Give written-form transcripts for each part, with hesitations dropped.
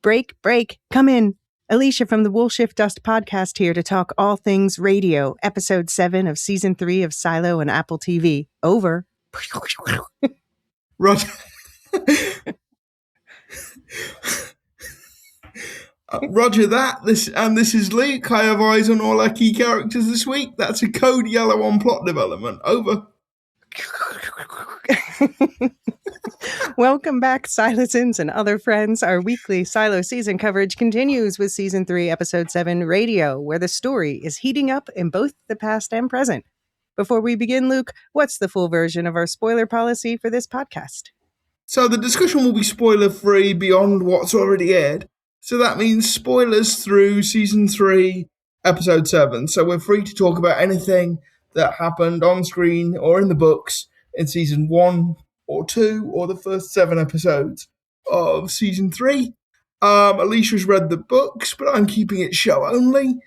Break, come in. Elysia from the Wool Shift Dust podcast here to talk all things radio, episode 7 of season 3 of Silo and Apple TV. Over. Roger. Roger that. This is Luke. I have eyes on all our key characters this week. That's a code yellow on plot development. Over. Welcome back, Silosins and other friends. Our weekly Silo season coverage continues with season 3, episode 7, Radio, where the story is heating up in both the past and present. Before we begin, Luke, what's the full version of our spoiler policy for this podcast? So the discussion will be spoiler-free beyond what's already aired. So that means spoilers through season 3, episode 7. So we're free to talk about anything that happened on screen or in the books in season 1 or 2 or the first 7 episodes of season 3. Alicia's read the books, but I'm keeping it show only.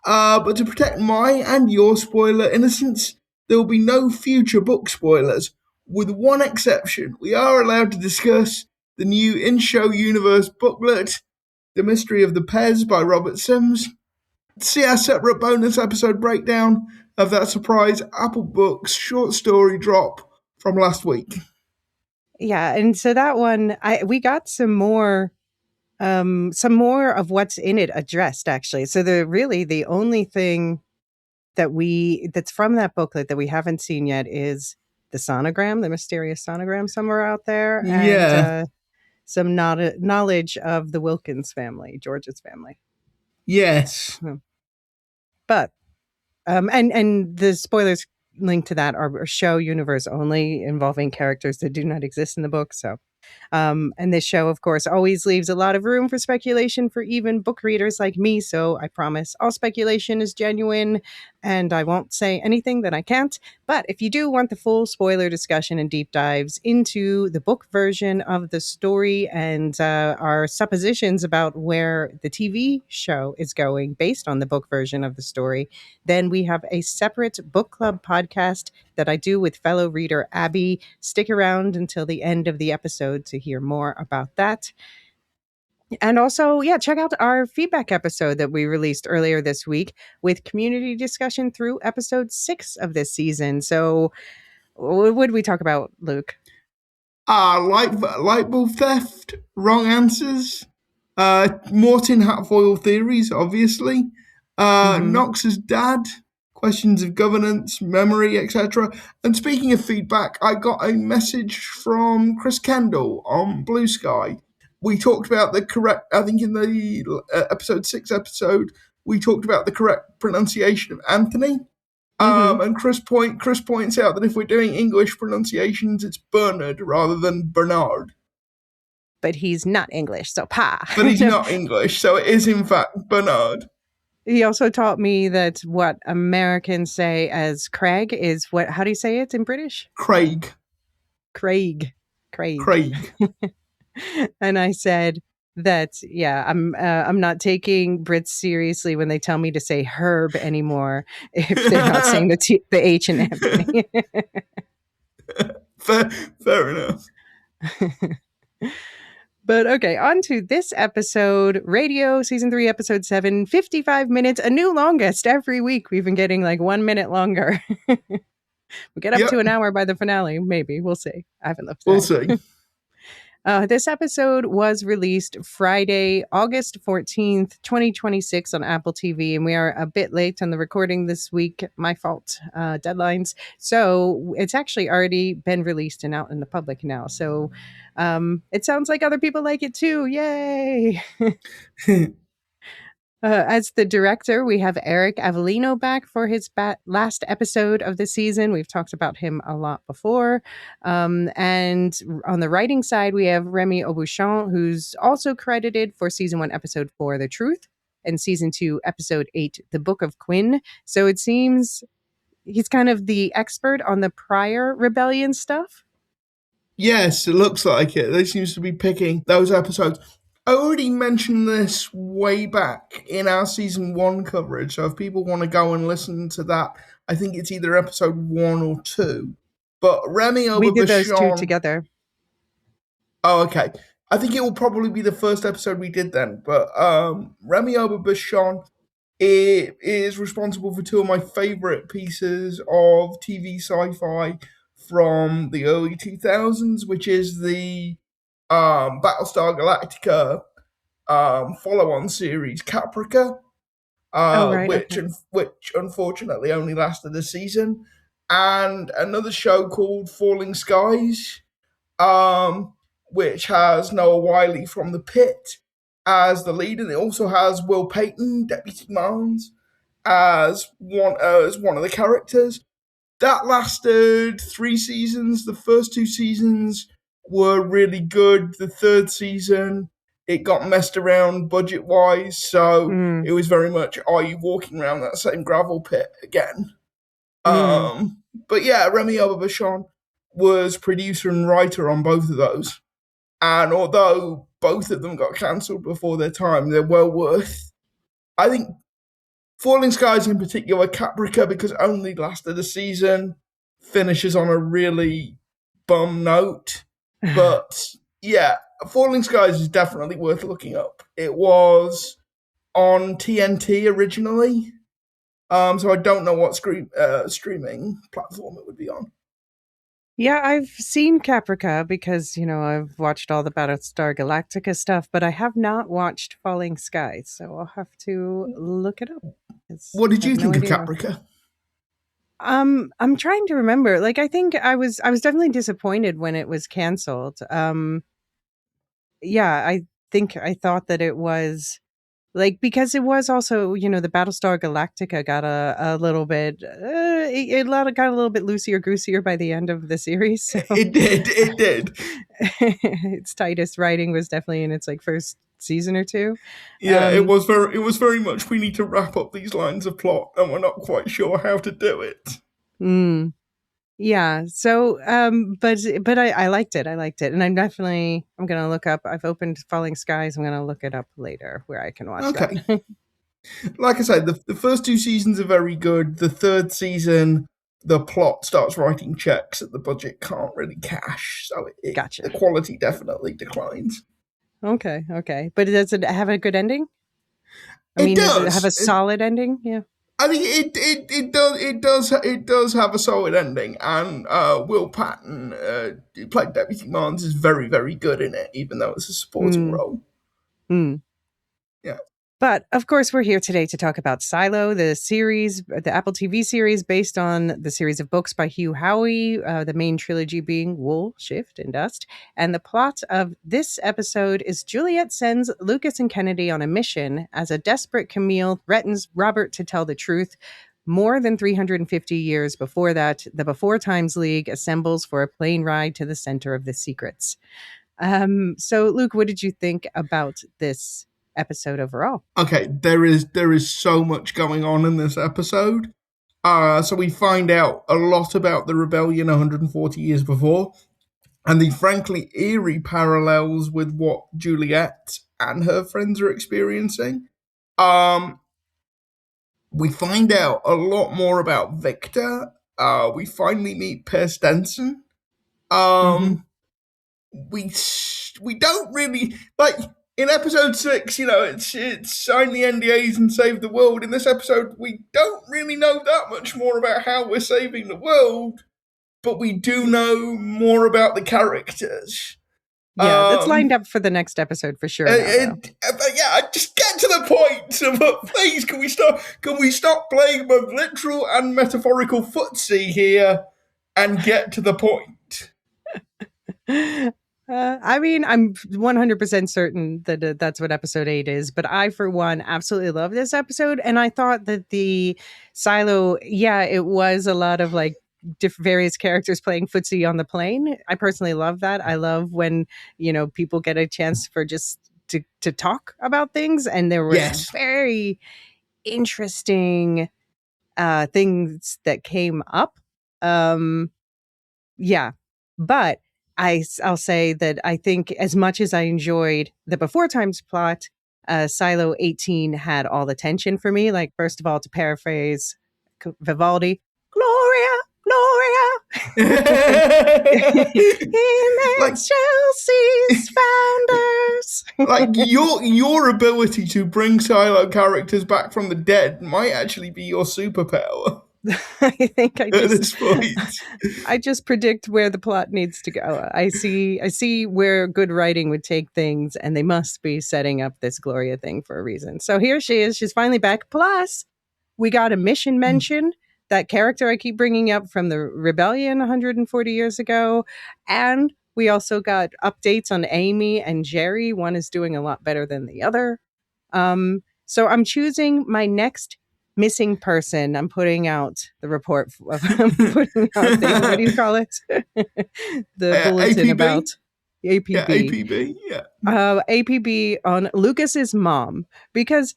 But to protect my and your spoiler innocence, there will be no future book spoilers. With one exception, we are allowed to discuss the new in-show universe booklet, The Mystery of the Pez by Robert Sims. See our separate bonus episode breakdown of that surprise Apple Books short story drop from last week. Yeah, and so that one, we got some more of what's in it addressed, actually. So the only thing that's from that booklet that we haven't seen yet is the sonogram, the mysterious sonogram somewhere out there, and some knowledge of the Wilkins family, George's family. Yes, but and the spoilers linked to that are show universe only, involving characters that do not exist in the book. So. And this show, of course, always leaves a lot of room for speculation for even book readers like me. So I promise all speculation is genuine and I won't say anything that I can't. But if you do want the full spoiler discussion and deep dives into the book version of the story and our suppositions about where the TV show is going based on the book version of the story, then we have a separate book club podcast that I do with fellow reader Abby. Stick around until the end of the episode to hear more about that. And also, check out our feedback episode that we released earlier this week with community discussion through episode 6 of this season. So what would we talk about, Luke? Light bulb theft, wrong answers, Morton Hatfoil theories, obviously, Knox's dad, questions of governance, memory, etc. And speaking of feedback, I got a message from Chris Kendall on Blue Sky. We talked about the correct, I think in the episode 6 episode, we talked about the correct pronunciation of Anthony. And Chris points out that if we're doing English pronunciations, it's Bernard rather than Bernard. But he's not English, so pa. But he's not English, so it is in fact Bernard. He also taught me that what Americans say as Craig is what, how do you say it in British? Craig. And I said that, I'm not taking Brits seriously when they tell me to say Herb anymore if they're not saying the H in Anthony. Fair enough. But okay, on to this episode, Radio, Season 3, Episode 7, 55 minutes, a new longest every week. We've been getting like 1 minute longer. We get up to an hour by the finale, maybe. We'll see. I haven't looked. We'll see. This episode was released Friday, August 14th, 2026 on Apple TV, and we are a bit late on the recording this week. My fault. Deadlines. So it's actually already been released and out in the public now. So it sounds like other people like it too. Yay! As the director, we have Eric Avellino back for his last episode of the season. We've talked about him a lot before. And on the writing side, we have Remy Aubuchon, who's also credited for season 1, episode 4, The Truth, and season 2, episode 8, The Book of Quinn. So it seems he's kind of the expert on the prior Rebellion stuff. Yes, it looks like it. They seems to be picking those episodes. I already mentioned this way back in our season 1 coverage, so if people want to go and listen to that, I think it's either episode 1 or 2. But Remy Aubuchon... We did those 2 together. Oh, okay. I think it will probably be the first episode we did then. But Remy Aubuchon is responsible for two of my favorite pieces of TV sci-fi from the early 2000s, which is the Battlestar Galactica follow-on series Caprica, Oh, right. which Okay. which unfortunately only lasted a season, and another show called Falling Skies, um, which has Noah Wiley from The Pit as the lead, and it also has Will Payton, Deputy Mons, as one of the characters. That lasted 3 seasons. The first 2 seasons were really good. The third season, it got messed around budget wise, so Mm, it was very much, are you walking around that same gravel pit again? mm. But yeah, Remy Aubuchon was producer and writer on both of those. And although both of them got cancelled before their time, they're well worth. I think Falling Skies in particular, Caprica, because only lasted a season, finishes on a really bum note. But yeah, Falling Skies is definitely worth looking up. It was on TNT originally, so I don't know what streaming platform it would be on. Yeah, I've seen Caprica because, I've watched all the Battlestar Galactica stuff, but I have not watched Falling Skies, so I'll have to look it up. 'Cause What did I have you no think of idea. Caprica? I'm trying to remember. Like, I think I was definitely disappointed when it was canceled. Yeah, I think I thought that it was like because it was also, the Battlestar Galactica got a little bit got a little bit loosier goosier by the end of the series. So It did, it did. its tightest writing was definitely in its like first season or two. Yeah, Um, it was very much we need to wrap up these lines of plot, and we're not quite sure how to do it. mm, yeah. So, but I liked it. I liked it, and I'm gonna look up. I've opened Falling Skies. I'm gonna look it up later where I can watch that. Okay, like I said, the first 2 seasons are very good. The third season, the plot starts writing checks that the budget can't really cash, so Gotcha. the quality definitely declines. Okay. Okay. But does it have a good ending? I It mean, does it have a does. solid ending? Yeah. I think it does have a solid ending, and Will Patton, who played Deputy Mons, is very good in it, even though it's a supporting Mm, role. mm. Yeah. But of course, we're here today to talk about Silo, the series, the Apple TV series based on the series of books by Hugh Howey, the main trilogy being Wool, Shift, and Dust. And the plot of this episode is Juliet sends Lukas and Kennedy on a mission as a desperate Camille threatens Robert to tell the truth. More than 350 years before that, the Before Times League assembles for a plane ride to the center of the secrets. So, Luke, what did you think about this episode overall? Okay, there is so much going on in this episode. So we find out a lot about the rebellion 140 years before, and the frankly eerie parallels with what Juliet and her friends are experiencing. Um, we find out a lot more about Victor. We finally meet Per Stenson. Mhm. Um, we we don't really like in episode 6. You know, it's sign the NDAs and save the world. In this episode, we don't really know that much more about how we're saving the world, but we do know more about the characters. Yeah, that's lined Um, up for the next episode for sure now, though. yeah, just get to the point. But please, can we stop? Can we stop playing both literal and metaphorical footsie here and get to the point? I mean, I'm 100% certain that that's what episode 8 is, but I, for one, absolutely love this episode. And I thought that the silo, yeah, it was a lot of like various characters playing footsie on the plane. I personally love that. I love when, people get a chance for just to talk about things. And there was Yes. very interesting things that came up. Um, yeah, but I'll say that I think as much as I enjoyed the Before Times plot, Silo 18 had all the tension for me. Like, first of all, to paraphrase Vivaldi, Gloria, Gloria. He like makes Chelsea's founders. like your ability to bring Silo characters back from the dead might actually be your superpower I think at this point. I just predict where the plot needs to go. I see where good writing would take things, and they must be setting up this Gloria thing for a reason. So here she is. She's finally back. Plus, we got a mission mention, that character I keep bringing up from the rebellion 140 years ago. And we also got updates on Amy and Jerry. One is doing a lot better than the other. So I'm choosing my next missing person. I'm putting out the report. I'm putting out the, what do you call it? The bulletin APB? About APB. Yeah, APB. Yeah. APB on Lukas's mom, because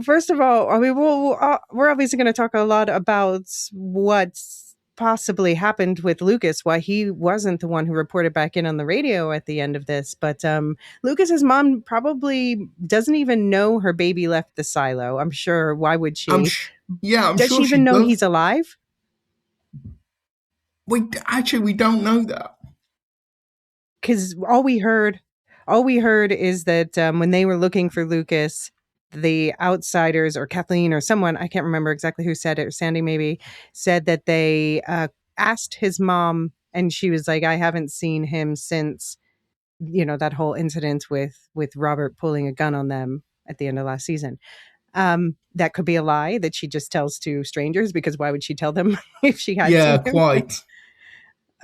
first of all, I mean, we're obviously going to talk a lot about what's possibly happened with Lukas, why he wasn't the one who reported back in on the radio at the end of this. But Lukas's mom probably doesn't even know her baby left the silo. I'm sure. Why would she? I'm Does sure she even know does. he's alive? We don't know that. Because all we heard is that when they were looking for Lukas, the outsiders or Kathleen or someone, I can't remember exactly who said it, or Sandy maybe, said that they asked his mom, and she was like, I haven't seen him since, that whole incident with Robert pulling a gun on them at the end of last season. That could be a lie that she just tells to strangers, because why would she tell them if she had seen him? Quite.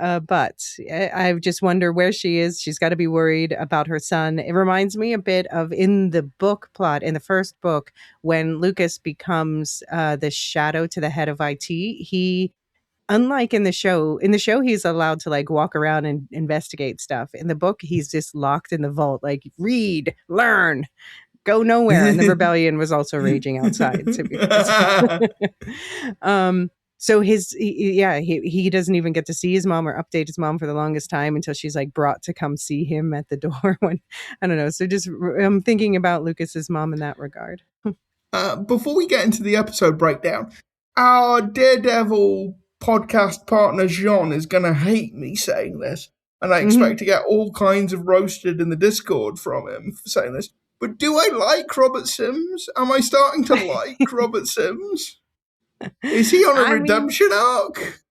But I just wonder where she is. She's got to be worried about her son. It reminds me a bit of in the book plot, in the first book, when Lukas becomes the shadow to the head of IT. He, unlike in the show, he's allowed to like walk around and investigate stuff. In the book, he's just locked in the vault, like read, learn, go nowhere. And the rebellion was also raging outside, to be honest. So he doesn't even get to see his mom or update his mom for the longest time, until she's like brought to come see him at the door. When I don't know. So just I'm thinking about Lukas's mom in that regard. Before we get into the episode breakdown, our Daredevil podcast partner Jean is going to hate me saying this, and I expect to get all kinds of roasted in the Discord from him for saying this. But do I like Robert Sims? Am I starting to like Robert Sims? Is he on a redemption arc?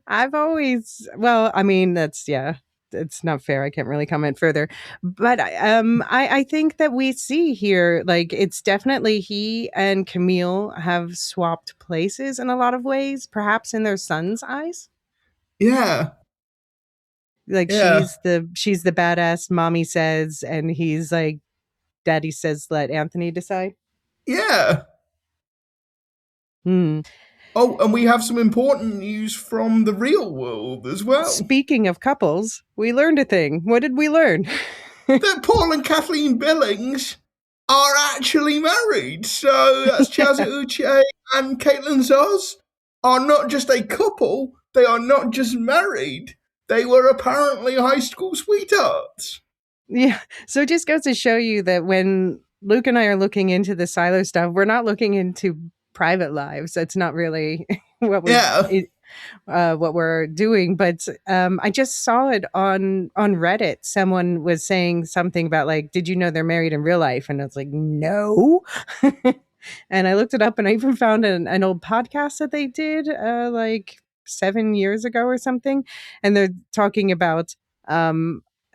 I've always, well, I mean, it's not fair. I can't really comment further. But I think that we see here, like, it's definitely he and Camille have swapped places in a lot of ways, perhaps in their son's eyes. Yeah. Like, she's the badass, mommy says, and he's like, daddy says, let Anthony decide. Yeah. Oh, and we have some important news from the real world as well. Speaking of couples, we learned a thing. What did we learn? That Paul and Kathleen Billings are actually married. So that's Chazza Uche and Caitlin Zoz are not just a couple. They are not just married. They were apparently high school sweethearts. Yeah. So it just goes to show you that when Luke and I are looking into the silo stuff, we're not looking into private lives. That's not really what we're doing. But I just saw it on Reddit. Someone was saying something about like, did you know they're married in real life? And I was like, no. And I looked it up, and I even found an old podcast that they did like 7 years ago or something. And they're talking about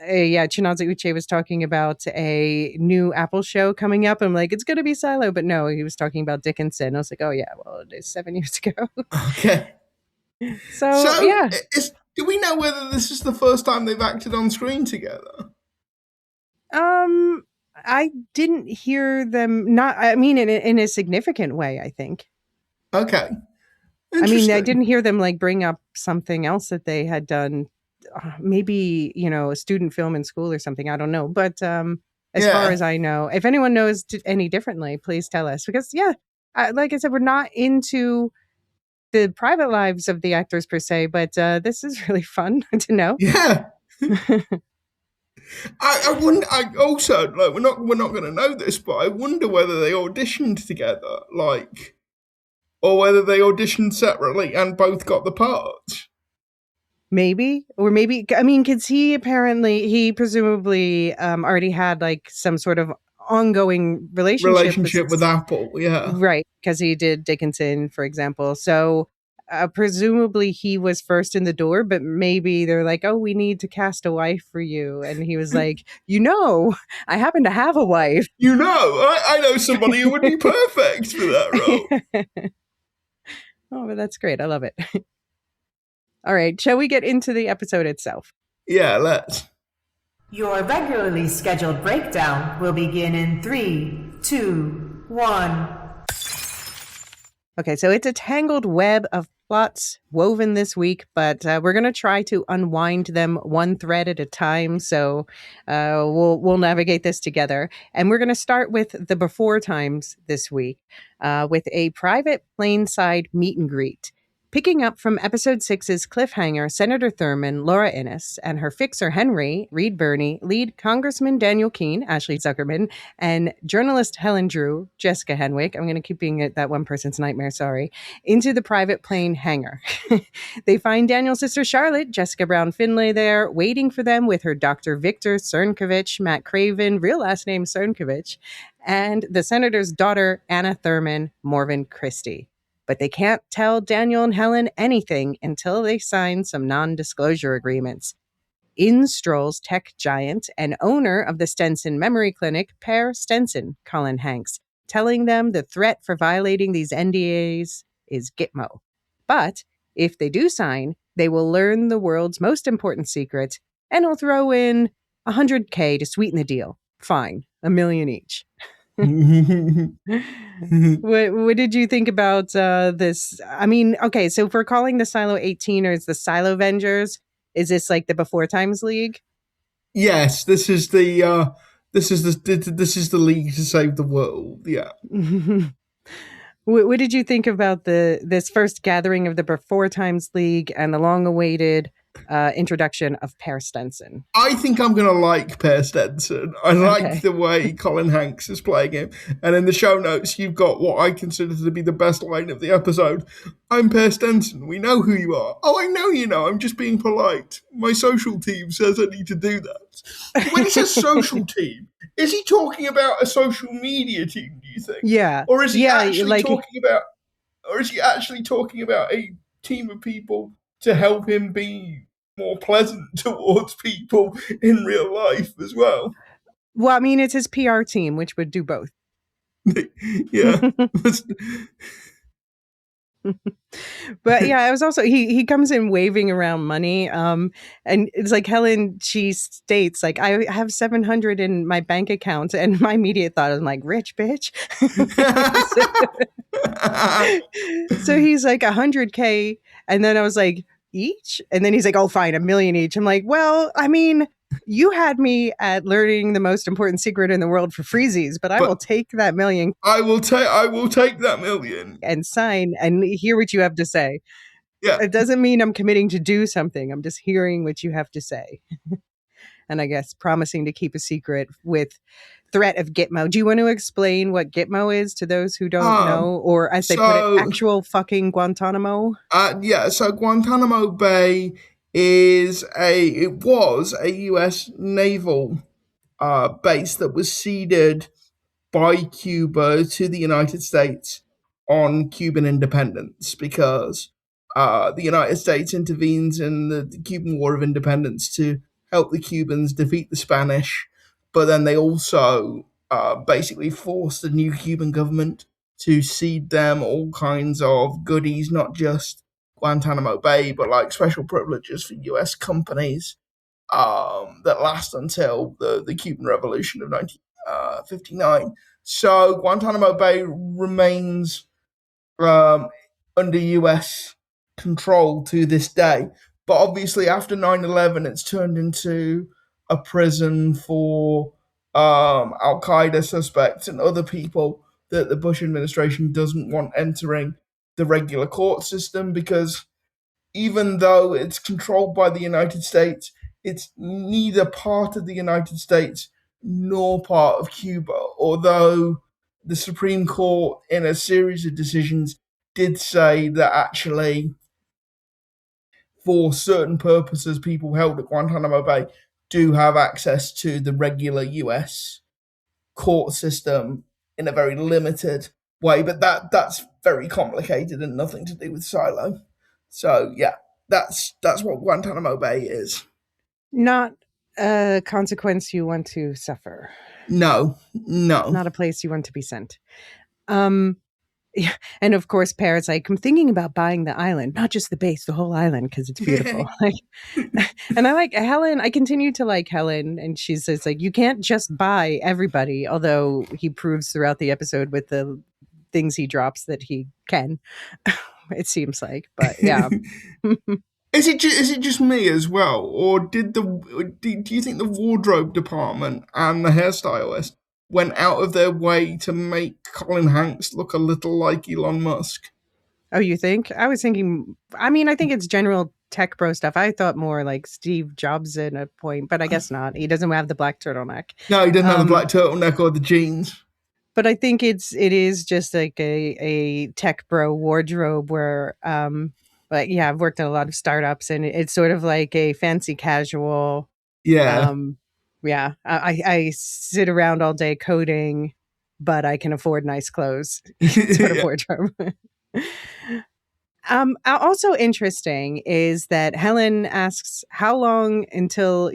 Chinaza Uche was talking about a new Apple show coming up. I'm like, it's going to be Silo, but no, he was talking about Dickinson. I was like, oh yeah, well, it is 7 years ago. Okay. So yeah. Do we know whether this is the first time they've acted on screen together? I didn't hear them. Not, I mean, in a significant way, I think. Okay. I mean, I didn't hear them like bring up something else that they had done. Maybe, a student film in school or something. I don't know. But as far as I know, if anyone knows any differently, please tell us. Because, like I said, we're not into the private lives of the actors per se, but this is really fun to know. Yeah. I wonder. I also like we're not going to know this, but I wonder whether they auditioned together, or whether they auditioned separately and both got the parts. Maybe, or maybe, I mean, because he presumably already had like some sort of ongoing relationship with, Relationship with Apple, yeah. right? Because he did Dickinson, for example. So presumably he was first in the door, but maybe they're like, oh, we need to cast a wife for you. And he was like, I happen to have a wife. I know somebody who would be perfect for that role. Oh, but that's great. I love it. All right. Shall we get into the episode itself? Yeah, let's. Your regularly scheduled breakdown will begin in 3, 2, 1. Okay, so it's a tangled web of plots woven this week, but we're going to try to unwind them one thread at a time. So we'll navigate this together. And we're going to start with the before times this week with a private plainside meet and greet. Picking up from episode 6's cliffhanger, Senator Thurman, Laura-ous, and her fixer Henry, Reed Birney, lead Congressman Daniel Keene, Ashley Zuckerman, and journalist Helen Drew, Jessica Henwick, I'm going to keep being it that one person's nightmare, sorry, into the private plane hangar. They find Daniel's sister Charlotte, Jessica Brown Finlay there, waiting for them with her Dr. Victor Cernkovich, Matt Craven, real last name Cernkovich, and the senator's daughter, Anna Thurman, Morven Christie. But they can't tell Daniel and Helen anything until they sign some non-disclosure agreements. In strolls tech giant and owner of the Stenson Memory Clinic, Per Stenson, Colin Hanks, telling them the threat for violating these NDAs is Gitmo. But if they do sign, they will learn the world's most important secret, and he'll throw in $100K to sweeten the deal. Fine, $1 million each. What did you think about this? I mean, okay, so if we're calling the Silo 18ers the Silo Vengers, is this like the Before Times League? Yes, this is the league to save the world. Yeah. What did you think about this first gathering of the Before Times League and the long-awaited introduction of Per Stenson? I think I'm going to like Per Stenson. I like the way Colin Hanks is playing him. And in the show notes, you've got what I consider to be the best line of the episode. I'm Per Stenson. We know who you are. Oh, I know you know. I'm just being polite. My social team says I need to do that. When he says social team, is he talking about a social media team, do you think? Yeah. Or is he actually talking about a team of people to help him be more pleasant towards people in real life as well? Well, I mean, it's his PR team, which would do both. Yeah. But yeah, it was also he comes in waving around money, and it's like Helen, she states like, I have 700 in my bank account, and my immediate thought is like, rich bitch. So he's like 100K, and then I was like, each? And then he's like, oh fine, $1 million each. I'm like, well, I mean, you had me at learning the most important secret in the world for freezies, but I will take that $1 million. I will take that $1 million and sign and hear what you have to say. Yeah. It doesn't mean I'm committing to do something. I'm just hearing what you have to say. And I guess promising to keep a secret with threat of Gitmo. Do you want to explain what Gitmo is to those who don't know? Or as they put it, actual fucking Guantanamo? Yeah, so Guantanamo Bay was a US naval base that was ceded by Cuba to the United States on Cuban independence because the United States intervenes in the Cuban War of Independence to help the Cubans defeat the Spanish, but then they also basically forced the new Cuban government to cede them all kinds of goodies, not just Guantanamo Bay, but like special privileges for US companies that last until the Cuban Revolution of 1959. So Guantanamo Bay remains under US control to this day. But obviously, after 9/11, it's turned into a prison for Al Qaeda suspects and other people that the Bush administration doesn't want entering the regular court system because even though it's controlled by the United States, it's neither part of the United States nor part of Cuba, although the Supreme Court, in a series of decisions, did say that actually for certain purposes, people held at Guantanamo Bay do have access to the regular US court system in a very limited way, but that's very complicated and nothing to do with Silo. So yeah, that's what Guantanamo Bay is. Not a consequence you want to suffer. No, no. Not a place you want to be sent. Yeah, and of course, Parrot's like, I'm thinking about buying the island, not just the base, the whole island, because it's beautiful. Like, and I like Helen. I continue to like Helen, and she says like, you can't just buy everybody. Although he proves throughout the episode with the things he drops that he can. It seems like, but yeah. Is it just me as well, or do you think the wardrobe department and the hairstylist went out of their way to make Colin Hanks look a little like Elon Musk? Oh, you think? I was thinking. I mean, I think it's general tech bro stuff. I thought more like Steve Jobs at a point, but I guess not. He doesn't have the black turtleneck. No, he doesn't have the black turtleneck or the jeans. But I think it is just like a tech bro wardrobe where but yeah, I've worked at a lot of startups and it's sort of like a fancy casual. Yeah. Yeah. I sit around all day coding, but I can afford nice clothes sort of wardrobe. Also interesting is that Helen asks how long until,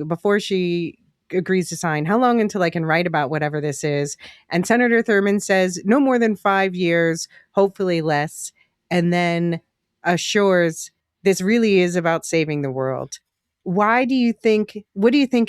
before she agrees to sign, how long until I can write about whatever this is. And Senator Thurman says no more than 5 years, hopefully less, and then assures this really is about saving the world. What do you think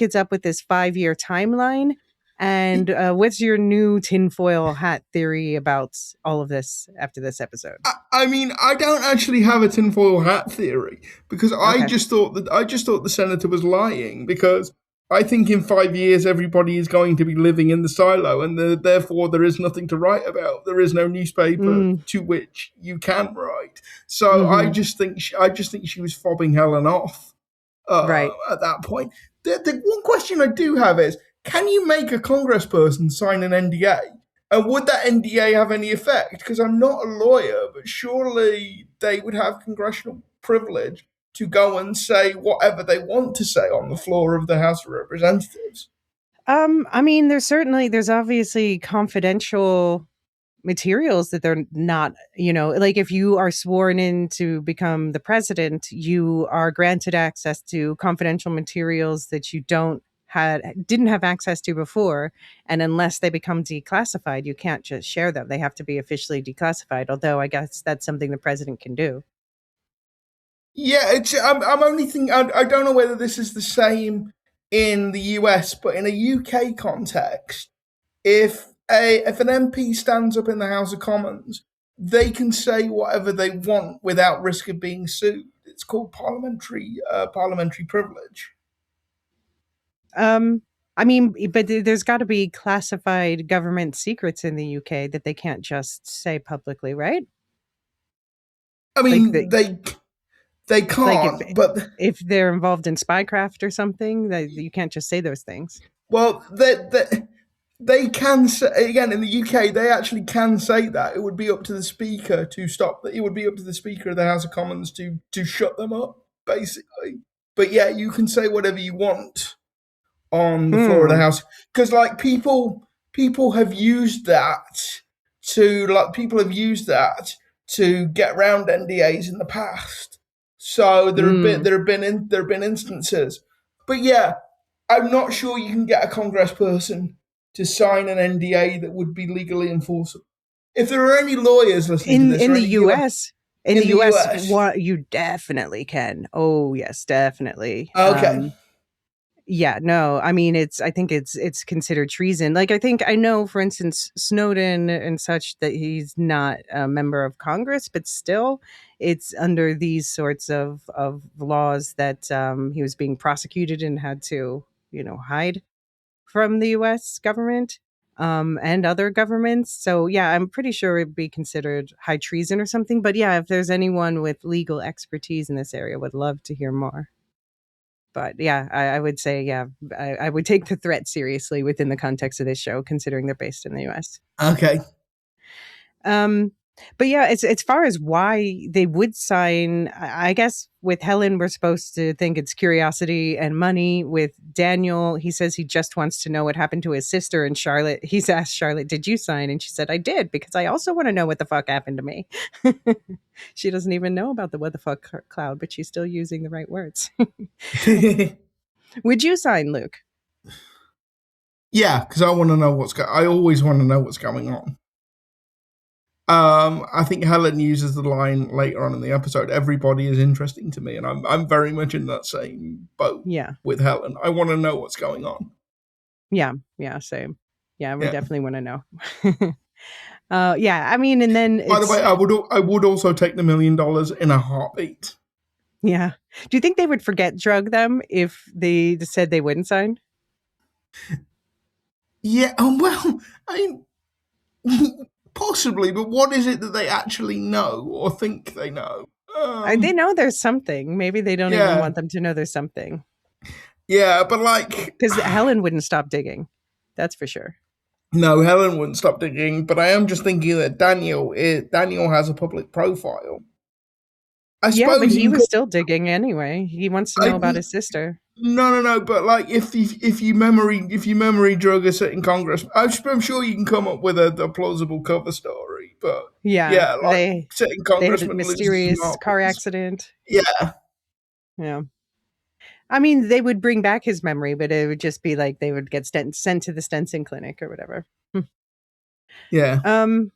is up with this 5-year timeline? And what's your new tinfoil hat theory about all of this after this episode? I mean, I don't actually have a tinfoil hat theory because I just thought the senator was lying because I think in 5 years everybody is going to be living in the silo and therefore there is nothing to write about. There is no newspaper to which you can write. So I just think she was fobbing Helen off right at that point. The one question I do have is, can you make a congressperson sign an NDA? And would that NDA have any effect? Because I'm not a lawyer, but surely they would have congressional privilege to go and say whatever they want to say on the floor of the House of Representatives. I mean, there's obviously confidential materials that they're not, like if you are sworn in to become the president, you are granted access to confidential materials that you didn't have access to before, and unless they become declassified, you can't just share them. They have to be officially declassified, although I guess that's something the president can do. Yeah, I'm only thinking, I don't know whether this is the same in the US, but in a UK context, if an MP stands up in the House of Commons, they can say whatever they want without risk of being sued. It's called parliamentary privilege. I mean, but there's got to be classified government secrets in the UK that they can't just say publicly, right? I mean, they can't, like but if they're involved in spycraft or something, you can't just say those things. Well, they can say, again, in the UK, they actually can say that. It would be up to the speaker to stop that. It would be up to the speaker of the House of Commons to shut them up, basically. But yeah, you can say whatever you want on the floor of the House, because like people have used that to get around NDAs in the past. So there have been instances, but yeah, I'm not sure you can get a congressperson to sign an NDA that would be legally enforceable. If there are any lawyers listening to this, in the US, what you definitely can. Oh yes, definitely. Okay. Yeah, no, I mean I think it's considered treason. Like I know, for instance, Snowden and such, that he's not a member of Congress, but still it's under these sorts of laws that he was being prosecuted and had to, hide from the US government and other governments. So yeah, I'm pretty sure it'd be considered high treason or something. But yeah, if there's anyone with legal expertise in this area, would love to hear more. But yeah, I would say, yeah, I would take the threat seriously within the context of this show, considering they're based in the US. Okay. But yeah, it's as far as why they would sign, I guess with Helen, we're supposed to think it's curiosity and money. With Daniel, he says he just wants to know what happened to his sister. And Charlotte, he's asked Charlotte, "Did you sign?" And she said, "I did, because I also want to know what the fuck happened to me." She doesn't even know about the what the fuck cloud, but she's still using the right words. Would you sign, Luke? Yeah, because I want to know I always want to know what's going on. I think Helen uses the line later on in the episode, "Everybody is interesting to me," and I'm very much in that same boat Yeah. with Helen. I want to know what's going on. Yeah. Yeah. Same. Yeah. I would Yeah. definitely want to know. Yeah. I mean, and then By the it's, way, I would also take the $1 million in a heartbeat. yeah. Do you think they would forget drug them if they said they wouldn't sign? Yeah. Well, I mean, possibly, but what is it that they actually know or think they know? They know there's something. Maybe they don't even Yeah. want them to know there's something. Yeah, but like, Because Helen wouldn't stop digging. That's for sure. no, Helen wouldn't stop digging. But I am just thinking that Daniel has a public profile. I Yeah, but suppose he you was could. still digging anyway. He wants to know about his sister. No. But like, if you memory drug a sitting Congress, I'm sure you can come up with a plausible cover story. But Yeah, yeah, like sitting they had a congressman loses mysterious car marbles. accident. Yeah, Yeah. I mean, they would bring back his memory, but it would just be like they would get sent to the Stenson clinic or whatever. yeah, Um,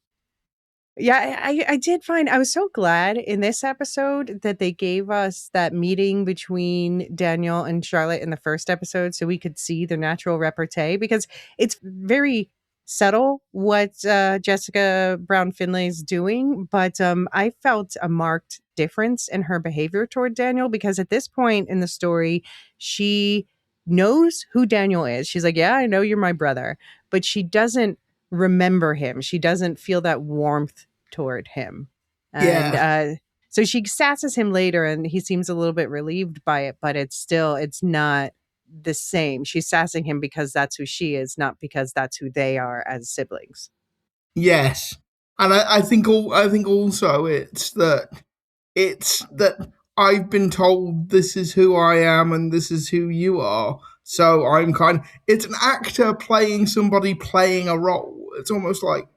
Yeah, I did find I was so glad in this episode that they gave us that meeting between Daniel and Charlotte in the first episode so we could see their natural repartee, because it's very subtle what Jessica Brown Finlay's doing, but I felt a marked difference in her behavior toward Daniel, because at this point in the story, she knows who Daniel is. She's like, "Yeah, I know you're my brother," but she doesn't remember him. She doesn't feel that warmth toward him. And yeah, so she sasses him later and he seems a little bit relieved by it, but it's not the same. She's sassing him because that's who she is, not because that's who they are as siblings. yes. And I think also it's that I've been told this is who I am and this is who you are. So it's an actor playing somebody playing a role. It's almost like,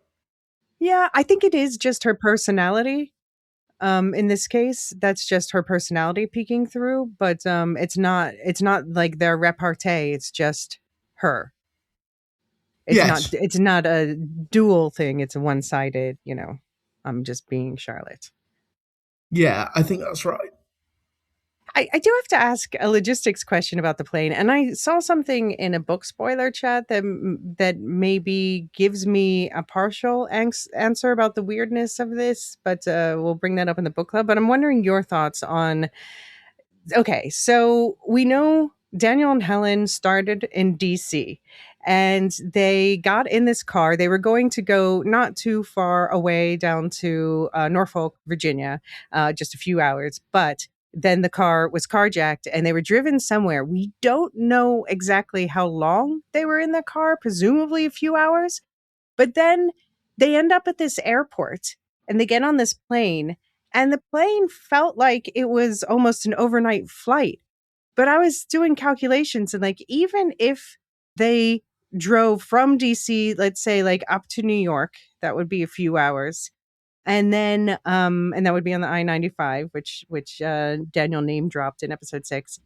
Yeah, I think it is just her personality. In this case, that's just her personality peeking through, but it's not like their repartee, it's just her. yes, It's not a dual thing, it's a one-sided, I'm just being Charlotte. yeah, I think that's right. I do have to ask a logistics question about the plane, and I saw something in a book spoiler chat that maybe gives me a partial answer about the weirdness of this, but we'll bring that up in the book club. But I'm wondering your thoughts on. Okay, so we know Daniel and Helen started in DC and they got in this car. They were going to go not too far away down to Norfolk, Virginia, just a few hours, but then the car was carjacked and they were driven somewhere. We don't know exactly how long they were in the car, presumably a few hours. But then they end up at this airport and they get on this plane, and the plane felt like it was almost an overnight flight. But I was doing calculations, and like, even if they drove from DC, let's say like up to New York, that would be a few hours. And that would be on the I-95, which Daniel name dropped in episode 6.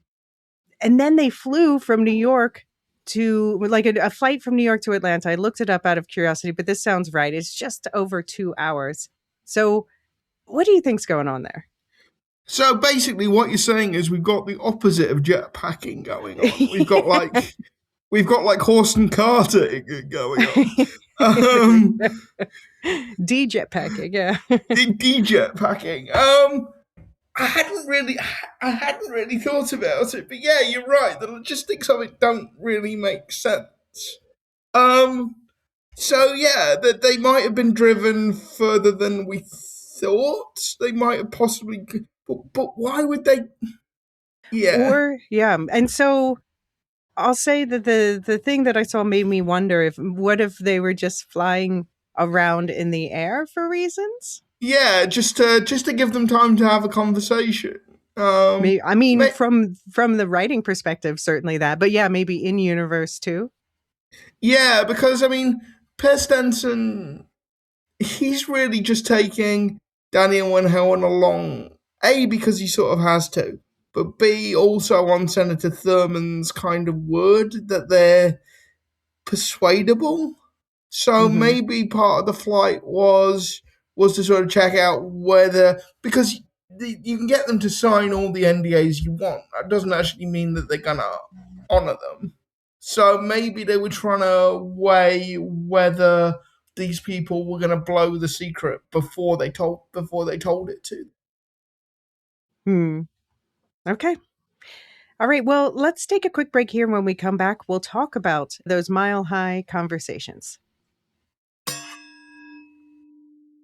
And then they flew from New York to like a flight from New York to Atlanta. I looked it up out of curiosity, but this sounds right. It's just over 2 hours. So what do you think's going on there? So basically, what you're saying is we've got the opposite of jetpacking going on. We've got like horse and carting going on. D-jet packing, yeah. Jetpacking. I I hadn't really thought about it, but yeah, you're right. The logistics of it don't really make sense. Um, so yeah, that they might have been driven further than we thought. They might have possibly, but why would they? Yeah, Or yeah, and so I'll say that the thing that I saw made me wonder, if what if they were just flying around in the air for reasons? Yeah, just to give them time to have a conversation. I mean, from the writing perspective, certainly that, but yeah, maybe in universe too. Yeah, because I mean, Per Stenson, he's really just taking Daniel and Helen along. A, because he sort of has to, but B, also on Senator Thurman's kind of word that they're persuadable. So Hmm. maybe part of the flight was to sort of check out whether, because you can get them to sign all the NDAs you want. That doesn't actually mean that they're gonna honor them. So maybe they were trying to weigh whether these people were gonna blow the secret before they told it to. Hmm. Okay. All right. Well, let's take a quick break here. When we come back, we'll talk about those mile high conversations.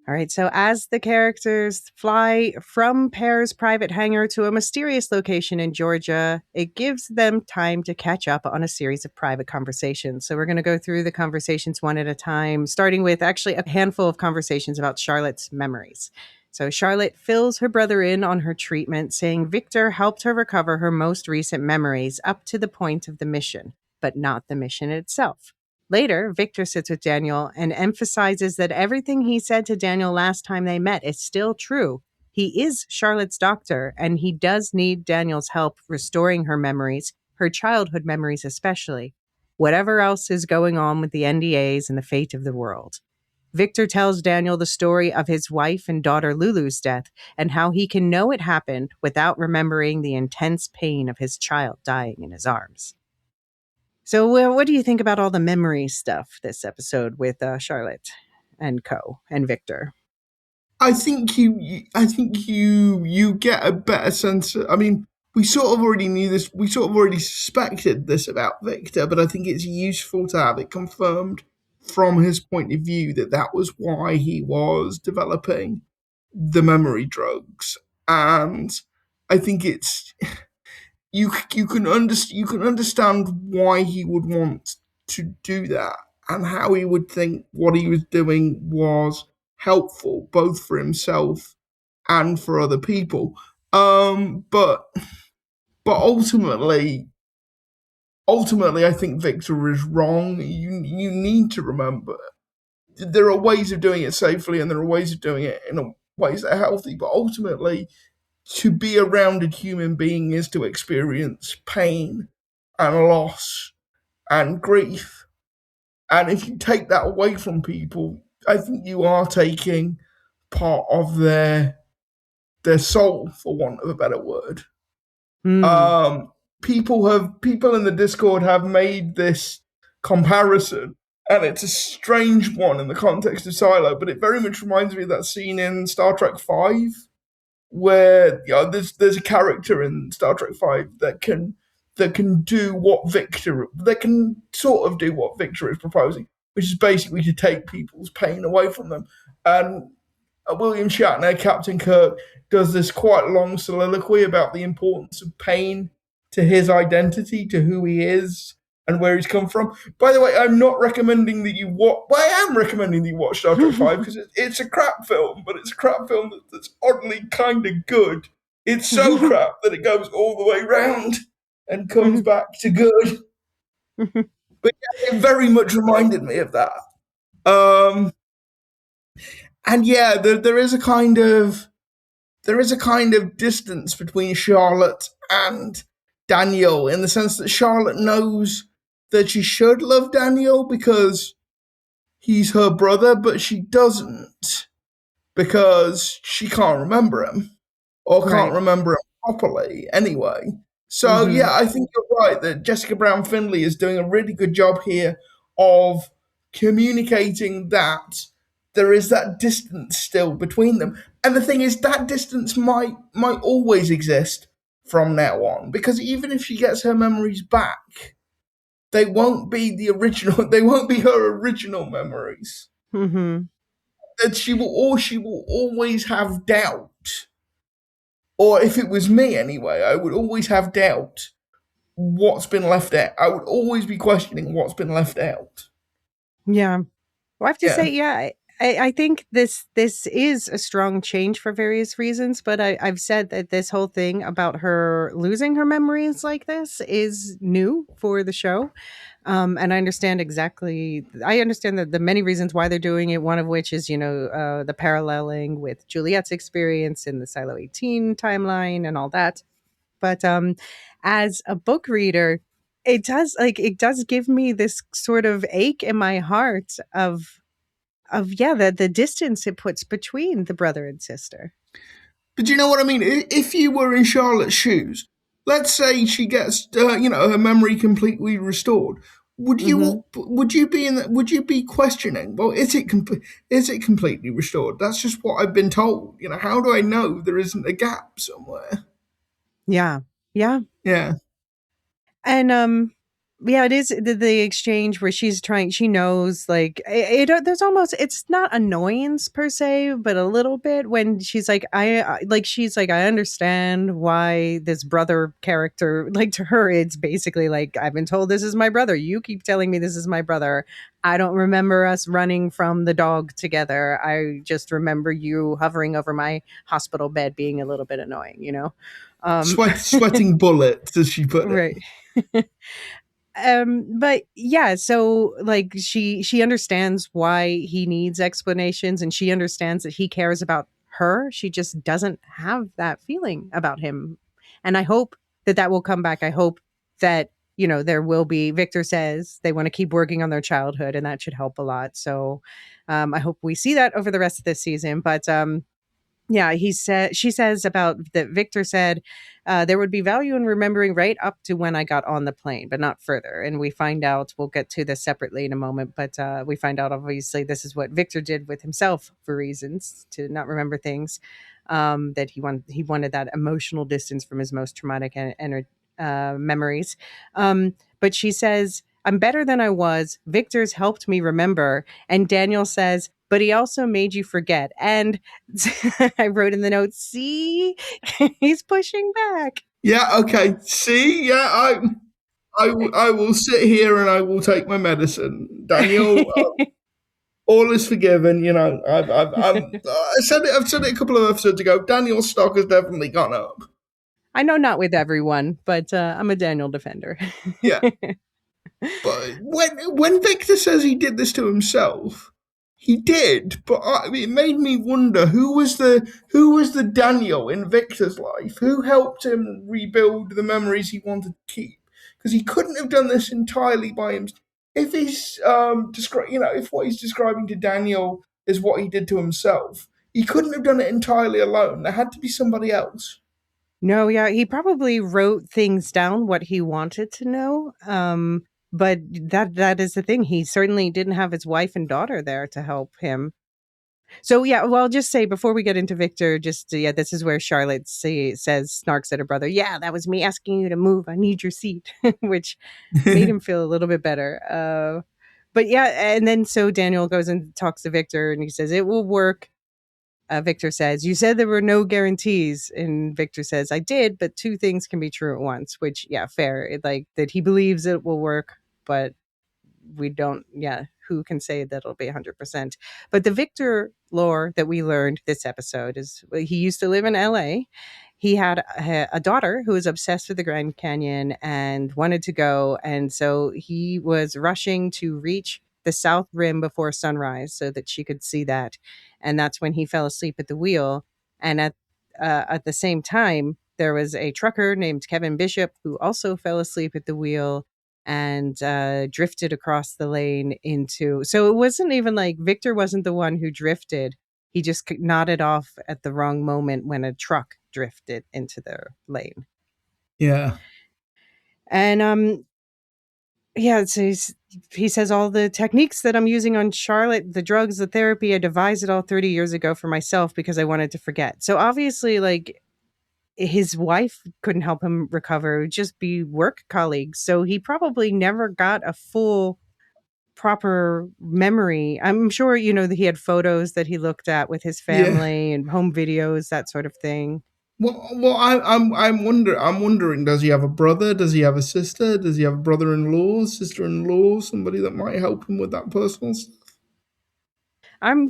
All right, so as the characters fly from Pear's private hangar to a mysterious location in Georgia, it gives them time to catch up on a series of private conversations. So we're going to go through the conversations one at a time, starting with actually a handful of conversations about Charlotte's memories. So Charlotte fills her brother in on her treatment, saying Victor helped her recover her most recent memories up to the point of the mission, but not the mission itself. Later, Victor sits with Daniel and emphasizes that everything he said to Daniel last time they met is still true. He is Charlotte's doctor, and he does need Daniel's help restoring her memories, her childhood memories especially, whatever else is going on with the NDAs and the fate of the world. Victor tells Daniel the story of his wife and daughter Lulu's death and how he can know it happened without remembering the intense pain of his child dying in his arms. So, what do you think about all the memory stuff this episode with Charlotte and Co. and Victor? I think you get a better sense. I mean, we sort of already knew this. We sort of already suspected this about Victor, but I think it's useful to have it confirmed from his point of view that that was why he was developing the memory drugs. And I think it's you can understand why he would want to do that and how he would think what he was doing was helpful both for himself and for other people. But ultimately, I think Victor is wrong. You need to remember there are ways of doing it safely, and there are ways of doing it in ways that are healthy. But ultimately, to be a rounded human being is to experience pain and loss and grief. And if you take that away from people, I think you are taking part of their soul, for want of a better word. Hmm. Um, people in the Discord have made this comparison, and it's a strange one in the context of Silo, but it very much reminds me of that scene in Star Trek Five where there's a character in Star Trek Five that can do what Victor that can sort of do what Victor is proposing, which is basically to take people's pain away from them. And William Shatner, Captain Kirk, does this quite long soliloquy about the importance of pain to his identity, to who he is, and where he's come from. By the way, I'm not recommending that you watch. Well, I am recommending that you watch Star Trek Five because it's a crap film, but it's a crap film that's oddly kind of good. It's so crap that it goes all the way round and comes back to good. But yeah, it very much reminded me of that. Um, and yeah, there is a kind of distance between Charlotte and Daniel in the sense that Charlotte knows that she should love Daniel because he's her brother, but she doesn't because she can't remember him or can't Right. remember him properly anyway. So Hmm. yeah, I think you're right that Jessica Brown Findlay is doing a really good job here of communicating that there is that distance still between them. And the thing is that distance might always exist from now on because even if she gets her memories back, they won't be the original they won't be her original memories. Hmm. That she will always have doubt. Or if it was me anyway, I would always have doubt what's been left out. I would always be questioning what's been left out. Yeah. Well, I have to Yeah. say, yeah. I think this is a strong change for various reasons, but I've said that this whole thing about her losing her memories like this is new for the show. And I understand that the many reasons why they're doing it, one of which is, the paralleling with Juliet's experience in the Silo 18 timeline and all that. But as a book reader, it does give me this sort of ache in my heart of yeah, the distance it puts between the brother and sister. But you know what I mean? If you were in Charlotte's shoes, let's say she gets, her memory completely restored. Mhm. Would you be questioning? Well, is it completely restored? That's just what I've been told. How do I know there isn't a gap somewhere? Yeah. Yeah. Yeah, And yeah, it is the exchange where she knows, like, there's almost, it's not annoyance per se, but a little bit when she's like, I understand why this brother character, like, to her it's basically like, I've been told this is my brother, you keep telling me this is my brother, I don't remember us running from the dog together, I just remember you hovering over my hospital bed being a little bit annoying. um sweating bullets, as she put it. right. But yeah, so, like, she understands why he needs explanations, and she understands that he cares about her. She just doesn't have that feeling about him. And I hope that that will come back. I hope that, there will be, Victor says they want to keep working on their childhood, and that should help a lot. So I hope we see that over the rest of this season. But yeah, she says about that Victor said, there would be value in remembering right up to when I got on the plane, but not further. And we find out, we'll get to this separately in a moment, but we find out, obviously, this is what Victor did with himself for reasons to not remember things, that he wanted that emotional distance from his most traumatic memories. But she says, I'm better than I was. Victor's helped me remember. And Daniel says, but he also made you forget. And I wrote in the notes, see, he's pushing back. Yeah. Okay. See. Yeah. I will sit here and I will take my medicine, Daniel. All is forgiven. I've said it a couple of episodes ago. Daniel's stock has definitely gone up. I know not with everyone, but I'm a Daniel defender. Yeah. But when Victor says he did this to himself, he did. But it made me wonder who was the Daniel in Victor's life? Who helped him rebuild the memories he wanted to keep? Because he couldn't have done this entirely by himself. If he's if what he's describing to Daniel is what he did to himself, he couldn't have done it entirely alone. There had to be somebody else. No, yeah, he probably wrote things down, what he wanted to know. But that is the thing. He certainly didn't have his wife and daughter there to help him. So yeah, well, I'll just say before we get into Victor, yeah, this is where Charlotte says, snarks at her brother. Yeah, that was me asking you to move. I need your seat, which made him feel a little bit better. But yeah, and then so Daniel goes and talks to Victor, and he says it will work. Victor says, you said there were no guarantees. And Victor says, I did, but two things can be true at once, which, yeah, fair. Like that he believes it will work, but we don't, yeah, who can say that it'll be 100%? But the Victor lore that we learned this episode is he used to live in LA. He had a daughter who was obsessed with the Grand Canyon and wanted to go. And so he was rushing to reach the south rim before sunrise so that she could see that. And that's when he fell asleep at the wheel. And at the same time, there was a trucker named Kevin Bishop who also fell asleep at the wheel and drifted across the lane into. So it wasn't even like Victor wasn't the one who drifted. He just nodded off at the wrong moment when a truck drifted into the lane. Yeah. And yeah, so he says all the techniques that I'm using on Charlotte, the drugs, the therapy, I devised it all 30 years ago for myself because I wanted to forget. So obviously, like, his wife couldn't help him recover. It would just be work colleagues. So he probably never got a full proper memory. I'm sure, that he had photos that he looked at with his Yeah. family and home videos, that sort of thing. Well, I'm wondering. Does he have a brother? Does he have a sister? Does he have a brother-in-law, sister-in-law, somebody that might help him with that personal stuff? I'm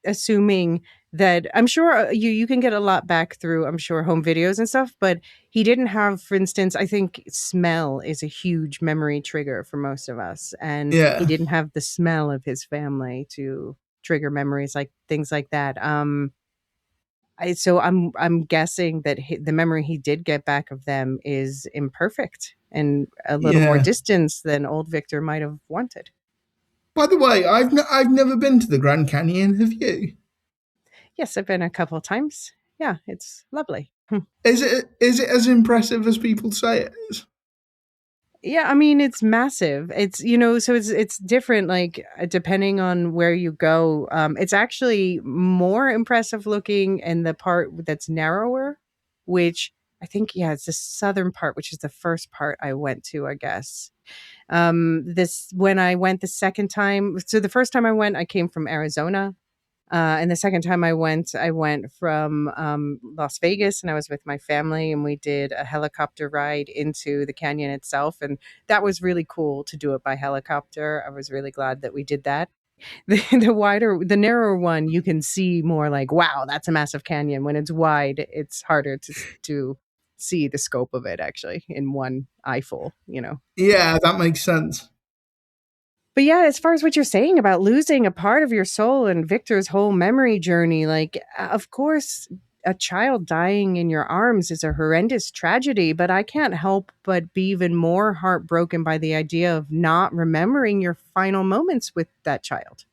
assuming that I'm sure you can get a lot back through, I'm sure, home videos and stuff, but he didn't have, for instance, I think smell is a huge memory trigger for most of us, and he Yeah, didn't have the smell of his family to trigger memories like things like that. So I'm guessing that the memory he did get back of them is imperfect and a little more yeah. distance than old Victor might have wanted. By the way, I've never been to the Grand Canyon. Have you? Yes, I've been a couple of times. Yeah, it's lovely. Is it as impressive as people say it is? Yeah, I mean it's massive. It's so it's different like depending on where you go. It's actually more impressive looking in the part that's narrower, which I think it's the southern part, which is the first part I went to, I guess. This when I went the second time, so the first time I went I came from Arizona. And the second time I went from Las Vegas, and I was with my family, and we did a helicopter ride into the canyon itself, and that was really cool to do it by helicopter. I was really glad that we did that. The narrower one, you can see more like, wow, that's a massive canyon. When it's wide, it's harder to see the scope of it actually in one eyeful. Yeah, that makes sense. But yeah, as far as what you're saying about losing a part of your soul and Victor's whole memory journey, like, of course, a child dying in your arms is a horrendous tragedy, but I can't help but be even more heartbroken by the idea of not remembering your final moments with that child.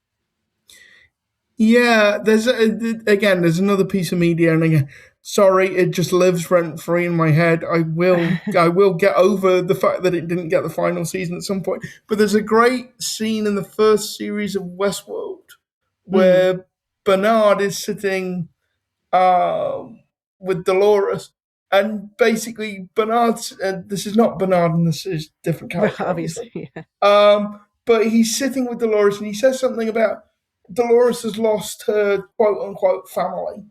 Yeah, there's another piece of media, and again, sorry, it just lives rent free in my head. I will get over the fact that it didn't get the final season at some point. But there's a great scene in the first series of Westworld Mm. where Bernard is sitting uh, with Dolores, and basically Bernard's. This is not Bernard, and this is a different But character, obviously. obviously, yeah. But he's sitting with Dolores, and he says something about Dolores has lost her quote unquote family.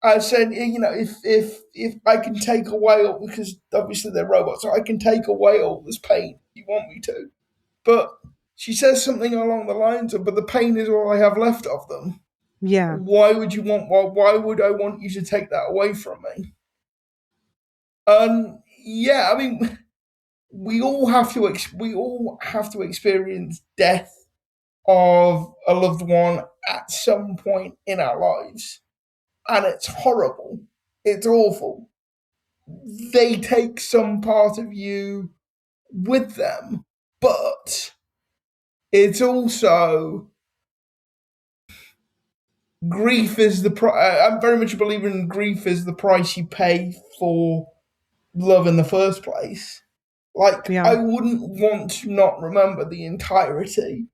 I said, if I can take away all, because obviously they're robots, so I can take away all this pain. You want me to, but she says something along the lines of, "But the pain is all I have left of them. Yeah. Why would you want? Why would I want you to take that away from me?" Yeah, I mean, we all have to experience death of a loved one at some point in our lives. And it's horrible. It's awful. They take some part of you with them, but it's also grief is the price. I'm very much a believer in grief is the price you pay for love in the first place. Like, Yeah. I wouldn't want to not remember the entirety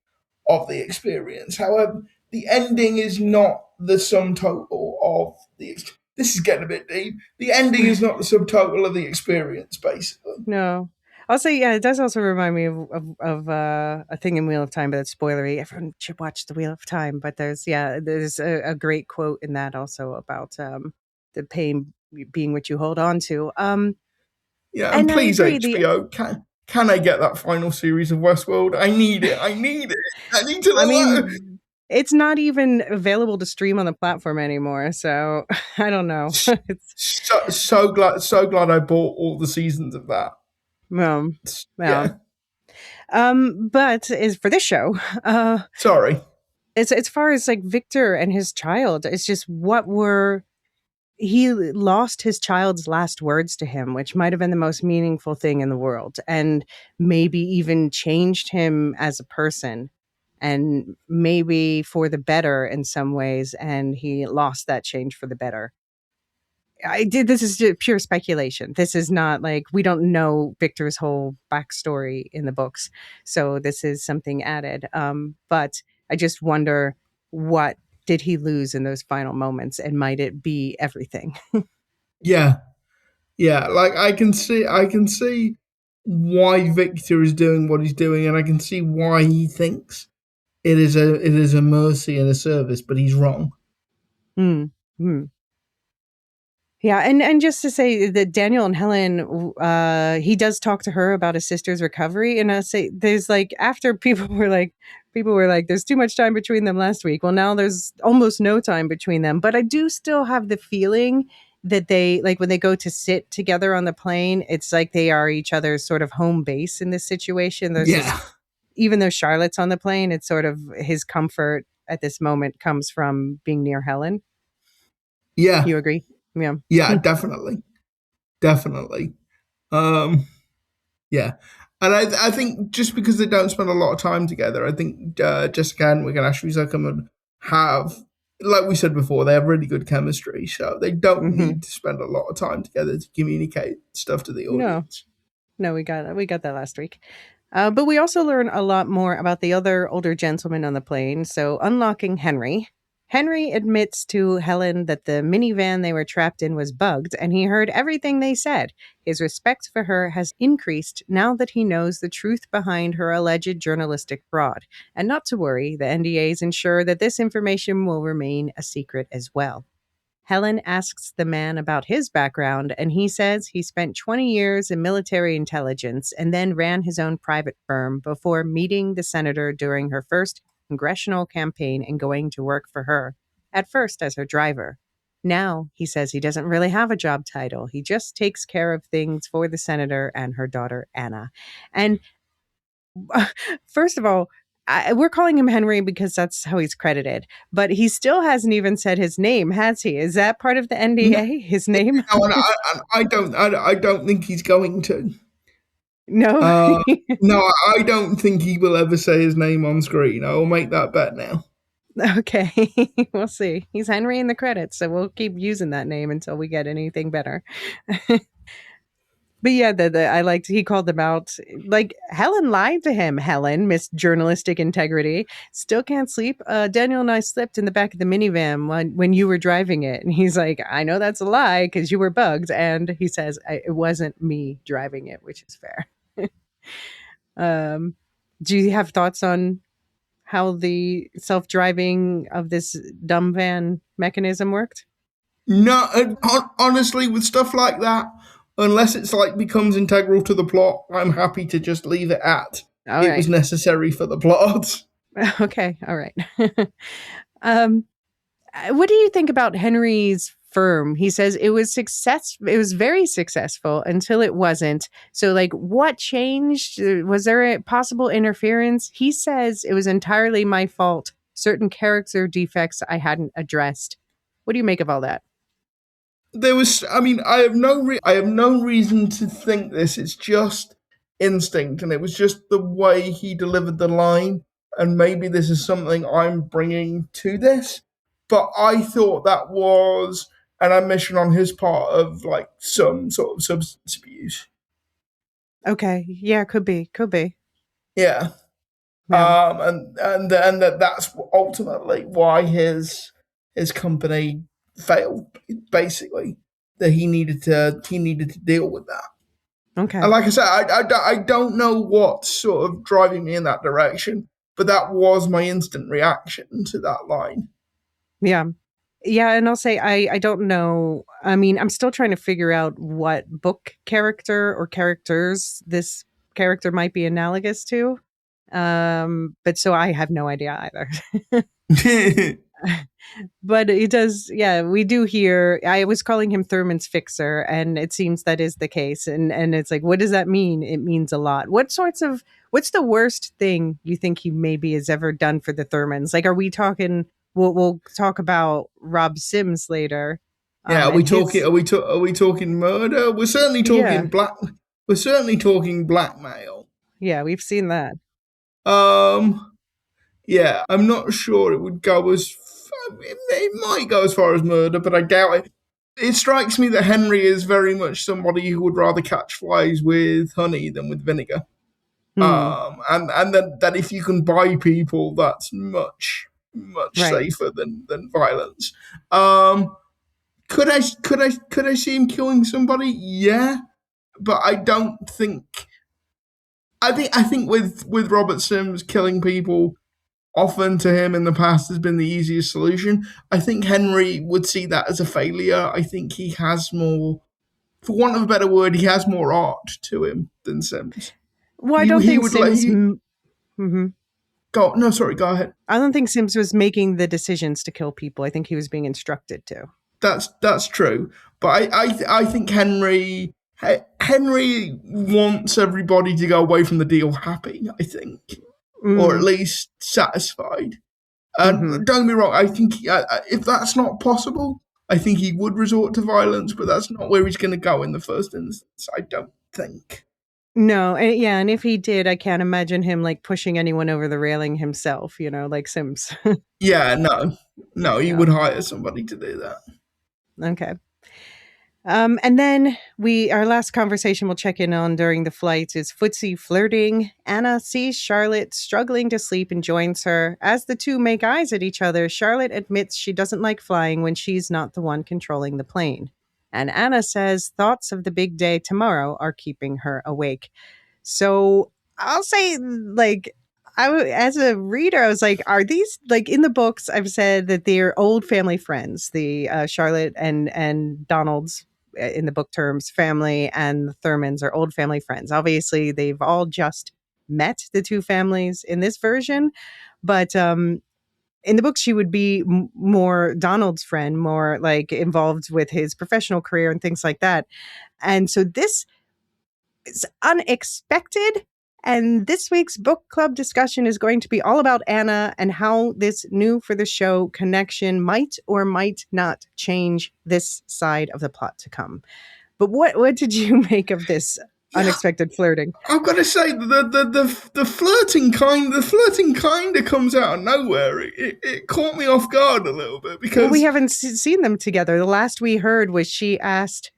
of the experience. However, the ending is not the sum total of the. This is getting a bit deep. The ending is not the subtotal of the experience, basically. No. I'll say, yeah, it does also remind me of a thing in Wheel of Time, but it's spoilery. Everyone should watch the Wheel of Time. But there's a great quote in that also about the pain being what you hold on to. Yeah, and And I please agree. The HBO, can I get that final series of Westworld? I need it. I need it. I need to I know. mean, it's not even available to stream on the platform anymore, so I don't know. It's So glad I bought all the seasons of that. well, well. Yeah. But is for this show, Sorry. as far as like Victor and his child, it's just he lost his child's last words to him, which might have been the most meaningful thing in the world, and maybe even changed him as a person, and maybe for the better in some ways. And he lost that change for the better. This is just pure speculation. This is not like we don't know Victor's whole backstory in the books, so this is something added. But I just wonder, what did he lose in those final moments, and might it be everything? Yeah. Yeah. Like I can see why Victor is doing what he's doing, and I can see why he thinks it is a mercy and a service, but he's wrong. Hmm. Hmm. Yeah, and just to say that Daniel and Helen, he does talk to her about his sister's recovery, and I say there's like after people were like, People were like, there's too much time between them last week. Well, now there's almost no time between them. But I do still have the feeling that they, like, when they go to sit together on the plane, it's like they are each other's sort of home base in this situation. There's this, Yeah, even though Charlotte's on the plane, it's sort of his comfort at this moment comes from being near Helen. yeah, You agree? Yeah. yeah, definitely, definitely. Um, yeah, and I think just because they don't spend a lot of time together, I think Jessica and Wigan Ashley's come and have, like we said before, they have really good chemistry, so they don't Hmm. need to spend a lot of time together to communicate stuff to the No, audience. no, we got that last week. But we also learn a lot more about the other older gentlemen on the plane. So, unlocking Henry. Henry admits to Helen that the minivan they were trapped in was bugged, and he heard everything they said. His respect for her has increased now that he knows the truth behind her alleged journalistic fraud. And not to worry, the NDAs ensure that this information will remain a secret as well. Helen asks the man about his background, and he says he spent 20 years in military intelligence and then ran his own private firm before meeting the senator during her first congressional campaign and going to work for her, at first as her driver. Now, he says he doesn't really have a job title. He just takes care of things for the senator and her daughter, Anna. And first of all, we're calling him Henry because that's how he's credited, but he still hasn't even said his name, has he? Is that part of the No, NDA? His name? I don't think he's going to. No. Uh, no, I don't think he will ever say his name on screen. I will make that bet now. Okay, we'll see. He's Henry in the credits, so we'll keep using that name until we get anything better. But yeah, I liked he called them out. Like Helen lied to him. Helen, Miss Journalistic Integrity, still can't sleep. Daniel and I slept in the back of the minivan when you were driving it, and he's like, "I know that's a lie because you were bugged." And he says, "It wasn't me driving it," which is fair. um, do you have thoughts on how the self-driving of this dumb van mechanism worked? No, honestly, with stuff like that, unless it's like becomes integral to the plot, I'm happy to just leave it at All it was right. necessary for the plot. Okay. All right. um, what do you think about Henry's firm? He says it was success. It was very successful until it wasn't. So, like, what changed? Was there a possible interference? He says it was entirely my fault. Certain character defects I hadn't addressed. What do you make of all that? There was, I mean, I have no reason to think this. It's just instinct, and it was just the way he delivered the line. And maybe this is something I'm bringing to this, but I thought that was an admission on his part of like some sort of substance abuse. Okay. Yeah, could be. Could be. Yeah. Yeah. And that's ultimately why his company failed. Basically, that he needed to deal with that. And Okay. like I said, I don't know what's sort of driving me in that direction, but that was my instant reaction to that line. Yeah. Yeah, and I'll say I don't know. I mean, I'm still trying to figure out what book character or characters this character might be analogous to. But so I have no idea either. But it does, yeah, we do hear I was calling him Thurman's fixer, and it seems that is the case. And it's like, what does that mean? It means a lot. What's the worst thing you think he maybe has ever done for the Thurmans? Like, are we talking we'll talk about Rob Sims later. Yeah, are we And talking? his Are we talking murder? We're certainly yeah, talking black. We're certainly talking blackmail. yeah, we've seen that. Um, yeah, I'm not sure it would go as. It might go as far as murder, but I doubt it. It strikes me that Henry is very much somebody who would rather catch flies with honey than with vinegar. Hmm. And that if you can buy people, that's much Right. safer than violence. Could I see him killing somebody? Yeah, but I don't think. I think with Robert Sims killing people often to him in the past has been the easiest solution. I think Henry would see that as a failure. I think he has more, for want of a better word, he has more art to him than Sims. Well, I don't He think would let Sims. he Mhm. Go ahead. I don't think Sims was making the decisions to kill people. I think he was being instructed to. That's true, but I think Henry wants everybody to go away from the deal happy. I think, or at least satisfied. And Mm-hmm. don't get me wrong, I think if that's not possible, I think he would resort to violence, but that's not where he's going to go in the first instance. I don't think. No, and if he did, I can't imagine him like pushing anyone over the railing himself, like Sims. Yeah, no, he Yeah. would hire somebody to do that. Okay. And then our last conversation we'll check in on during the flight is footsie flirting. Anna sees Charlotte struggling to sleep and joins her. As the two make eyes at each other, Charlotte admits she doesn't like flying when she's not the one controlling the plane. And Anna says thoughts of the big day tomorrow are keeping her awake. So I'll say, like, as a reader, I was like, are these, like, in the books, I've said that they're old family friends, the Charlotte and Donald's, in the book terms, family, and the Thurmans are old family friends. Obviously, they've all just met, the two families, in this version. But in the book, she would be more Donald's friend, more like involved with his professional career and things like that. And so this is unexpected. And this week's book club discussion is going to be all about Anna and how this new for the show connection might or might not change this side of the plot to come. But what did you make of this unexpected flirting? I've got to say the flirting kind of comes out of nowhere. It caught me off guard a little bit because we haven't seen them together. The last we heard was she asked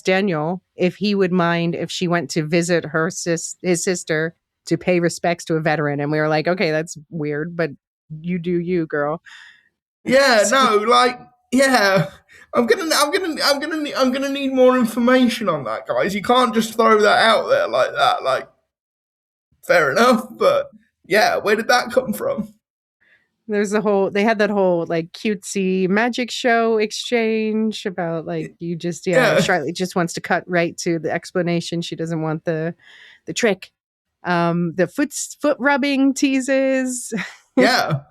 Daniel if he would mind if she went to visit his sister to pay respects to a veteran, and we were like, okay, that's weird, but you do you, girl. Yeah, no, like, yeah. I'm gonna need more information on that, guys. You can't just throw that out there like that. Like, fair enough, but yeah, where did that come from? They had that whole like cutesy magic show exchange about like Charlotte just wants to cut right to the explanation. She doesn't want the trick. The foot rubbing teases. Yeah.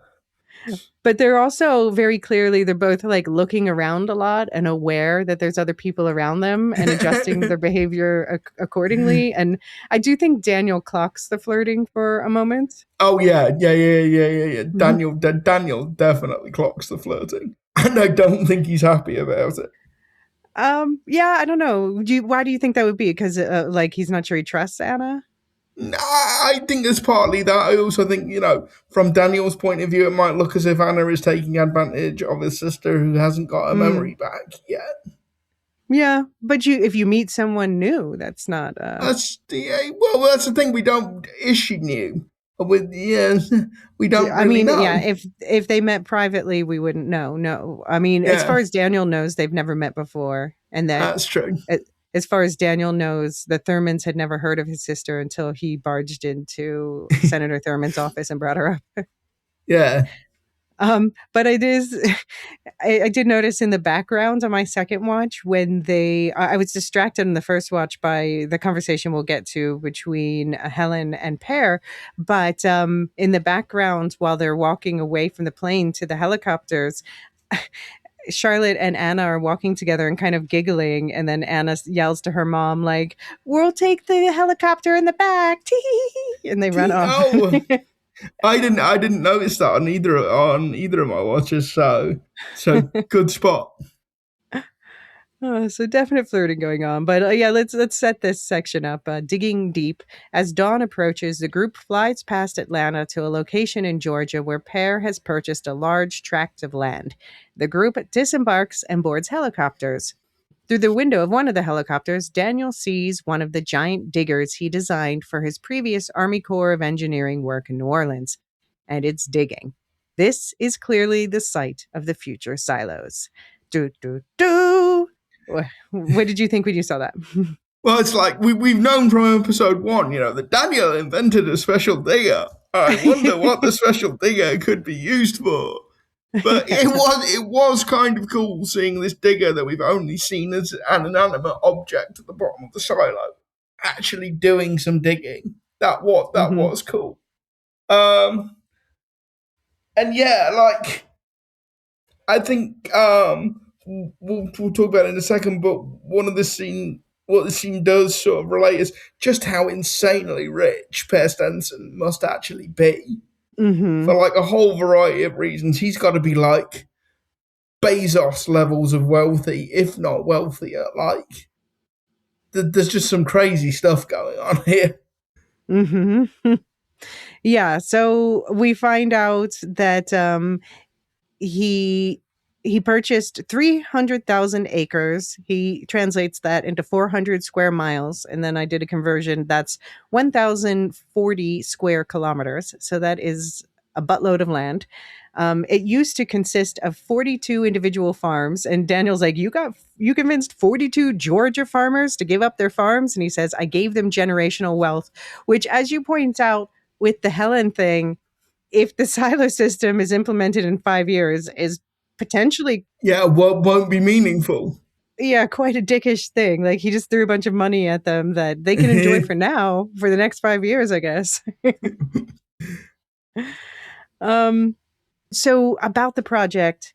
But they're also they're both like looking around a lot and aware that there's other people around them and adjusting their behavior accordingly. And I do think Daniel clocks the flirting for a moment. Oh yeah. Mm-hmm. Daniel definitely clocks the flirting, and I don't think he's happy about it. Yeah, I don't know. Why do you think that would be? Because like he's not sure he trusts Anna? I think there's partly that. I also think, from Daniel's point of view, it might look as if Anna is taking advantage of his sister who hasn't got her memory back yet. Yeah, but if you meet someone new, that's not. That's the thing. We don't. Is she new? We don't. I mean, know. Yeah. If they met privately, we wouldn't know. No, I mean, as far as Daniel knows, they've never met before, and that's true. As far as Daniel knows, the Thurmans had never heard of his sister until he barged into Senator Thurman's office and brought her up. Yeah. But it is, I did notice in the background on my second watch when I was distracted in the first watch by the conversation we'll get to between Helen and Pear. But in the background, while they're walking away from the plane to the helicopters, Charlotte and Anna are walking together and kind of giggling, and then Anna yells to her mom, like, "We'll take the helicopter in the back," and they run off. Oh, I didn't notice that on either of my watches. So good spot. So definite flirting going on, but let's set this section up. Digging deep. As dawn approaches, the group flies past Atlanta to a location in Georgia where Pear has purchased a large tract of land. The group disembarks and boards helicopters. Through the window of one of the helicopters, Daniel sees one of the giant diggers he designed for his previous Army Corps of Engineering work in New Orleans, and it's digging. This is clearly the site of the future silos. Do do do. What did you think when you saw that? Well, it's like we've known from episode 1, that Daniel invented a special digger. I wonder what the special digger could be used for. But it was kind of cool seeing this digger that we've only seen as an inanimate object at the bottom of the silo actually doing some digging. That Mhm. was cool. Um, and yeah, like I think we'll talk about it in a second, but one of the scene what the scene does sort of relate is just how insanely rich Per Stenson must actually be for Mhm. like a whole variety of reasons. He's got to be like Bezos levels of wealthy, if not wealthier. Like there's just some crazy stuff going on here. Mhm. Yeah, so we find out that he he purchased 300,000 acres. He translates that into 400 square miles, and then I did a conversion. That's 1,040 square kilometers. So that is a buttload of land. It used to consist of 42 individual farms, and Daniel's like, you convinced 42 Georgia farmers to give up their farms, and he says, I gave them generational wealth, which, as you point out with the Helen thing, if the silo system is implemented in 5 years, is potentially, Yeah, won't be meaningful. yeah, quite a dickish thing. Like he just threw a bunch of money at them that they can enjoy for now, for the next 5 years, I guess. um, so about the project,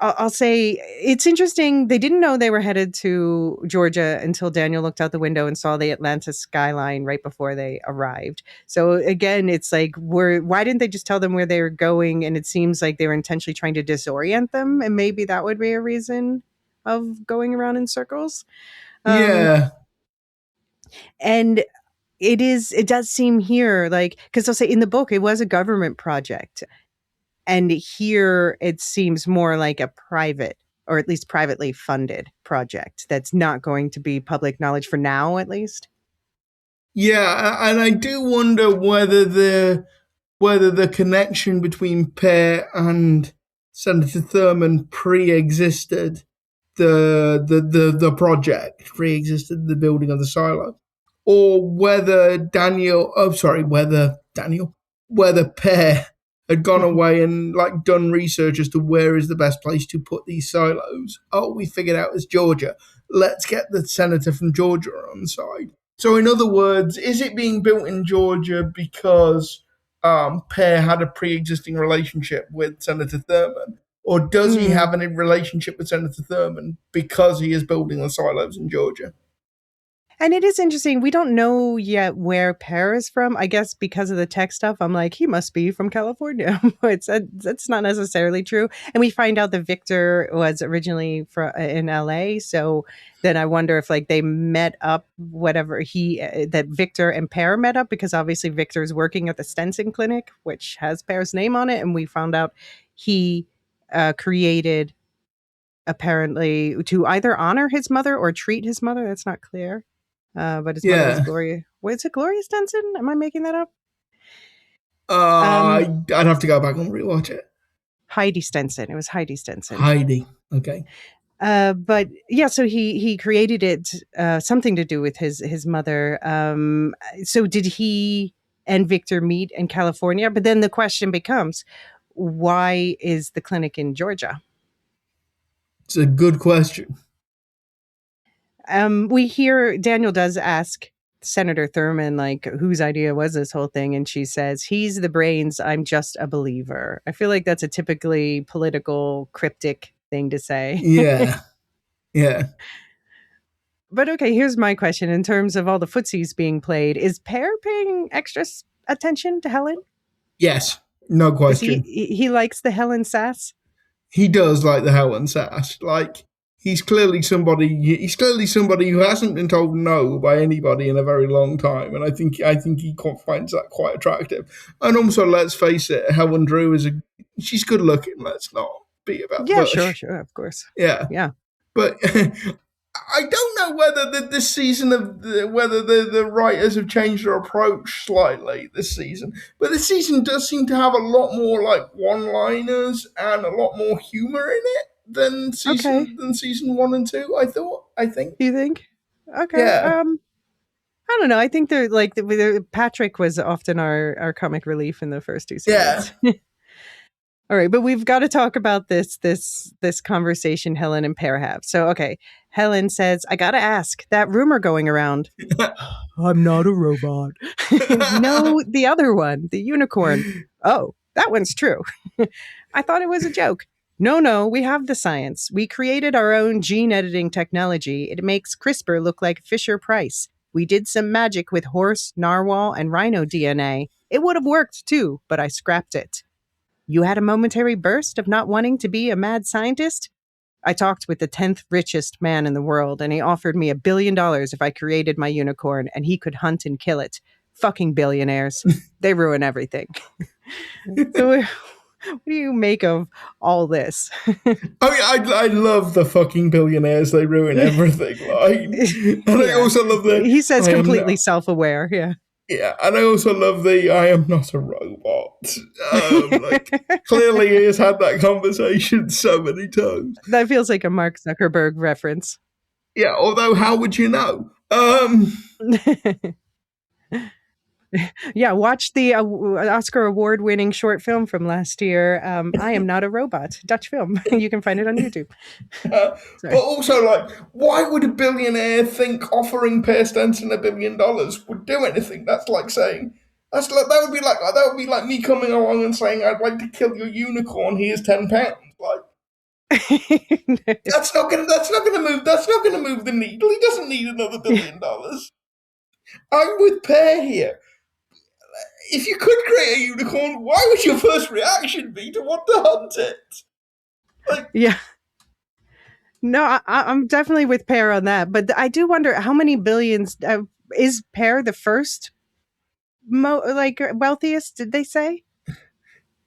I'll say it's interesting. They didn't know they were headed to Georgia until Daniel looked out the window and saw the Atlanta skyline right before they arrived. So again, it's like, why didn't they just tell them where they were going? And it seems like they were intentionally trying to disorient them, and maybe that would be a reason of going around in circles. Um, Yeah, and it does seem here like, because I'll say in the book it was a government project, and here it seems more like a private, or at least privately funded project that's not going to be public knowledge for now, at least. yeah, and I do wonder whether the connection between Pear and Senator Thurman pre-existed the project, pre-existed the building of the silo, or whether Pear had gone Mhm. away and like done research as to where is the best place to put these silos. Oh, we figured out it's Georgia. Let's get the senator from Georgia on side. So, in other words, is it being built in Georgia because Pear had a pre-existing relationship with Senator Thurman, or does he Mm. have any relationship with Senator Thurman because he is building the silos in Georgia? And it is interesting. We don't know yet where Pear is from. I guess because of the tech stuff, I'm like, he must be from California. That's not necessarily true. And we find out that Victor was originally in LA. So then I wonder if like they met up, whatever that Victor and Pear met up, because obviously Victor is working at the Stenson Clinic, which has Pear's name on it. And we found out he created, apparently, to either honor his mother or treat his mother. That's not clear. But his mother was Yeah. Gloria. Was it Gloria Stenson? Am I making that up? Uh, Um, I'd have to go back and rewatch it. Heidi Stenson. It was Heidi Stenson. Heidi. Okay. But yeah, so he created it, something to do with his mother. So did he and Victor meet in California? But then the question becomes, why is the clinic in Georgia? It's a good question. We hear Daniel does ask Senator Thurman, like, whose idea was this whole thing? And she says, he's the brains. I'm just a believer. I feel like that's a typically political, cryptic thing to say. Yeah. Yeah. But okay, here's my question. In terms of all the footsies being played, is Pear paying extra attention to Helen? Yes. No Is he, question. he likes the Helen sass? He does like the Helen Sass. Like he's clearly somebody who hasn't been told no by anybody in a very long time, and I think he finds that quite attractive. And also, let's face it, Helen Drew she's good looking. Let's not beat about the Yeah, sure, bush. sure, of course. Yeah, Yeah. but I don't know whether this season whether the writers have changed their approach slightly this season, but this season does seem to have a lot more like one-liners and a lot more humor in it than Okay. season 1 and 2. I think, You think? Okay. yeah, I don't know. I think they're like Patrick was often our comic relief in the first two yeah, seasons. All right, but we've got to talk about this conversation Helen and Pear have. So, okay, Helen says, I gotta ask, that rumor going around. I'm not a robot. No, the other one, the unicorn. Oh, that one's true. I thought it was a joke. No, we have the science. We created our own gene editing technology. It makes CRISPR look like Fisher Price. We did some magic with horse, narwhal, and rhino DNA. It would have worked too, but I scrapped it. You had a momentary burst of not wanting to be a mad scientist? I talked with the 10th richest man in the world, and he offered me $1 billion if I created my unicorn, and he could hunt and kill it. Fucking billionaires. They ruin everything. So what do you make of all this? I love the fucking billionaires. They ruin everything. Like, and I also love the... He says completely self-aware, yeah. Yeah, and I also love the I am not a robot. Clearly he has had that conversation so many times. That feels like a Mark Zuckerberg reference. Yeah, although how would you know? Yeah, watch the Oscar award-winning short film from last year, I Am Not a Robot, Dutch film. You can find it on YouTube. But also, like, why would a billionaire think offering Per Stenson $1 billion would do anything? That's like saying that would be like me coming along and saying I'd like to kill your unicorn. Here's £10. Like, that's not gonna move the needle. He doesn't need another $1 billion. I'm with Per here. If you could create a unicorn, why would your first reaction be to want to hunt it? Like, yeah. No, I'm definitely with Per on that. But I do wonder how many billions is Per the first wealthiest? Did they say?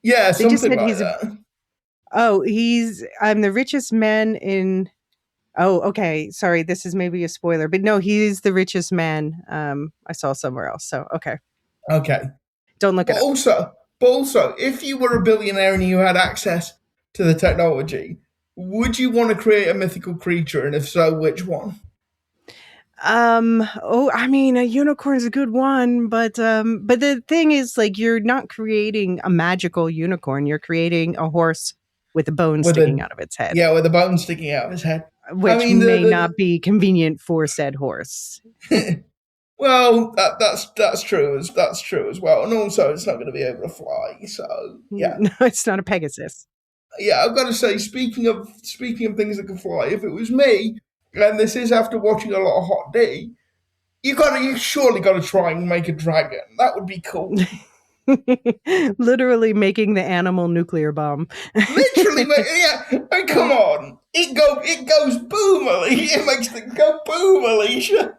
Yeah, they something like that. I'm the richest man in. Oh, okay. Sorry, this is maybe a spoiler, but no, he's the richest man. I saw somewhere else. So okay. Don't look at it. Also, if you were a billionaire and you had access to the technology, would you want to create a mythical creature? And if so, which one? I mean, a unicorn's a good one, but the thing is, like, you're not creating a magical unicorn. You're creating a horse with a bone sticking out of its head. Yeah, with a bone sticking out of its head. Which may not be convenient for said horse. Well, that's true. That's true as well, and also it's not going to be able to fly. So yeah, no, it's not a Pegasus. Yeah, I've got to say, speaking of things that can fly, if it was me, and this is after watching a lot of Hot D, you surely got to try and make a dragon. That would be cool. Literally making the animal nuclear bomb. Literally, yeah. I mean, come on, it goes boomily. It makes things go boomily.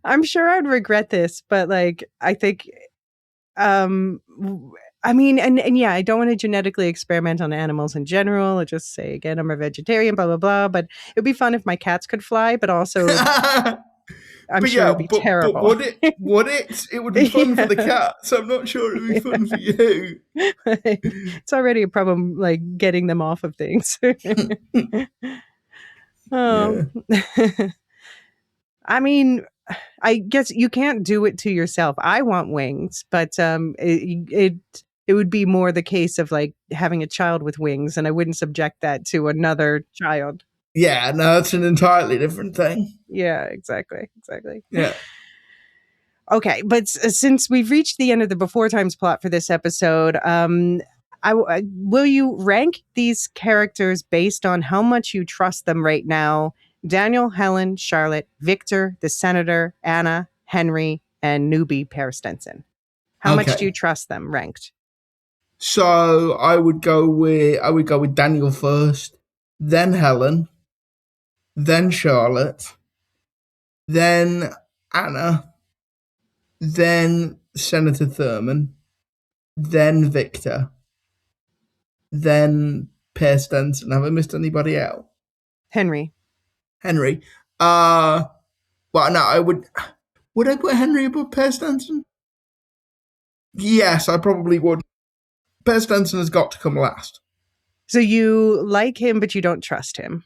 I'm sure I'd regret this, but like, I think, I mean, and yeah, I don't want to genetically experiment on animals in general. I just say again, I'm a vegetarian, blah, blah, blah. But it'd be fun if my cats could fly, but also I'm sure it'd be terrible. But would it? It would be fun for the cats. I'm not sure it'd be fun for you. It's already a problem, like getting them off of things. I mean, I guess you can't do it to yourself. I want wings, but it would be more the case of like having a child with wings, and I wouldn't subject that to another child. Yeah, no, it's an entirely different thing. Yeah, exactly. Yeah. Okay, but since we've reached the end of the Before Times plot for this episode, will you rank these characters based on how much you trust them right now? Daniel, Helen, Charlotte, Victor, the Senator, Anna, Henry, and newbie Per Stenson. How much do you trust them ranked? So I would go with Daniel first, then Helen, then Charlotte, then Anna, then Senator Thurman, then Victor, then Per Stenson. Have I missed anybody out? Henry. Well, no, I would I put Henry above Per Stenson? Yes, I probably would. Per Stenson has got to come last. So you like him, but you don't trust him.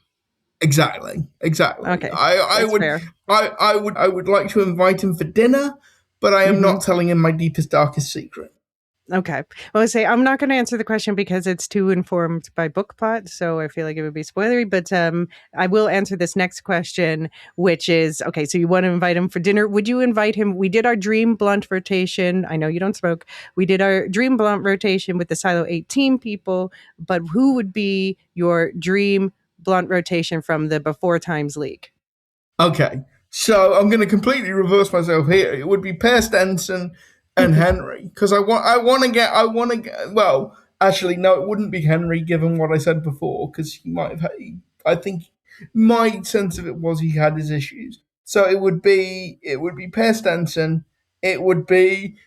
Exactly. Okay. I would like to invite him for dinner, but I am not telling him my deepest, darkest secret. Okay. Well, I say I'm not going to answer the question because it's too informed by book plot, so I feel like it would be spoilery. But I will answer this next question, which is okay. So you want to invite him for dinner? Would you invite him? We did our dream blunt rotation. I know you don't smoke. We did our dream blunt rotation with the Silo 18 people, but who would be your dream blunt rotation from the Before Times League? Okay, so I'm going to completely reverse myself here. It would be Per Stenson and Henry because I want to get. Well, actually, no, it wouldn't be Henry, given what I said before, because he might have. I think my sense of it was he had his issues. So it would be Per Stenson. It would be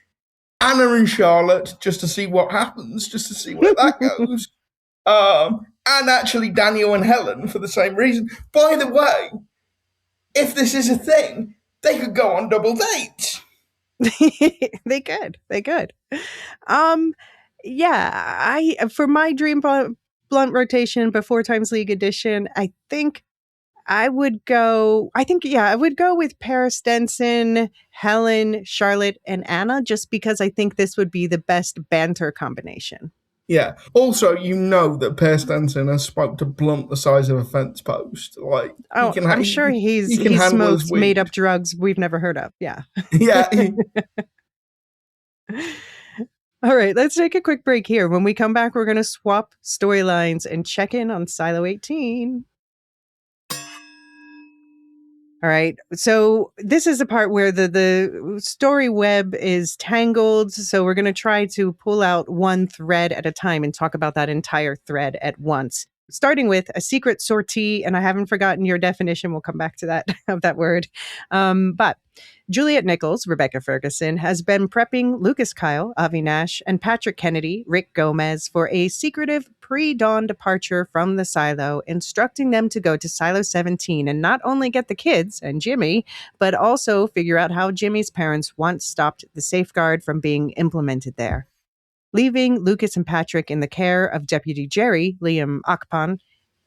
Anna and Charlotte, just to see what happens, just to see where that goes. And actually Daniel and Helen for the same reason. By the way, if this is a thing, they could go on double dates. They could. They could. Um, yeah, I for my dream blunt rotation Before Times League edition, I think I would go. I think I would go with Paris Denson, Helen, Charlotte, and Anna, just because I think this would be the best banter combination. Yeah. Also, you know that Per Stenson has spoke to blunt the size of a fence post. Like he Oh, can, I'm sure he can he handle his smokes made weed. up drugs we've never heard of. Yeah. Yeah. All right, let's take a quick break here. When we come back, we're going to swap storylines and check in on Silo 18. All right. So this is the part where the story web is tangled. So we're going to try to pull out one thread at a time and talk about that entire thread at once. Starting with a secret sortie, and I haven't forgotten your definition. We'll come back to that of that word. But Juliet Nichols, Rebecca Ferguson, has been prepping Lucas Kyle, Avi Nash, and Patrick Kennedy, Rick Gomez, for a secretive pre-dawn departure from the silo, instructing them to go to Silo 17 and not only get the kids and Jimmy, but also figure out how Jimmy's parents once stopped the safeguard from being implemented there. Leaving Lucas and Patrick in the care of Deputy Jerry, Liam Akpan,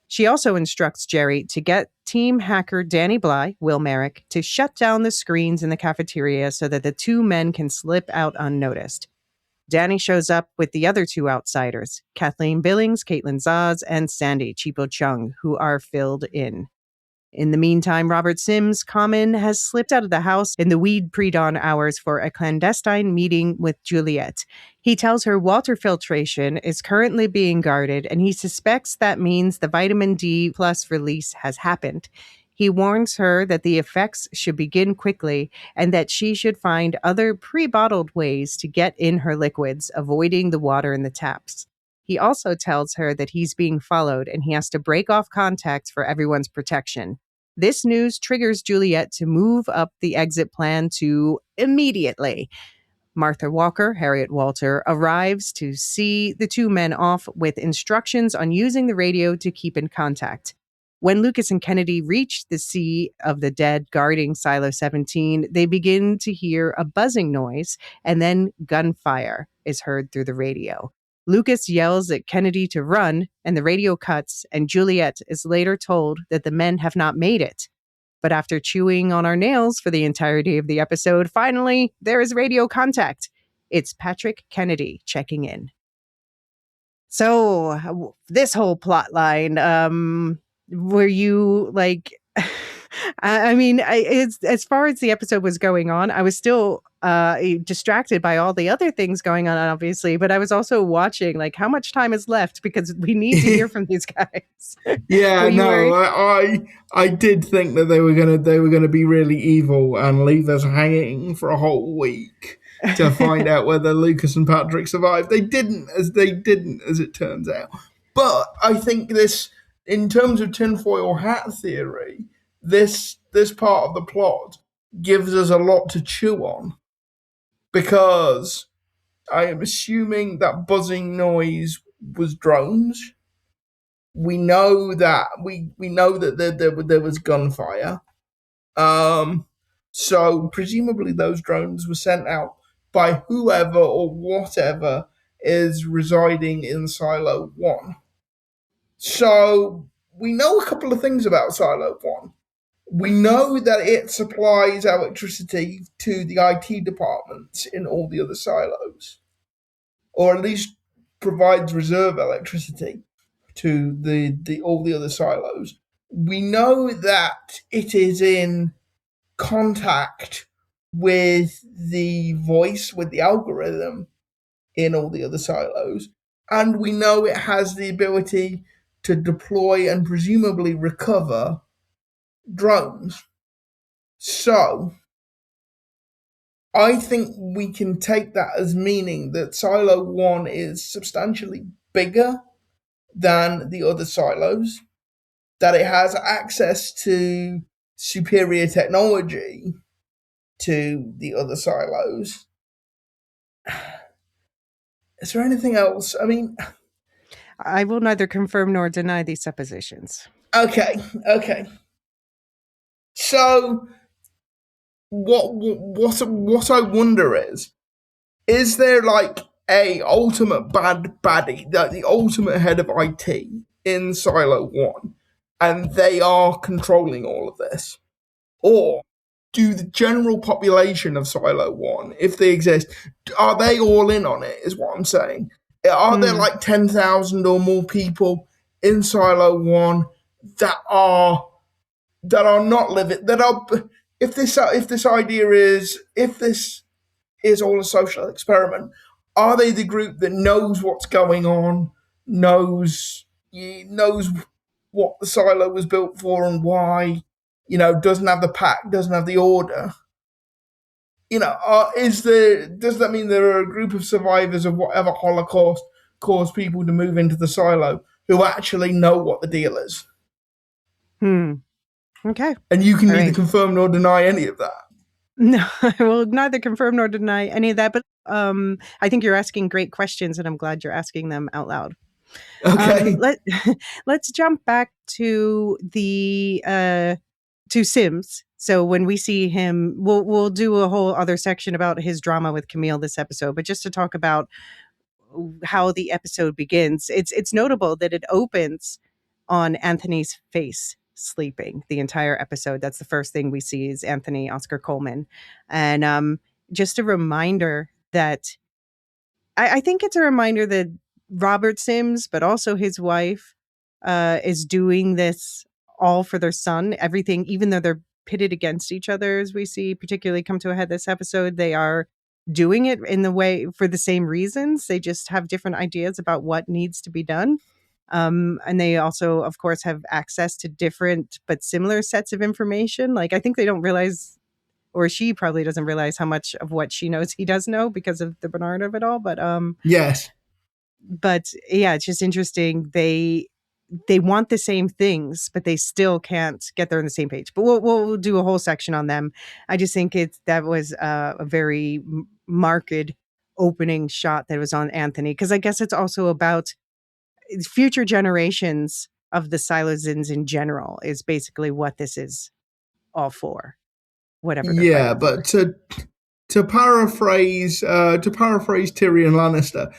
she also instructs Jerry to get team hacker Danny Bly, Will Merrick, to shut down the screens in the cafeteria so that the two men can slip out unnoticed. Danny shows up with the other two outsiders, Kathleen Billings, Caitlin Zaz, and Sandy Chipo Chung, who are filled in. In the meantime, Robert Sims, Common, has slipped out of the house in the weed pre-dawn hours for a clandestine meeting with Juliet. He tells her water filtration is currently being guarded, and he suspects that means the vitamin D plus release has happened. He warns her that the effects should begin quickly and that she should find other pre-bottled ways to get in her liquids, avoiding the water in the taps. He also tells her that he's being followed and he has to break off contact for everyone's protection. This news triggers Juliet to move up the exit plan to immediately. Martha Walker, Harriet Walter, arrives to see the two men off with instructions on using the radio to keep in contact. When Lucas and Kennedy reach the Sea of the Dead guarding Silo 17, they begin to hear a buzzing noise, and then gunfire is heard through the radio. Lucas yells at Kennedy to run, and the radio cuts, and Juliet is later told that the men have not made it. But after chewing on our nails for the entirety of the episode, finally, there is radio contact. It's Patrick Kennedy checking in. So, this whole plot line, were you like, I mean, it's, as far as the episode was going on, I was still distracted by all the other things going on, obviously, but I was also watching like how much time is left because we need to hear from these guys. Yeah, no, I did think that they were gonna be really evil and leave us hanging for a whole week to find out whether Lucas and Patrick survived. They didn't, as it turns out. But I think this, in terms of tinfoil hat theory, this part of the plot gives us a lot to chew on because I am assuming that buzzing noise was drones. We know that there was gunfire. So presumably those drones were sent out by whoever or whatever is residing in Silo 1. So we know a couple of things about Silo 1. We know that it supplies electricity to the IT departments in all the other silos. or at least provides reserve electricity to the all the other silos. We know that it is in contact with the voice, with the algorithm in all the other silos, and we know it has the ability to deploy and presumably recover drones. So I think we can take that as meaning that Silo 1 is substantially bigger than the other silos, that it has access to superior technology to the other silos. Is there anything else? I mean, I will neither confirm nor deny these suppositions. okay. So, what I wonder is there like a ultimate bad baddie, the ultimate head of IT in Silo 1, and they are controlling all of this? Or do the general population of Silo 1, if they exist, are they all in on it, is what I'm saying? Are there like 10,000 or more people in Silo 1 that are not living, that are, if this idea is, if this is all a social experiment, are they the group that knows what's going on, knows what the silo was built for and why, doesn't have the pack, doesn't have the order? Does that mean there are a group of survivors of whatever Holocaust caused people to move into the silo who actually know what the deal is? Okay. And you can neither confirm nor deny any of that. No, I will neither confirm nor deny any of that. But I think you're asking great questions, and I'm glad you're asking them out loud. Okay. Let's jump back to the to Sims. So when we see him, we'll do a whole other section about his drama with Camille this episode. But just to talk about how the episode begins, it's notable that it opens on Anthony's face sleeping the entire episode. That's the first thing we see is Anthony Oscar Coleman. And just a reminder that I think it's a reminder that Robert Sims, but also his wife, is doing this all for their son. Everything, even though they're pitted against each other, as we see particularly come to a head this episode, they are doing it in the way for the same reasons. They just have different ideas about what needs to be done. And they also, of course, have access to different but similar sets of information. Like, I think they don't realize, or she probably doesn't realize how much of what she knows he does know because of the Bernard of it all. But yes. But yeah, it's just interesting. They want the same things, but they still can't get there on the same page. But we'll do a whole section on them. I just think that was a very marked opening shot that was on Anthony, because I guess it's also about future generations of the Silozins in general is basically what this is all for. Whatever. Yeah, but to paraphrase Tyrion Lannister,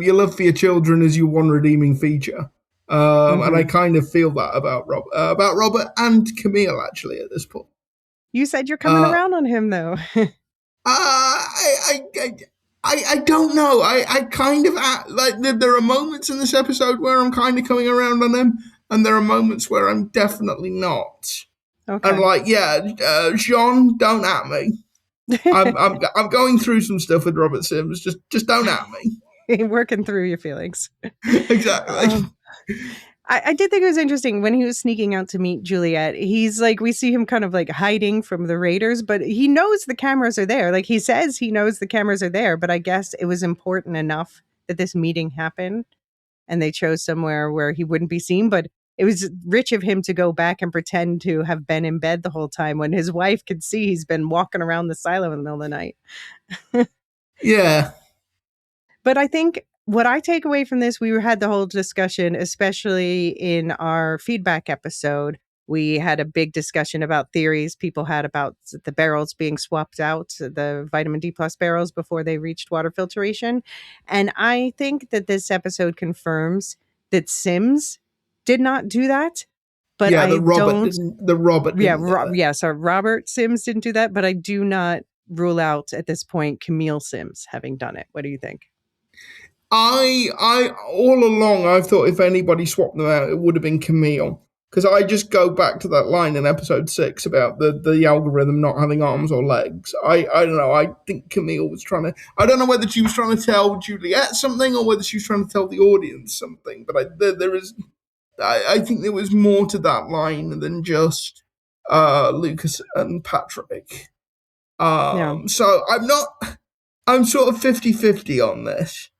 your love for your children is your one redeeming feature. And I kind of feel that about Robert and Camille actually at this point. You said you're coming around on him though. I don't know. I kind of like there are moments in this episode where I'm kind of coming around on him, and there are moments where I'm definitely not. Okay. I'm like, Jean, don't at me. I'm going through some stuff with Robert Sims. Just don't at me. Working through your feelings. Exactly. I did think it was interesting when he was sneaking out to meet Juliet. He's like, we see him kind of like hiding from the raiders, but he knows the cameras are there. Like he says he knows the cameras are there, but I guess it was important enough that this meeting happened and they chose somewhere where he wouldn't be seen. But it was rich of him to go back and pretend to have been in bed the whole time when his wife could see he's been walking around the silo in the middle of the night. Yeah. But I think what I take away from this, we had the whole discussion, especially in our feedback episode. We had a big discussion about theories people had about the barrels being swapped out, the vitamin D plus barrels before they reached water filtration. And I think that this episode confirms that Sims did not do that. But yeah, so Robert Sims didn't do that, but I do not rule out at this point Camille Sims having done it. What do you think? I all along I've thought if anybody swapped them out, it would have been Camille. Because I just go back to that line in episode 6 about the algorithm not having arms or legs. I don't know. I think Camille was trying to. I don't know whether she was trying to tell Juliet something or whether she was trying to tell the audience something. But there is. I think there was more to that line than just Lukas and Patrick. Yeah. So I'm not. I'm sort of 50-50 on this.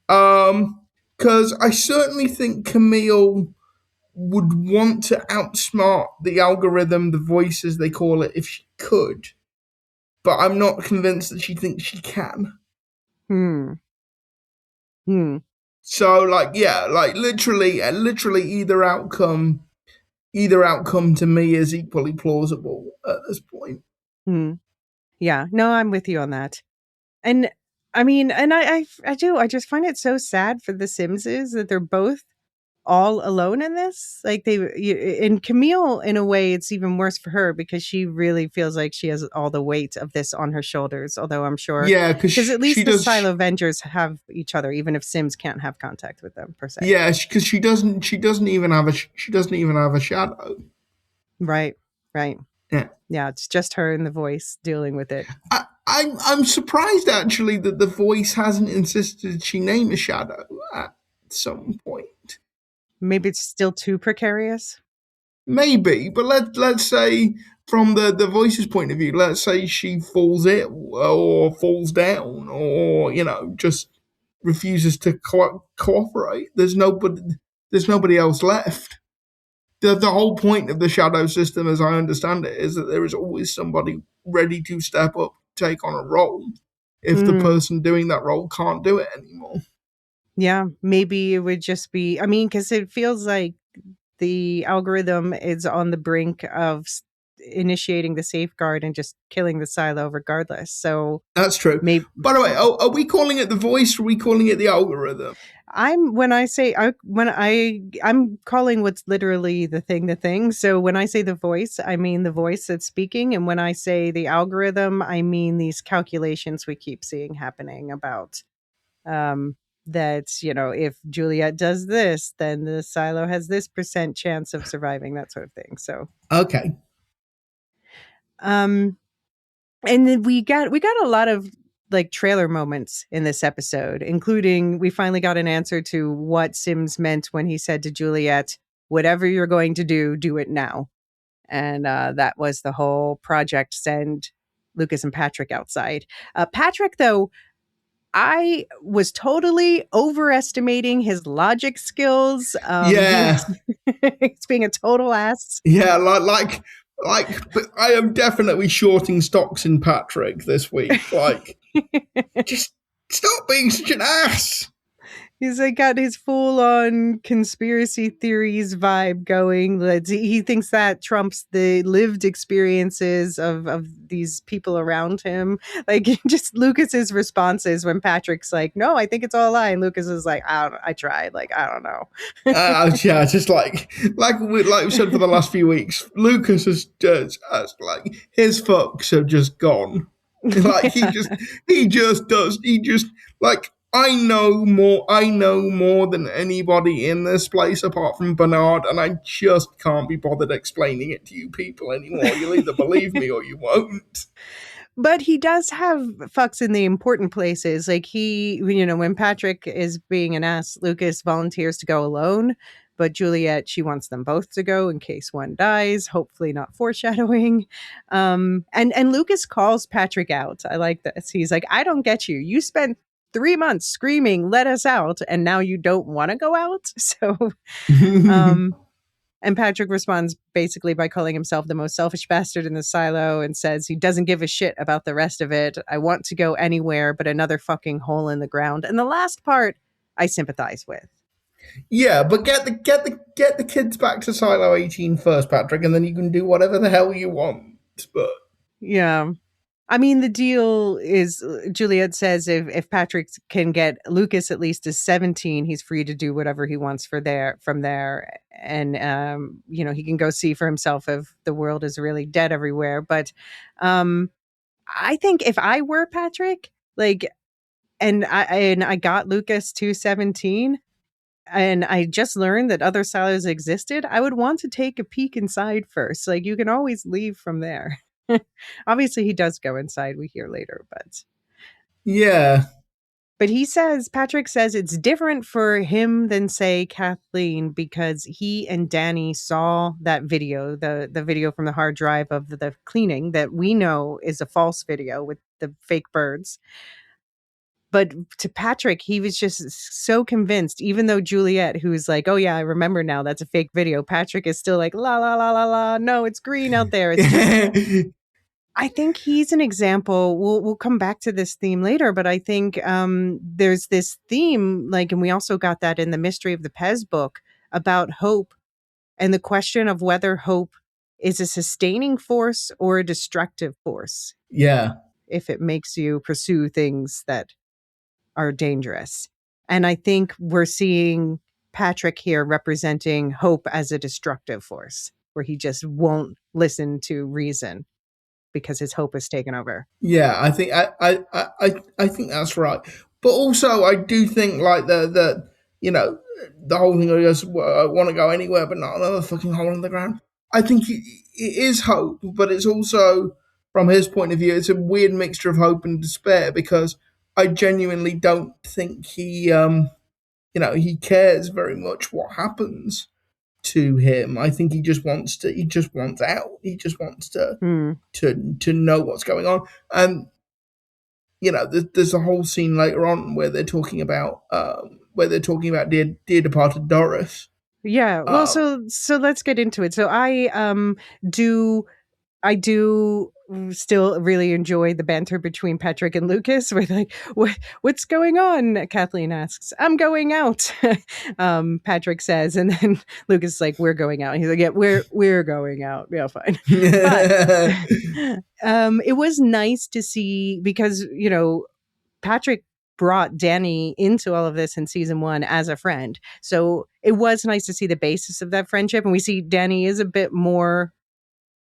Because I certainly think Camille would want to outsmart the algorithm, the voice as they call it, if she could. But I'm not convinced that she thinks she can. Hmm. Hmm. So, like, yeah, like literally either outcome to me is equally plausible at this point. Hmm. Yeah. No, I'm with you on that. And I mean, and I do. I just find it so sad for the Simses that they're both all alone in this. Like and Camille, in a way, it's even worse for her because she really feels like she has all the weight of this on her shoulders. Although I'm sure, Yeah, because because at she least the does. Silo Avengers have each other, even if Sims can't have contact with them per se. Yeah, because she doesn't. She doesn't even have a shadow. Right. Right. Yeah. Yeah. It's just her and the voice dealing with it. I'm surprised actually that the voice hasn't insisted she name a shadow at some point. Maybe it's still too precarious. Maybe, but let's say from the voice's point of view, let's say she falls ill or falls down or just refuses to cooperate. There's nobody else left. The whole point of the shadow system, as I understand it, is that there is always somebody ready to step up, take on a role, if the Mm. person doing that role can't do it anymore. Yeah, maybe it would just be, I mean, because it feels like the algorithm is on the brink of initiating the safeguard and just killing the silo regardless. So That's true. maybe By the way, are we calling it the voice or are we calling it the algorithm? when I say I'm calling what's literally the thing. So when I say the voice, I mean the voice that's speaking, and when I say the algorithm, I mean these calculations we keep seeing happening about um that if Juliet does this, then the silo has this percent chance of surviving, that sort of thing. So Okay. um and then we got a lot of like trailer moments in this episode, including we finally got an answer to what Sims meant when he said to Juliet, whatever you're going to do it now. And that was the whole project, send Lukas and Patrick outside. Patrick, though, I was totally overestimating his logic skills. He Yeah. was he's being a total ass. Yeah, but I am definitely shorting stocks in Patrick this week. Like, just stop being such an ass. He's like got his full on conspiracy theories vibe going. He thinks that trumps the lived experiences of these people around him. Like just Lucas's responses when Patrick's like, "No, I think it's all a lie," and Lucas is like, I tried. Like, I don't know." Yeah, just like we said for the last few weeks, Lucas has like his fucks have just gone. Like he just like I know more than anybody in this place apart from Bernard, and I just can't be bothered explaining it to you people anymore. You'll either believe me or you won't. But he does have fucks in the important places. Like when Patrick is being an ass, Lucas volunteers to go alone. But Juliet, she wants them both to go in case one dies, hopefully not foreshadowing. And Lucas calls Patrick out. I like this. He's like, I don't get you. You spent 3 months screaming, let us out, and now you don't want to go out. So and Patrick responds basically by calling himself the most selfish bastard in the silo and says he doesn't give a shit about the rest of it. I want to go anywhere but another fucking hole in the ground. And the last part I sympathize with. Yeah, but get the kids back to Silo 18 first, Patrick, and then you can do whatever the hell you want. But Yeah. I mean, the deal is Juliet says if Patrick can get Lukas at least to 17, he's free to do whatever he wants from there. And, he can go see for himself if the world is really dead everywhere. But I think if I were Patrick, like, and I got Lukas 217, and I just learned that other silos existed. I would want to take a peek inside first. Like, you can always leave from there. Obviously, he does go inside, we hear later, Yeah. but Patrick says it's different for him than, say, Kathleen, because he and Danny saw that video, the video from the hard drive of the cleaning that we know is a false video with the fake birds. But to Patrick, he was just so convinced, even though Juliet, who's like, oh yeah, I remember now, that's a fake video. Patrick is still like, la, la, la, la, la. No, it's green out there. It's just, I think he's an example. We'll come back to this theme later, but I think there's this theme, like, and we also got that in the Mystery of the Pez book about hope and the question of whether hope is a sustaining force or a destructive force. Yeah. If it makes you pursue things that are dangerous. And I think we're seeing Patrick here representing hope as a destructive force, where he just won't listen to reason because his hope is taken over. Yeah, I think that's right. But also, I do think like the you know the whole thing of just I want to go anywhere, but not another fucking hole in the ground. I think it is hope, but it's also from his point of view, it's a weird mixture of hope and despair because I genuinely don't think he cares very much what happens to him. I think he just wants out. He just wants to know what's going on. And there's a whole scene later on where they're talking about dear departed Doris. Yeah. Well, so let's get into it. So do I do still really enjoy the banter between Patrick and Lukas. We're like, what's going on? Kathleen asks. I'm going out. Patrick says, and then Lukas is like, we're going out. He's like, yeah, we're going out. Yeah, fine. But it was nice to see because, Patrick brought Danny into all of this in season 1 as a friend. So it was nice to see the basis of that friendship. And we see Danny is a bit more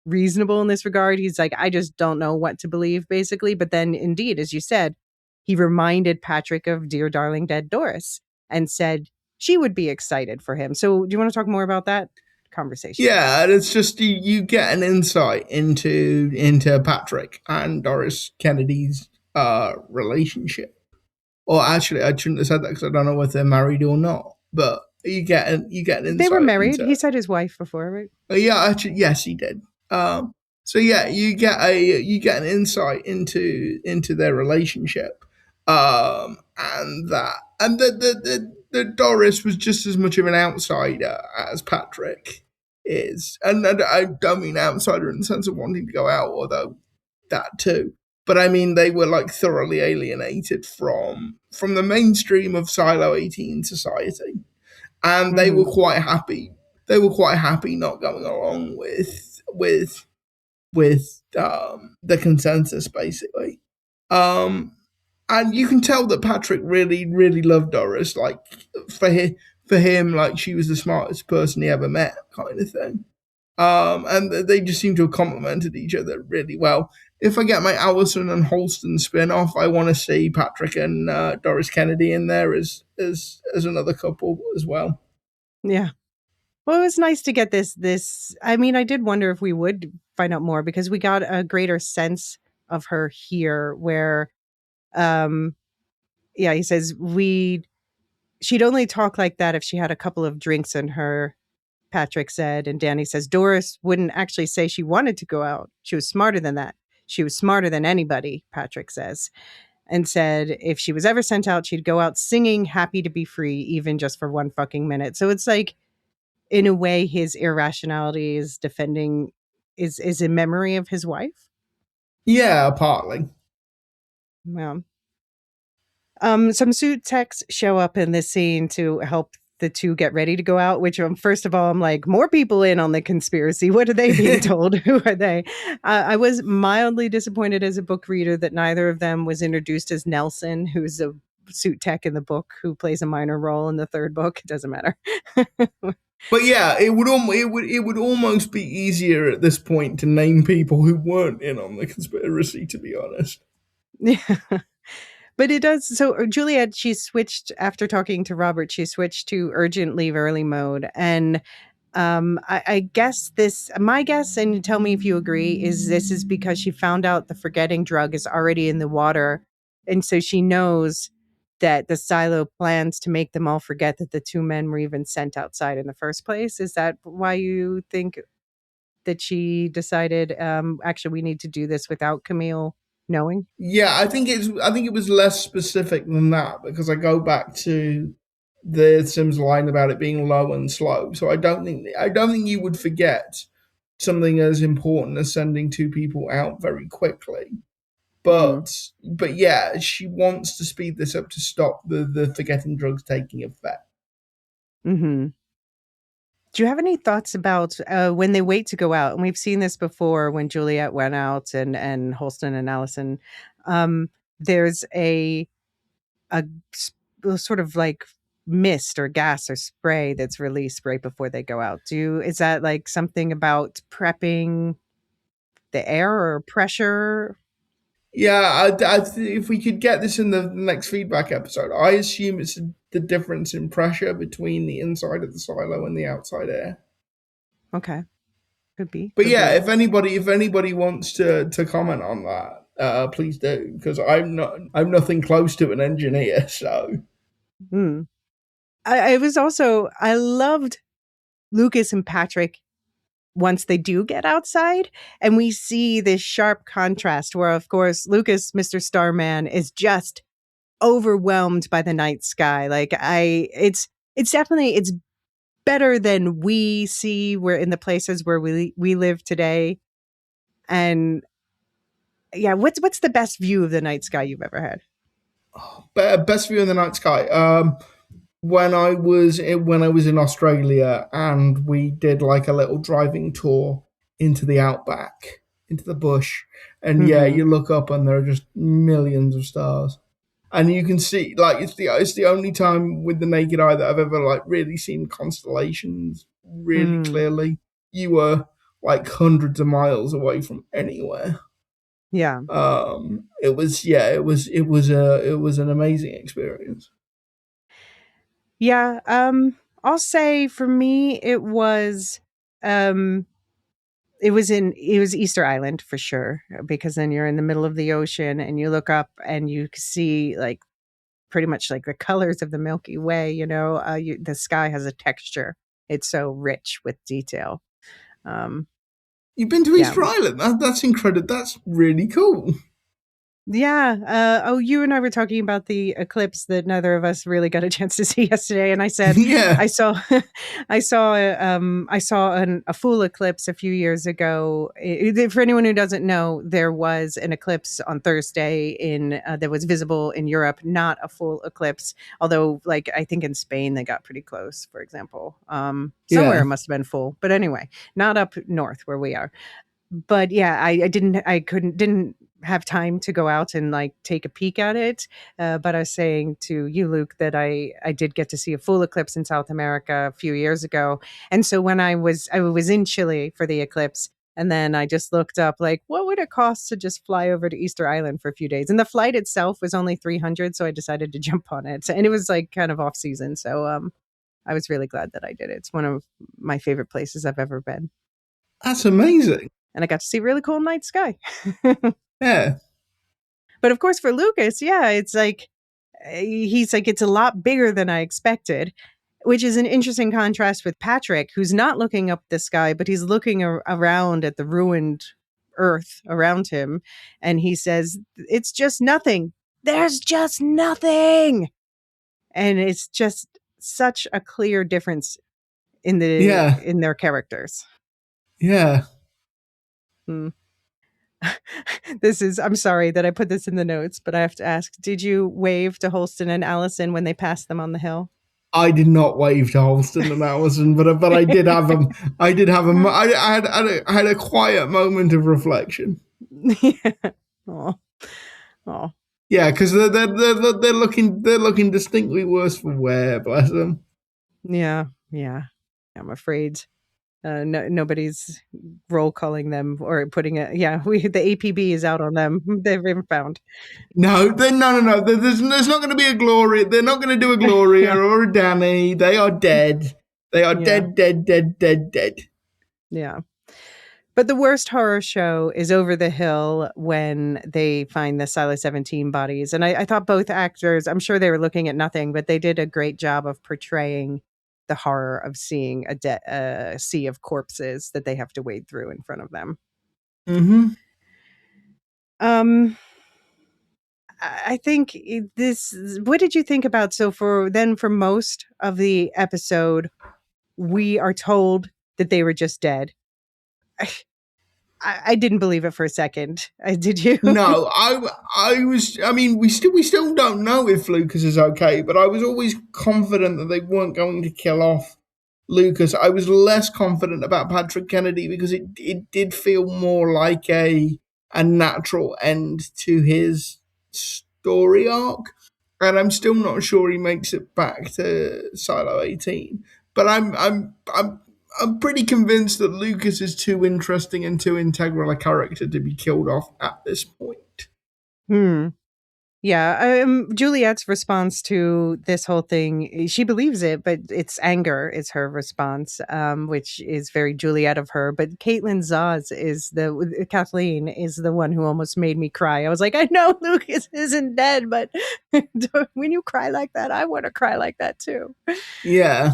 reasonable in this regard. He's like, I just don't know what to believe, basically. But then, indeed, as you said, he reminded Patrick of dear darling dead Doris and said she would be excited for him. So do you want to talk more about that conversation? Yeah, it's just you get an insight into Patrick and Doris Kennedy's relationship. Or actually, I shouldn't have said that because I don't know if they're married or not. But you get an insight. They were married. He said his wife before, right? Yeah, actually, yes, he did. So yeah, you get an insight into their relationship, and the Doris was just as much of an outsider as Patrick is, and I don't mean outsider in the sense of wanting to go out, although that too. But I mean they were like thoroughly alienated from the mainstream of Silo 18 society, and they were quite happy. They were quite happy not going along with the consensus, basically. And you can tell that Patrick really, really loved Doris. Like for him, like she was the smartest person he ever met, kind of thing. And they just seem to have complemented each other really well. If I get my Allison and Holston spin-off, I want to see Patrick and Doris Kennedy in there as another couple as well. Yeah. Well, it was nice to get this. I mean, I did wonder if we would find out more because we got a greater sense of her here where, he says she'd only talk like that if she had a couple of drinks in her, Patrick said. And Danny says, Doris wouldn't actually say she wanted to go out. She was smarter than that. She was smarter than anybody, Patrick says. And said if she was ever sent out, she'd go out singing happy to be free, even just for 1 fucking minute. So it's like, in a way, his irrationality is in memory of his wife. Yeah, partly. Well, some suit techs show up in this scene to help the two get ready to go out, which first of all, I'm like, more people in on the conspiracy. What are they being told? Who are they? I was mildly disappointed as a book reader that neither of them was introduced as Nelson, who's a suit tech in the book who plays a minor role in the 3rd book. It doesn't matter. But yeah, it would almost be easier at this point to name people who weren't in on the conspiracy, to be honest. Yeah. But it does. So Juliet, she switched after talking to Robert. She switched to urgent leave early mode, and I guess this, my guess, and tell me if you agree, is this is because she found out the forgetting drug is already in the water. And so she knows that the silo plans to make them all forget that the two men were even sent outside in the first place. Is that why you think that she decided, actually, we need to do this without Camille knowing? Yeah, I think it was less specific than that because I go back to the Sims line about it being low and slow. So I don't think you would forget something as important as sending two people out very quickly. Mm, But yeah, she wants to speed this up to stop the forgetting drugs taking effect. hmm Do you have any thoughts about when they wait to go out? And we've seen this before when Juliet went out and Holston and Allison. There's a sort of like mist or gas or spray that's released right before they go out. Is that like something about prepping the air or pressure? Yeah, if we could get this in the next feedback episode, I assume it's the difference in pressure between the inside of the silo and the outside air. Okay, could be, But could yeah, be. if anybody wants to comment on that, please do because I'm nothing close to an engineer. So Hmm. I was also I loved Lucas and Patrick once they do get outside, and we see this sharp contrast where, of course, Lucas, Mr. Starman, is just overwhelmed by the night sky. Like it's definitely it's better than we see where in the places where we live today. And yeah, what's the best view of the night sky you've ever had? best view in the night sky. When I was in Australia and we did like a little driving tour into the outback, into the bush, and yeah, Mm-hmm. you look up and there are just millions of stars, and you can see like it's the only time with the naked eye that I've ever like really seen constellations really Mm, clearly. You were like hundreds of miles away from anywhere. yeah. It was it was an amazing experience. Yeah. I'll say for me um it was Easter Island for sure, because then you're in the middle of the ocean and you look up and you see like pretty much like the colors of the Milky Way. The sky has a texture. It's so rich with detail. Um, You've been to yeah, Easter Island. That's incredible. That's really cool. yeah. Oh, you and I were talking about the eclipse that neither of us really got a chance to see yesterday, and I said Yeah, I saw, I saw a full eclipse a few years ago. For anyone who doesn't know, there was an eclipse on Thursday that was visible in Europe. Not a full eclipse, although, like I think in Spain they got pretty close. For example, somewhere yeah. it must have been full, but anyway, not up north where we are. But yeah, I didn't have time to go out and like take a peek at it. But I was saying to you, Luke, that I did get to see a full eclipse in South America a few years ago. And so when I was in Chile for the eclipse, and then I just looked up like what would it cost to just fly over to Easter Island for a few days. And the flight itself was only 300, so I decided to jump on it. And it was like kind of off season, so I was really glad that I did it. It's one of my favorite places I've ever been. That's amazing. And I got to see really cool night sky. Yeah, But of course, for Lucas, yeah, it's like he's like it's a lot bigger than I expected, which is an interesting contrast with Patrick, who's not looking up the sky, but he's looking around at the ruined earth around him, and he says, "It's just nothing. There's just nothing," and it's just such a clear difference yeah, in their characters. yeah. Hmm. I'm sorry that I put this in the notes, but I have to ask, did you wave to Holston and Allison when they passed them on the hill? I did not wave to Holston and Allison, but I did have a I had a quiet moment of reflection. Yeah. Oh, oh, Yeah, because they're looking distinctly worse for wear. Bless them. yeah, yeah. I'm afraid. Nobody's roll calling them or putting it. Yeah, the APB is out on them. They've been found. No, no. There's not going to be a Gloria. They're not going to do a Gloria Yeah, or a Danny. They are dead. They are yeah, dead, dead, dead, dead, dead. yeah. But the worst horror show is Over the Hill when they find the Silo 17 bodies. And I thought both actors, I'm sure they were looking at nothing, but they did a great job of portraying the horror of seeing a sea of corpses that they have to wade through in front of them. Mm-hmm. Um, I think this. What did you think about? So for most of the episode, we are told that they were just dead. I didn't believe it for a second. Did you? No, I was. I mean, we still don't know if Lucas is okay, but I was always confident that they weren't going to kill off Lucas. I was less confident about Patrick Kennedy because it did feel more like a natural end to his story arc, and I'm still not sure he makes it back to Silo 18. But I'm pretty convinced that Lucas is too interesting and too integral a character to be killed off at this point. Hmm. Yeah, Juliet's response to this whole thing, she believes it, but it's anger is her response, which is very Juliet of her. But Caitlin Zaz Kathleen is the one who almost made me cry. I was like, I know Lucas isn't dead, but when you cry like that, I want to cry like that too. Yeah.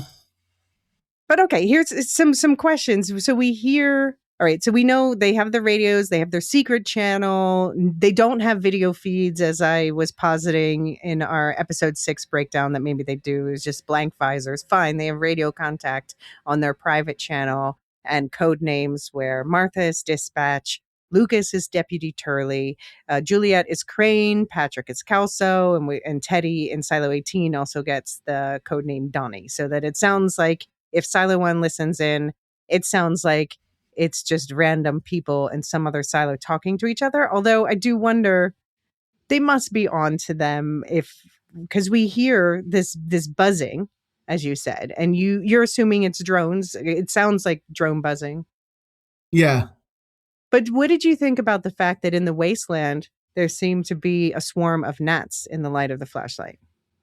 But okay, here's some questions. So we hear, all right, so we know they have the radios, they have their secret channel. They don't have video feeds, as I was positing in our episode 6 breakdown that maybe they do is just blank visors. Fine, they have radio contact on their private channel and code names where Martha is Dispatch, Lucas is Deputy Turley, Juliet is Crane, Patrick is Kelso, and Teddy in Silo 18 also gets the code name Donnie. So that it sounds like if Silo 1 listens in, it sounds like it's just random people in some other silo talking to each other. Although I do wonder, they must be on to them because we hear this buzzing, as you said, and you're assuming it's drones. It sounds like drone buzzing. Yeah. But what did you think about the fact that in the wasteland there seemed to be a swarm of gnats in the light of the flashlight?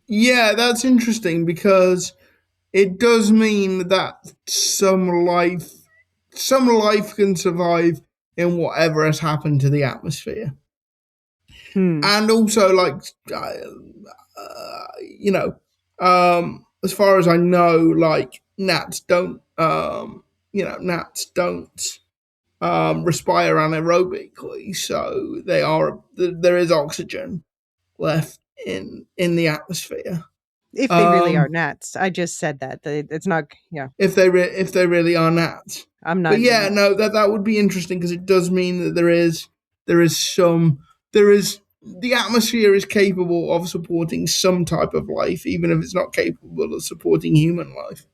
Yeah, that's interesting because it does mean that some life can survive in whatever has happened to the atmosphere. Hmm. And also, like, you know, as far as I know, like gnats don't, gnats don't respire anaerobically, so there is oxygen left in the atmosphere. If they really are Um, gnats. I just said that. It's not, yeah. if they really are gnats. I'm But not, yeah, no, that would be interesting because it does mean that there is the atmosphere is capable of supporting some type of life, even if it's not capable of supporting human life.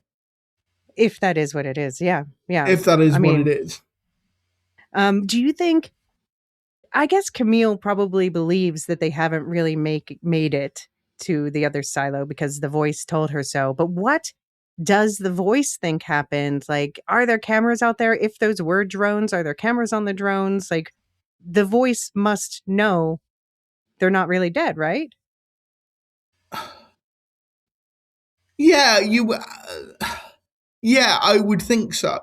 if that is what it is. Yeah. Yeah. If that is I what it mean, is. do you think, I guess Camille probably believes that they haven't really made it to the other silo because the voice told her so. But what does the voice think happened? Like, are there cameras out there? If those were drones, are there cameras on the drones? Like, the voice must know they're not really dead, right? Yeah, yeah, I would think so.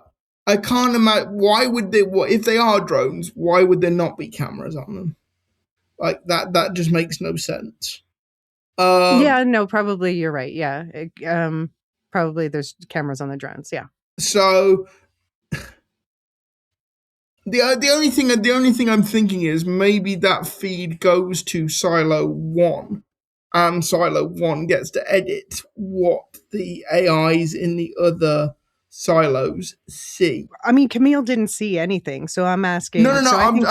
I can't imagine why would they. What if they are drones? Why would there not be cameras on them? Like that. That just makes no sense. Yeah, no, probably you're right. Yeah. Probably there's cameras on the drones. Yeah. So the only thing I'm thinking is maybe that feed goes to Silo 1 and Silo 1 gets to edit what the AIs in the other silos see. I mean, Camille didn't see anything, so I'm asking. No. So I think,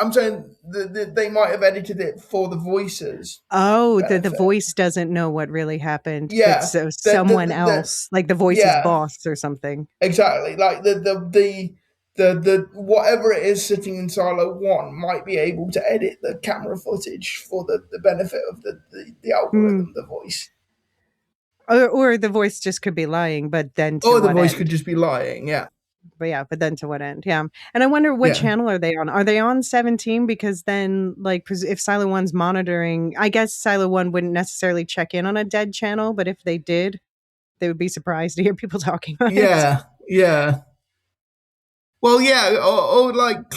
I'm saying that they might have edited it for the voices oh, the benefit. voice doesn't know what really happened, but Yeah, so someone the else, like the voice's yeah, boss or something. exactly. Like the whatever it is sitting in Silo 1 might be able to edit the camera footage for the benefit of the Hmm. algorithm, the voice. Or the voice just could be lying, but then to Or the what voice could end? just be lying, yeah. but then to what end? Yeah. And I wonder what Yeah. channel are they on? Are they on 17? Because then, like, if Silo 1's monitoring, I guess Silo 1 wouldn't necessarily check in on a dead channel, but if they did, they would be surprised to hear people talking about it. Yeah. Yeah. Well, yeah, or like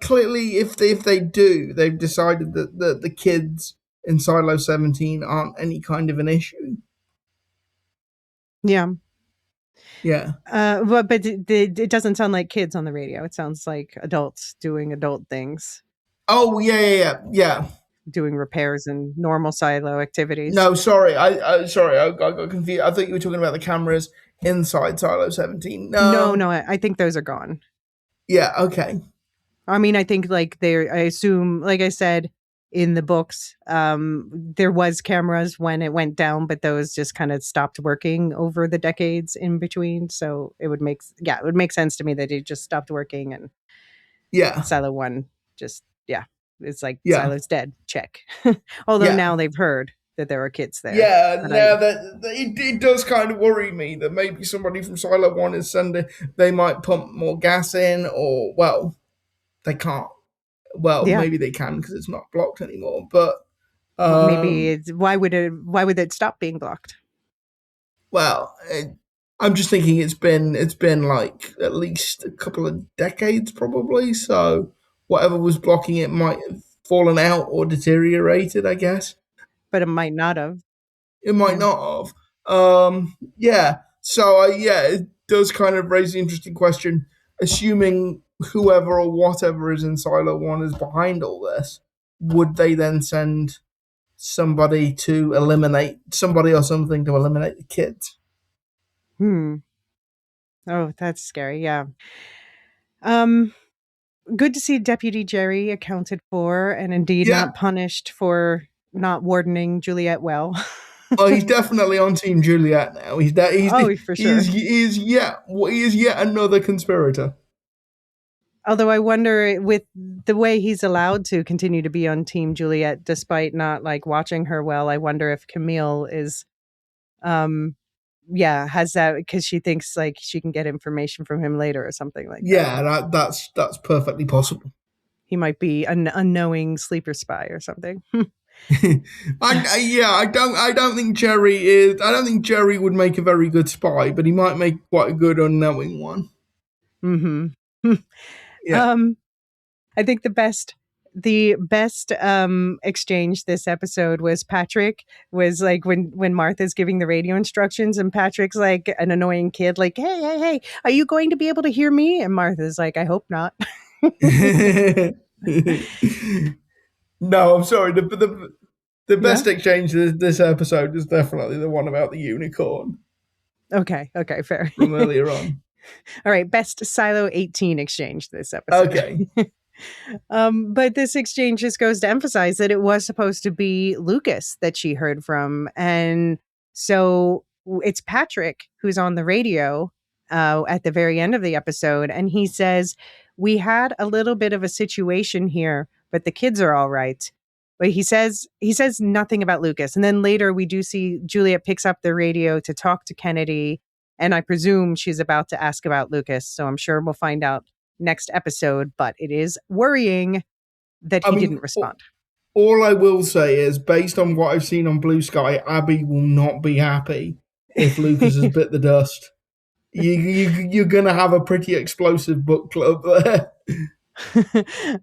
clearly, if they do, they've decided that the kids in Silo 17 aren't any kind of an issue. Yeah. Yeah. But it doesn't sound like kids on the radio. It sounds like adults doing adult things, Oh, yeah. doing repairs and normal silo activities. No, sorry, I got confused. I thought you were talking about the cameras inside Silo 17. No, I think those are gone. Yeah, okay. I mean, I think like I assume, like I said in the books, there was cameras when it went down, but those just kind of stopped working over the decades in between. So it would make sense to me that it just stopped working and Yeah, Silo 1 just, yeah, it's like yeah, Silo's dead. Check. Although yeah. now they've heard that there are kids there. Yeah, But now that it does kind of worry me that maybe somebody from Silo 1 is sending, they might pump more gas in, or, well, they can't. Well, yeah, maybe they can because it's not blocked anymore. But maybe um, why would it stop being blocked? well, I'm just thinking it's been like at least a couple of decades probably. So whatever was blocking it might have fallen out or deteriorated. I guess But it might not have. it might Yeah. not have. Yeah. So yeah, it does kind of raise the interesting question. Assuming whoever or whatever is in Silo 1 is behind all this, would they then send somebody to eliminate somebody or something to eliminate the kids? Hmm. Oh, that's scary. Yeah. Um, Good to see Deputy Jerry accounted for and indeed Yeah. not punished for not wardening Juliet well. Oh, he's definitely on Team Juliet now. Oh, for sure. He is yet another conspirator. Although I wonder, with the way he's allowed to continue to be on Team Juliet despite not like watching her well, I wonder if Camille is, um, yeah, has that because she thinks like she can get information from him later or something like that. Yeah, that's perfectly possible. He might be an unknowing sleeper spy or something. I don't think Jerry is. I don't think Jerry would make a very good spy, but he might make quite a good unknowing one. Mm-hmm. Yeah. um, I think the best exchange this episode was Patrick was like when Martha's giving the radio instructions and Patrick's like an annoying kid like hey are you going to be able to hear me and Martha's like I hope not. No, I'm sorry. The Yeah, best exchange this episode is definitely the one about the unicorn okay, fair. from earlier on. All right, best Silo 18 exchange this episode. Okay. But this exchange just goes to emphasize that it was supposed to be Lukas that she heard from. And so it's Patrick who's on the radio at the very end of the episode. And he says, we had a little bit of a situation here, but the kids are all right. But he says nothing about Lukas. And then later we do see Juliet picks up the radio to talk to Kennedy. And I presume she's about to ask about Lukas. So I'm sure we'll find out next episode, but it is worrying that I he mean, didn't respond. all I will say is, based on what I've seen on Blue Sky, Abby will not be happy if Lucas has bit the dust. You're gonna have a pretty explosive book club there.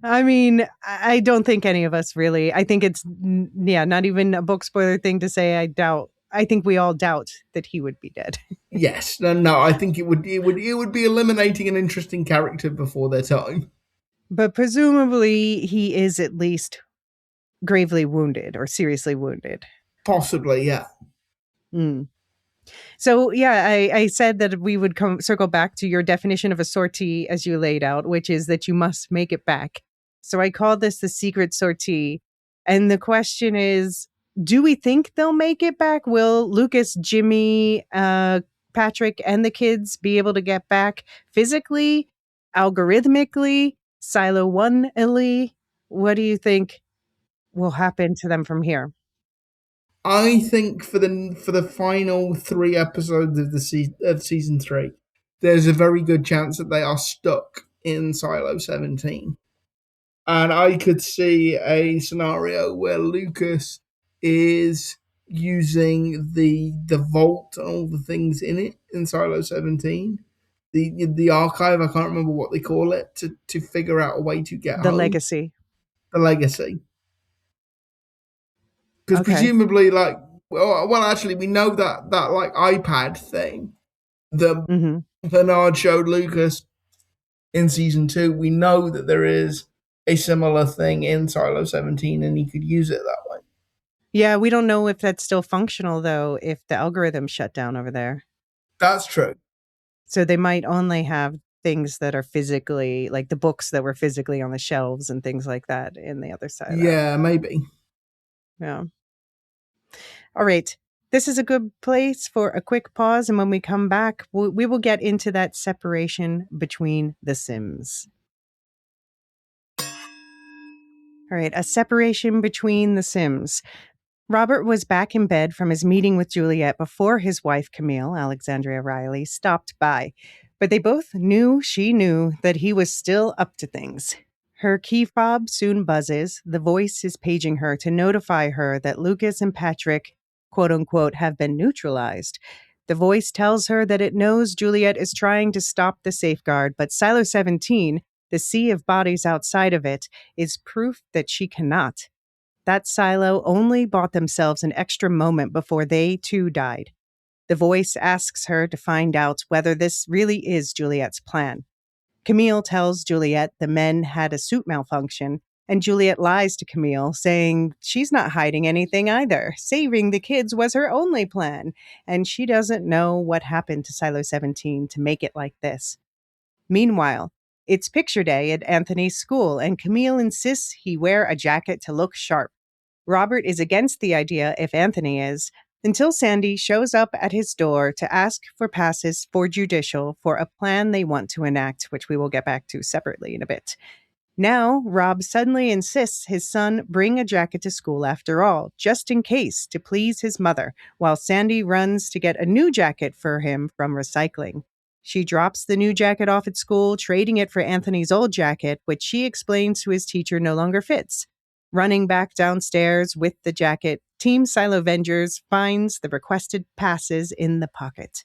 I mean, I don't think any of us really. I think it's not even a book spoiler thing to say. I think we all doubt that he would be dead. Yes, no. I think it would be eliminating an interesting character before their time. But presumably he is at least gravely wounded or seriously wounded. Possibly, yeah. Mm. So yeah, I said that we would circle back to your definition of a sortie as you laid out, which is that you must make it back. So I call this the secret sortie. And the question is, do we think they'll make it back? Will Lukas, Jimmy, Patrick, and the kids be able to get back physically, algorithmically, Silo 1 Ellie? What do you think will happen to them from here? I think for the final 3 episodes of season 3, there's a very good chance that they are stuck in Silo 17. And I could see a scenario where Lukas is using the vault and all the things in it in Silo 17, the archive, I can't remember what they call it, to figure out a way to get The home. legacy. The legacy. Because Okay. presumably, like, well, actually, we know that like iPad thing that Hmm. Bernard showed Lukas in season 2. We know that there is a similar thing in Silo 17, and he could use it that way. Yeah, we don't know if that's still functional, though, if the algorithm shut down over there. That's true. So they might only have things that are physically, like the books that were physically on the shelves and things like that in the other silo. Yeah, maybe. Yeah. All right. This is a good place for a quick pause. And when we come back, we will get into that separation between the Sims. All right. A separation between the Sims. Robert was back in bed from his meeting with Juliet before his wife, Camille, Alexandria Riley, stopped by. But they both knew she knew that he was still up to things. Her key fob soon buzzes. The voice is paging her to notify her that Lukas and Patrick, quote unquote, have been neutralized. The voice tells her that it knows Juliet is trying to stop the safeguard, but Silo 17, the sea of bodies outside of it, is proof that she cannot. That silo only bought themselves an extra moment before they too died. The voice asks her to find out whether this really is Juliet's plan. Camille tells Juliet the men had a suit malfunction, and Juliet lies to Camille, saying she's not hiding anything either. Saving the kids was her only plan, and she doesn't know what happened to Silo 17 to make it like this. Meanwhile, it's picture day at Anthony's school, and Camille insists he wear a jacket to look sharp. Robert is against the idea if Anthony is, until Sandy shows up at his door to ask for passes for judicial for a plan they want to enact, which we will get back to separately in a bit. Now, Rob suddenly insists his son bring a jacket to school after all, just in case, to please his mother, while Sandy runs to get a new jacket for him from recycling. She drops the new jacket off at school, trading it for Anthony's old jacket, which she explains to his teacher no longer fits. Running back downstairs with the jacket, Team Silovengers finds the requested passes in the pocket.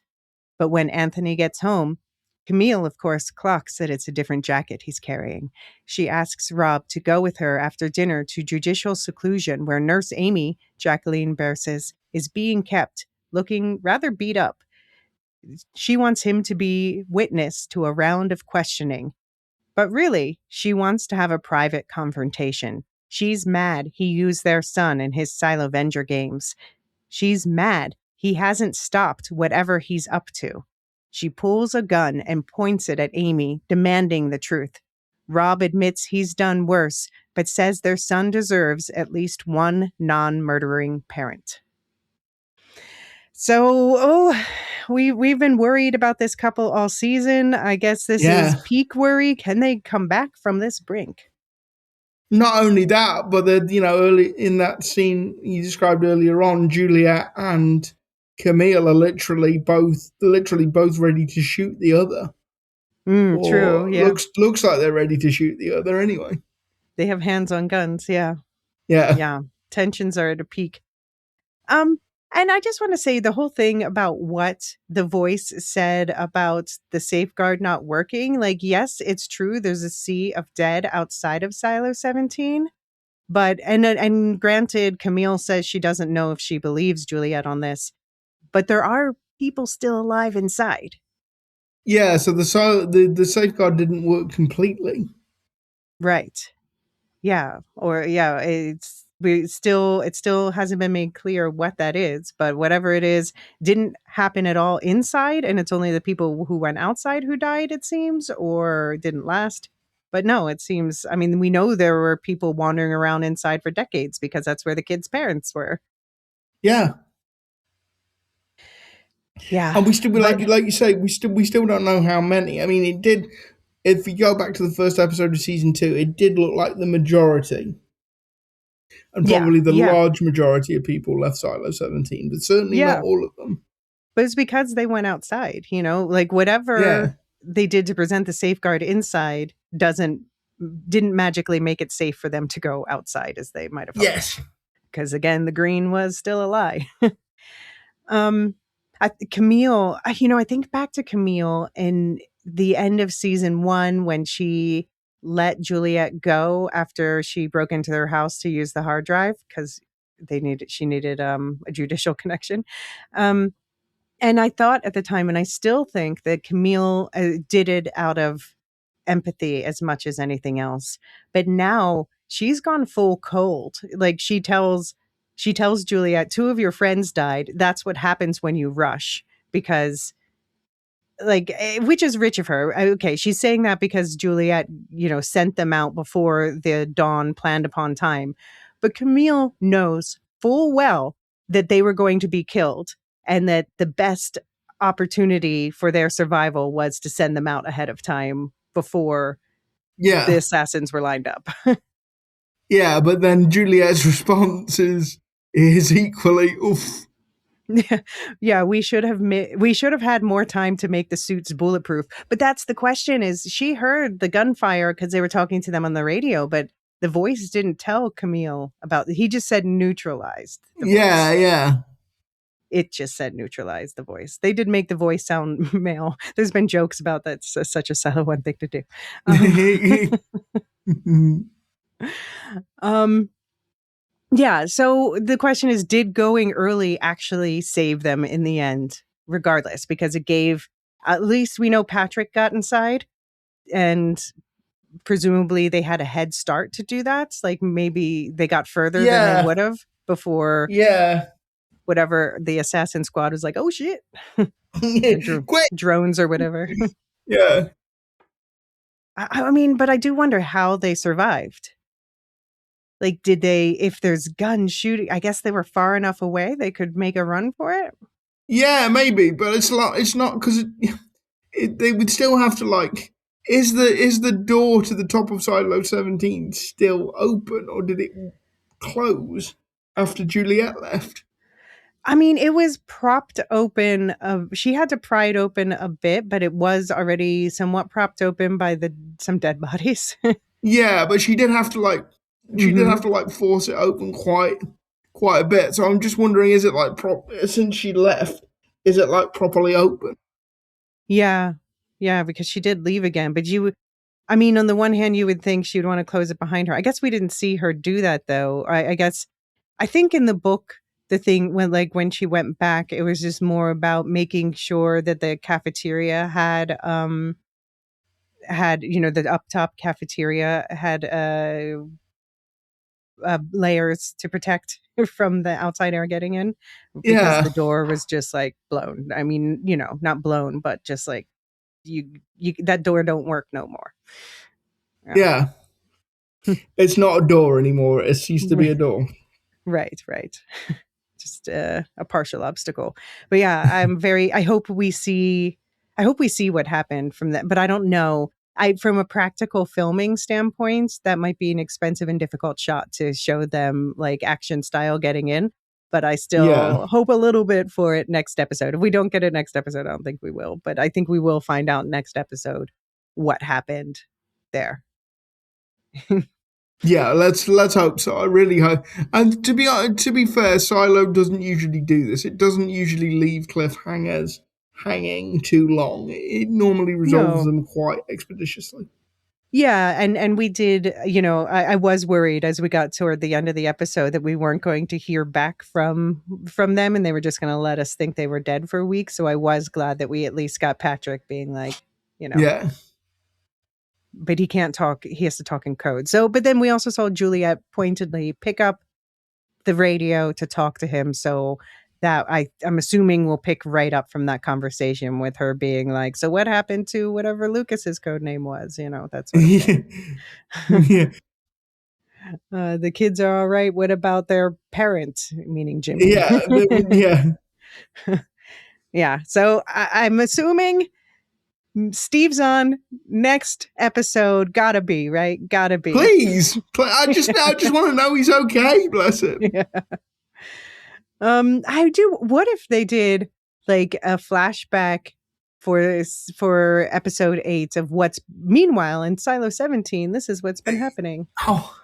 But when Anthony gets home, Camille, of course, clocks that it's a different jacket he's carrying. She asks Rob to go with her after dinner to judicial seclusion where Nurse Amy, Jacqueline Berses, is being kept, looking rather beat up. She wants him to be witness to a round of questioning. But really, she wants to have a private confrontation. She's mad he used their son in his Silovenger games. She's mad he hasn't stopped whatever he's up to. She pulls a gun and points it at Amy, demanding the truth. Rob admits he's done worse, but says their son deserves at least one non-murdering parent. So, we've been worried about this couple all season. I guess this is peak worry. Can they come back from this brink? Not only that, but early in that scene you described earlier on, Juliet and Camille are literally both ready to shoot the other. True. Yeah. Looks like they're ready to shoot the other anyway. They have hands on guns. Yeah. Yeah. Yeah. Tensions are at a peak. And I just want to say the whole thing about what the voice said about the safeguard not working. Like, yes, it's true. There's a sea of dead outside of Silo 17. But, and granted, Camille says she doesn't know if she believes Juliet on this, but there are people still alive inside. Yeah. So the safeguard didn't work completely. Right. Yeah. Or yeah, it still hasn't been made clear what that is, but whatever it is didn't happen at all inside, and it's only the people who went outside who died, it seems, or didn't last. But no, it seems, I mean, we know there were people wandering around inside for decades because that's where the kids' parents were. Yeah. Yeah. And we still, like you say, we still don't know how many. I mean, it did, if you go back to the first episode of season 2, it did look like the majority. And probably the large majority of people left Silo 17, but certainly not all of them. But it's because they went outside, like whatever Yeah. they did to present the safeguard inside didn't magically make it safe for them to go outside as they might have hoped. Yes. Because again, the green was still a lie. um, Camille, I think back to Camille in the end of season 1 when she let Juliet go after she broke into their house to use the hard drive because she needed a judicial connection. And I thought at the time, and I still think that Camille did it out of empathy as much as anything else. But now she's gone full cold. Like she tells Juliet, 2 of your friends died. That's what happens when you rush because which is rich of her. Okay, she's saying that because Juliet, sent them out before the dawn planned upon time. But Camille knows full well that they were going to be killed and that the best opportunity for their survival was to send them out ahead of time before the Yeah. assassins were lined up. Yeah, but then Juliet's response is equally oof. Yeah, we should have had more time to make the suits bulletproof. But that's the question: is she heard the gunfire because they were talking to them on the radio, but the voice didn't tell Camille about. He just said neutralized the Yeah, voice. yeah. It just said neutralize the voice. They did make the voice sound male. There's been jokes about that's such a Samoan thing to do. Yeah. So the question is, did going early actually save them in the end, regardless? Because it gave, at least we know Patrick got inside and presumably they had a head start to do that. Like maybe they got further than they would have before Yeah. whatever the assassin squad was like, oh shit, Quick. drones or whatever. Yeah. I mean, but I do wonder how they survived. Like, did they, if there's gun shooting, I guess they were far enough away they could make a run for it? Yeah, maybe, but it's not because they would still have to like. Is the door to the top of Silo 17 still open, or did it close after Juliet left? I mean, it was propped open. She had to pry it open a bit, but it was already somewhat propped open by some dead bodies. Yeah, but she did have to like force it open quite a bit. So I'm just wondering, is it like since she left, is it like properly open? Yeah, because she did leave again. But I mean, on the one hand, you would think she would want to close it behind her. I guess we didn't see her do that though. I think in the book, the thing when she went back, it was just more about making sure that the cafeteria had the up top cafeteria had layers to protect from the outside air getting in, because Yeah, the door was just like blown. I mean, not blown, but just like you that door don't work no more. yeah. It's not a door anymore. It ceased to be a door. Right. Just a partial obstacle. But yeah, I hope we see what happened from that, but I don't know. From a practical filming standpoint, that might be an expensive and difficult shot to show them like action style getting in. But I Yeah, still hope a little bit for it next episode. If we don't get it next episode, I don't think we will. But I think we will find out next episode what happened there. yeah. Let's hope so. I really hope. And to be fair, Silo doesn't usually do this. It doesn't usually leave cliffhangers hanging too long. It normally resolves No. them quite expeditiously. Yeah, and we did, I was worried as we got toward the end of the episode that we weren't going to hear back from them and they were just going to let us think they were dead for a week. So I was glad that we at least got Patrick being like, Yeah, but he can't talk. He has to talk in code. So, but then we also saw Juliet pointedly pick up the radio to talk to him. So that I'm assuming we'll pick right up from that conversation with her being like, so what happened to whatever Lukas's code name was, that sort of thing. yeah, The kids are all right. What about their parent, meaning Jimmy? yeah. Yeah. So I'm assuming Steve's on next episode. Gotta be, right? Gotta be. Please, I just want to know he's okay. Bless him. Yeah. I do. What if they did like a flashback for episode 8 of what's meanwhile in Silo 17. This is what's been happening. Oh,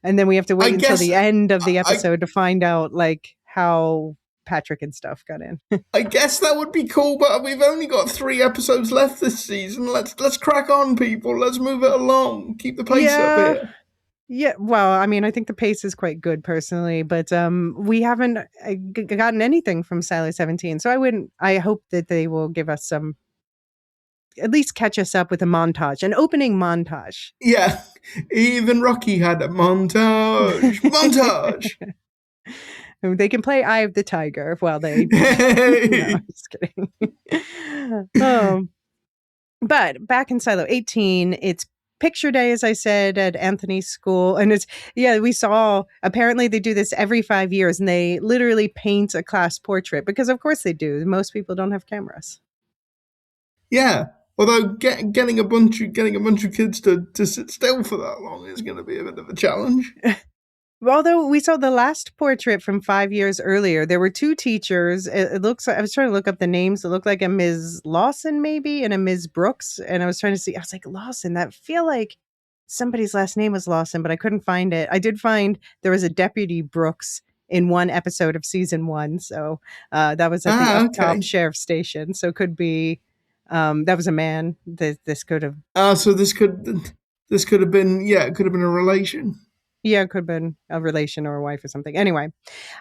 And then we have to wait I until guess the end of the I, episode to find out like how Patrick and stuff got in. I guess that would be cool, but we've only got 3 episodes left this season. Let's crack on, people. Let's move it along. Keep the pace up Yeah. here. Yeah, well, I mean, I think the pace is quite good personally, but we haven't gotten anything from Silo 17. So I hope that they will give us some, at least catch us up with a montage, an opening montage. Yeah, even Rocky had a montage. Montage. They can play Eye of the Tiger while they. No, I'm just kidding. But back in Silo 18, it's picture day, as I said, at Anthony's school. And we saw, apparently they do this every 5 years and they literally paint a class portrait because, of course, they do. Most people don't have cameras. Yeah. Although getting a bunch of kids to sit still for that long is going to be a bit of a challenge. Although we saw the last portrait from 5 years earlier, there were 2 teachers. It looks like, I was trying to look up the names. It looked like a Ms. Lawson maybe and a Ms. Brooks. And I was trying to see, I was like, Lawson, that feel like somebody's last name was Lawson, but I couldn't find it. I did find there was a Deputy Brooks in one episode of season 1. So that was at the up top sheriff station. So it could be, that was a man. This could have. So this could have been, it could have been a relation. Yeah, it could have been a relation or a wife or something. Anyway,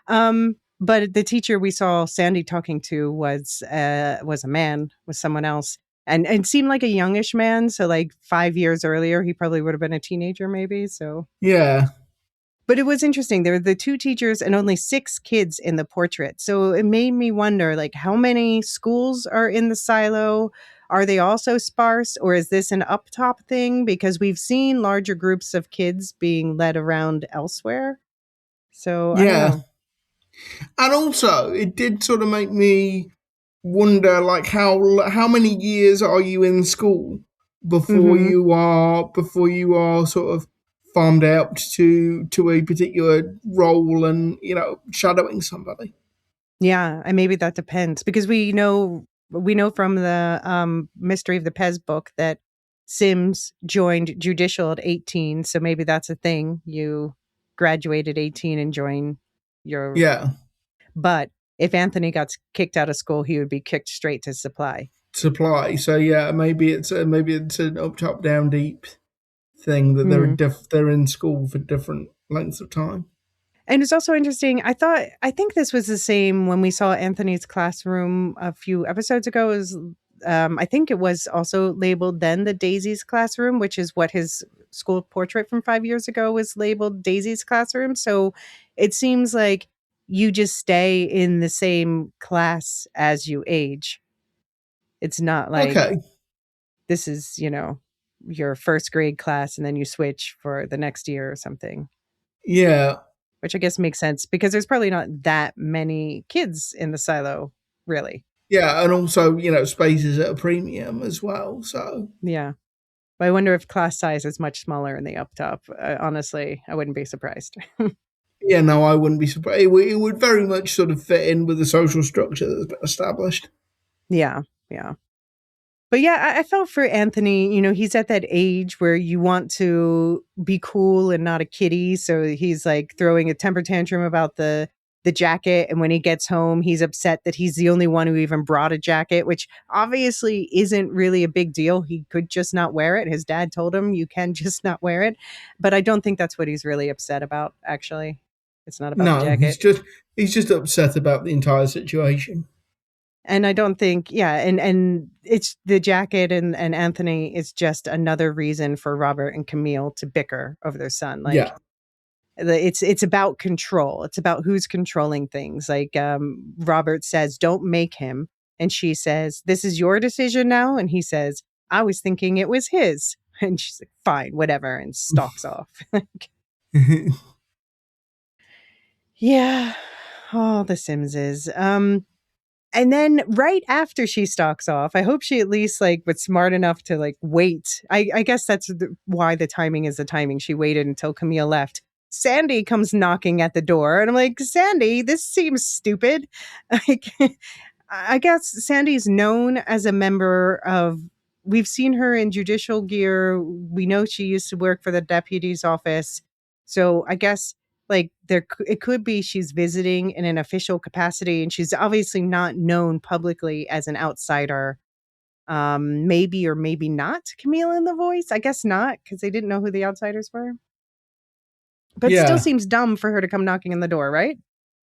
but the teacher we saw Sandy talking to was a man, was someone else, and seemed like a youngish man. So like 5 years earlier, he probably would have been a teenager, maybe. So yeah. But it was interesting. There were the 2 teachers and only 6 kids in the portrait. So it made me wonder, like, how many schools are in the silo? Are they also sparse, or is this an up top thing? Because we've seen larger groups of kids being led around elsewhere. So I don't know. And also, it did sort of make me wonder, like, how many years are you in school before you are sort of farmed out to a particular role and shadowing somebody. Yeah, and maybe that depends because we know from the Mystery of the Pez book that Sims joined judicial at 18, so maybe that's a thing. You graduate at 18 and join your. But if Anthony got kicked out of school, he would be kicked straight to supply. So maybe it's an up top down deep thing that they're in school for different lengths of time. And it's also interesting. I think this was the same when we saw Anthony's classroom a few episodes ago. I think it was also labeled then the Daisy's classroom, which is what his school portrait from 5 years ago was labeled Daisy's classroom. So it seems like you just stay in the same class as you age. It's not like this is, your first grade class and then you switch for the next year or something. Yeah. Which I guess makes sense because there's probably not that many kids in the silo, really. Yeah, and also, space is at a premium as well, so. Yeah. But I wonder if class size is much smaller in the up top. Honestly, I wouldn't be surprised. Yeah, no, I wouldn't be surprised. It would very much sort of fit in with the social structure that's been established. Yeah, yeah. But yeah, I felt for Anthony, he's at that age where you want to be cool and not a kiddie. So he's like throwing a temper tantrum about the jacket. And when he gets home, he's upset that he's the only one who even brought a jacket, which obviously isn't really a big deal. He could just not wear it. His dad told him you can just not wear it. But I don't think that's what he's really upset about, actually. It's not about the jacket. He's just upset about the entire situation. And I don't think, and it's the jacket and Anthony is just another reason for Robert and Camille to bicker over their son. Like, it's about control. It's about who's controlling things. Like Robert says, don't make him. And she says, this is your decision now. And he says, I was thinking it was his. And she's like, fine, whatever. And stalks off. Yeah. Oh, the Simses. And then right after she stalks off, I hope she at least was smart enough to wait. I guess that's why the timing is the timing. She waited until Camille left. Sandy comes knocking at the door and I'm like, Sandy, this seems stupid. I guess Sandy's known as a member of. We've seen her in judicial gear. We know she used to work for the deputy's office. So I guess like it could be she's visiting in an official capacity, and she's obviously not known publicly as an outsider. Maybe or maybe not Camille in the voice. I guess not, because they didn't know who the outsiders were. But still Yeah, seems dumb for her to come knocking on the door, right?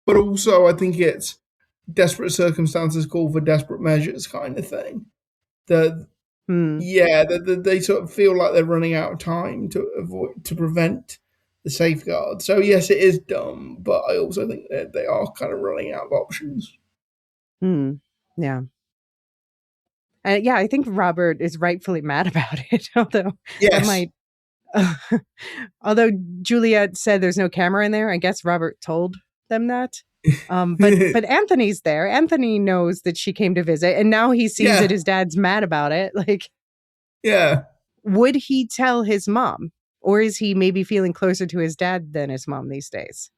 but also I think it's desperate circumstances call for desperate measures kind of thing. The Hmm. Yeah, they sort of feel like they're running out of time to prevent the safeguard. So yes, it is dumb, but I also think that they are kind of running out of options. Hmm. Yeah. Yeah, I think Robert is rightfully mad about it. Although that Yes. might, although Juliet said there's no camera in there, I guess Robert told them that. But Anthony's there. Anthony knows that she came to visit, and now he sees that Yeah, his dad's mad about it. Like, yeah. would he tell his mom, or is he maybe feeling closer to his dad than his mom these days?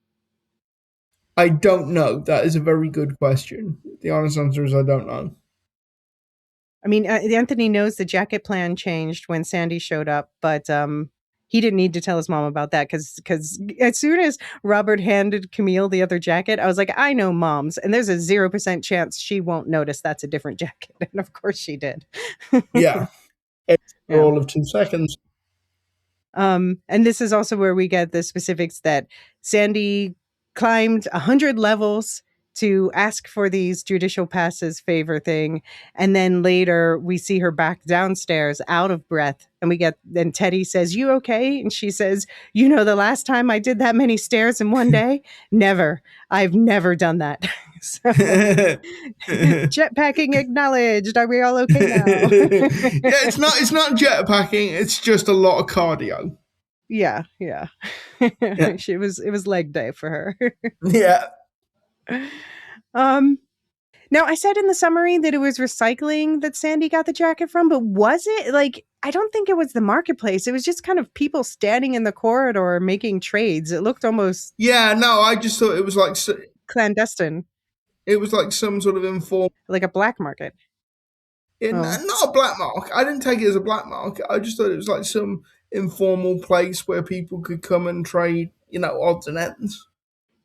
I don't know. That is a very good question. The honest answer is I don't know. I mean, Anthony knows the jacket plan changed when Sandy showed up, but he didn't need to tell his mom about that because as soon as Robert handed Camille the other jacket, I was like, I know moms, and there's a 0% chance she won't notice that's a different jacket, and of course she did. Yeah, it's for Yeah. all of 2 seconds. And this is also where we get the specifics that Sandy climbed 100 levels to ask for these judicial passes favor thing. And then later we see her back downstairs out of breath. And then Teddy says, "You okay?" And she says, "The last time I did that many stairs in one day? Never. I've never done that." So jetpacking acknowledged. Are we all okay now? Yeah, it's not jetpacking. It's just a lot of cardio. Yeah, yeah. Yeah, It was leg day for her. yeah, um Now I said in the summary that it was recycling that Sandy got the jacket from, but was it? Like, I don't think it was the marketplace. It was just kind of people standing in the corridor making trades. It looked almost yeah. No, I just thought it was like clandestine, it was like some sort of informal. like a black market. Oh, Not a black mark. I didn't take it as a black mark. I just thought it was like some informal place where people could come and trade, odds and ends.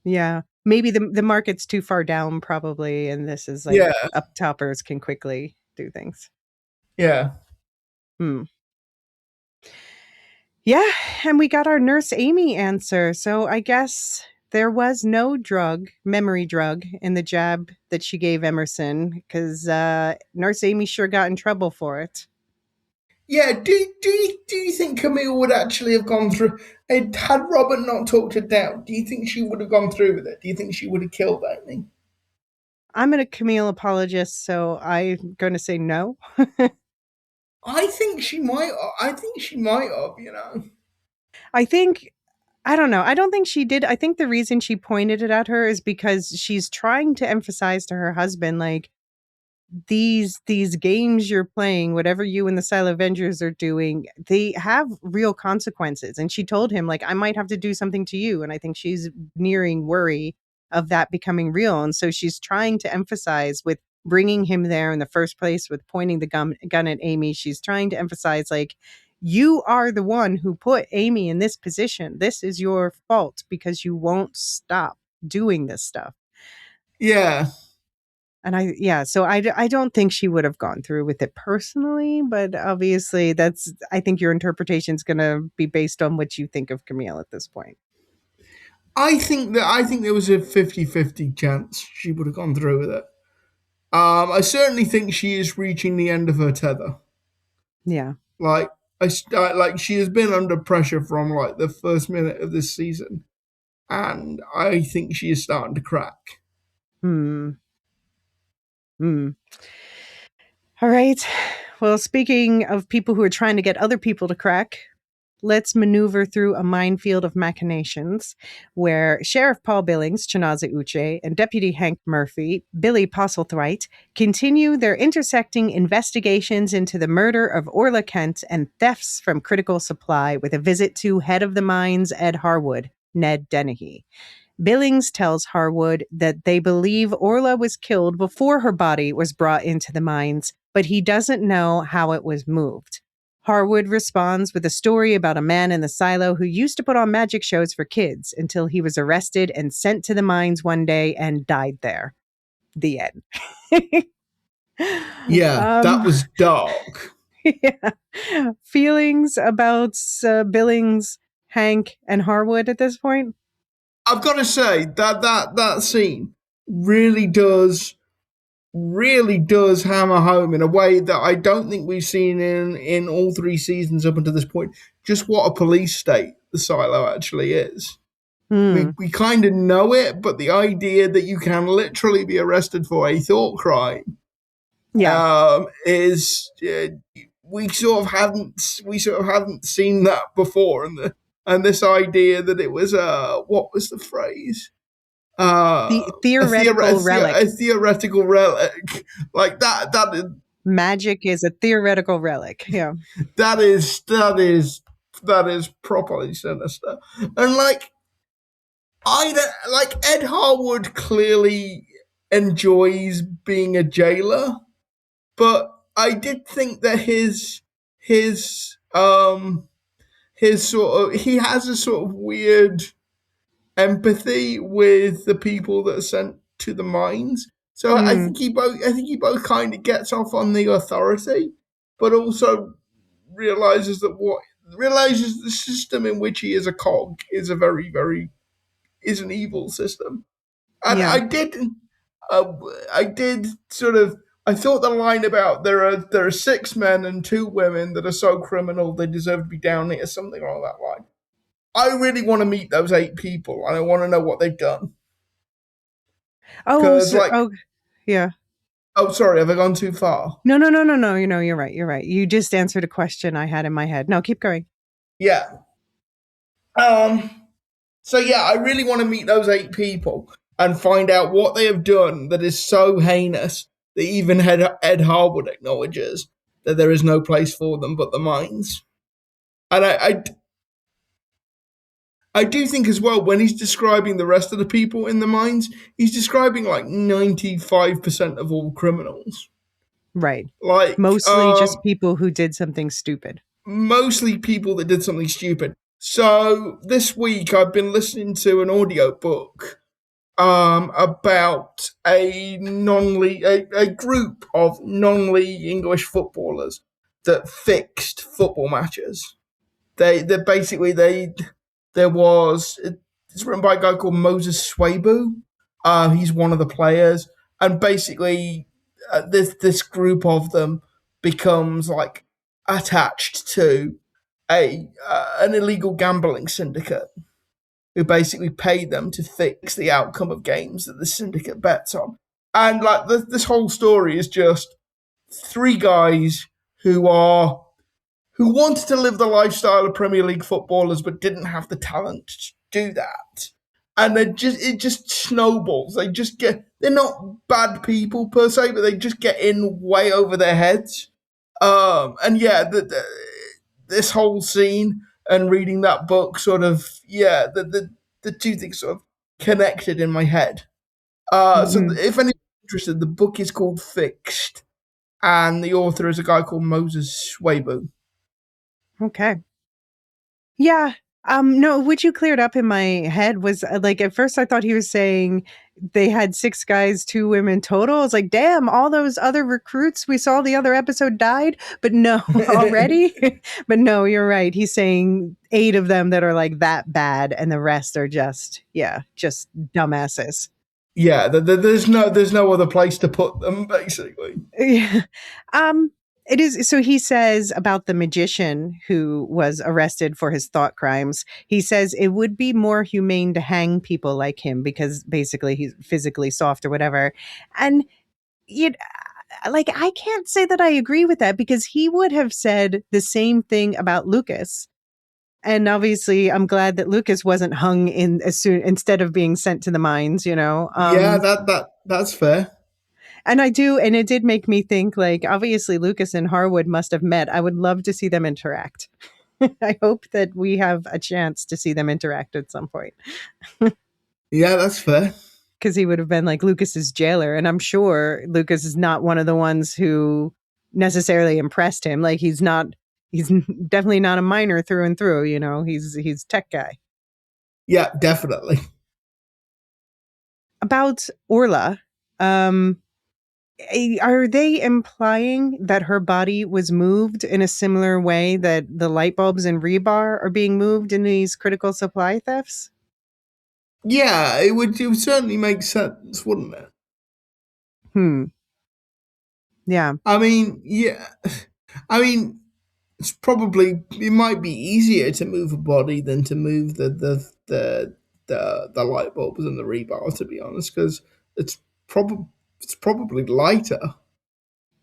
yeah. Maybe the market's too far down probably, and this is like Yeah, up toppers can quickly do things. yeah. Hmm. Yeah, and we got our Nurse Amy answer. So I guess there was no memory drug, in the jab that she gave Emerson because Nurse Amy sure got in trouble for it. Yeah, do you think Camille would actually have gone through? Had Robert not talked her down, do you think she would have gone through with it? Do you think she would have killed Amy? I'm a Camille apologist, so I'm going to say no. I think she might. I think she might have. I think I don't know. I don't think she did. I think the reason she pointed it at her is because she's trying to emphasize to her husband, like, these games you're playing, whatever you and the Silent Avengers are doing, they have real consequences. And she told him, like, I might have to do something to you. And I think she's nearing worry of that becoming real. And so she's trying to emphasize with bringing him there in the first place, with pointing the gun at Amy. She's trying to emphasize, like, you are the one who put Amy in this position. This is your fault because you won't stop doing this stuff. Yeah, And so I don't think she would have gone through with it personally, but obviously I think your interpretation is going to be based on what you think of Camille at this point. I think there was a 50-50 chance she would have gone through with it. I certainly think she is reaching the end of her tether. Yeah. Like like she has been under pressure from like the first minute of this season, and I think she is starting to crack. Hmm. Hmm. All right. Well, speaking of people who are trying to get other people to crack, let's maneuver through a minefield of machinations where Sheriff Paul Billings, Chinaza Uche, and Deputy Hank Murphy, Billy Postlethwaite, continue their intersecting investigations into the murder of Orla Kent and thefts from Critical Supply with a visit to head of the mines Ed Harwood, Ned Dennehy. Billings tells Harwood that they believe Orla was killed before her body was brought into the mines, but he doesn't know how it was moved. Harwood responds with a story about a man in the silo who used to put on magic shows for kids until he was arrested and sent to the mines one day and died there. The end. Yeah, that was dark. Yeah. Feelings about Billings, Hank, and Harwood at this point? I've got to say that scene really does hammer home in a way that I don't think we've seen in all 3 seasons up until this point. Just what a police state the silo actually is. We kind of know it, but the idea that you can literally be arrested for a thought crime, is we sort of hadn't seen that before, and this idea that it was what was the phrase? The theoretical relic. A theoretical relic, like that. Magic is a theoretical relic. Yeah, that is properly sinister, and like Ed Harwood clearly enjoys being a jailer, but I did think that his sort of he has a sort of weird empathy with the people that are sent to the mines. So I think he both kind of gets off on the authority, but also realizes the system in which he is a cog is is an evil system. And yeah. I did sort of. I thought the line about there are 6 men and 2 women that are so criminal they deserve to be down here, something along that line. I really want to meet those 8 people, and I want to know what they've done. Oh, yeah. Oh, sorry, have I gone too far? No. You're right. You just answered a question I had in my head. No, keep going. Yeah. So yeah, I really want to meet those 8 people and find out what they have done that is so heinous that even Ed Harwood acknowledges that there is no place for them but the mines. And I do think as well, when he's describing the rest of the people in the mines, he's describing like 95% of all criminals. Right. Like mostly just people who did something stupid. Mostly people that did something stupid. So this week I've been listening to an audiobook about a group of non-league English footballers that fixed football matches. It's written by a guy called Moses Swabu. He's one of the players, and basically this group of them becomes like attached to an illegal gambling syndicate who basically pay them to fix the outcome of games that the syndicate bets on. And like this whole story is just 3 guys who wanted to live the lifestyle of Premier League footballers but didn't have the talent to do that. And it just snowballs. They're not bad people per se, but they just get in way over their heads. And yeah, this whole scene and reading that book sort of, the 2 things sort of connected in my head. So if anyone's interested, the book is called Fixed, and the author is a guy called Moses Swabu. Okay. Yeah. No, what you cleared up in my head was like, at first I thought he was saying they had 6 guys, 2 women total. I was like, damn, all those other recruits we saw the other episode died, but no, already. But no, you're right. He's saying 8 of them that are like that bad, and the rest are just dumbasses. Yeah, there's no other place to put them, basically. Yeah. It is. So he says about the magician who was arrested for his thought crimes. He says it would be more humane to hang people like him because basically he's physically soft or whatever. And I can't say that I agree with that, because he would have said the same thing about Lukas. And obviously, I'm glad that Lukas wasn't hung in instead of being sent to the mines. Yeah, that's fair. And it did make me think, like, obviously Lukas and Harwood must have met. I would love to see them interact. I hope that we have a chance to see them interact at some point. Yeah, that's fair. because he would have been like Lucas's jailer. And I'm sure Lucas is not one of the ones who necessarily impressed him. Like he's definitely not a miner through and through. He's tech guy. Yeah, definitely. About Orla, um, are they implying that her body was moved in a similar way that the light bulbs and rebar are being moved in these critical supply thefts? Yeah, it would certainly make sense, wouldn't it? Hmm. Yeah. I mean, yeah. I mean, it might be easier to move a body than to move the light bulbs and the rebar, to be honest, because it's probably it's probably lighter.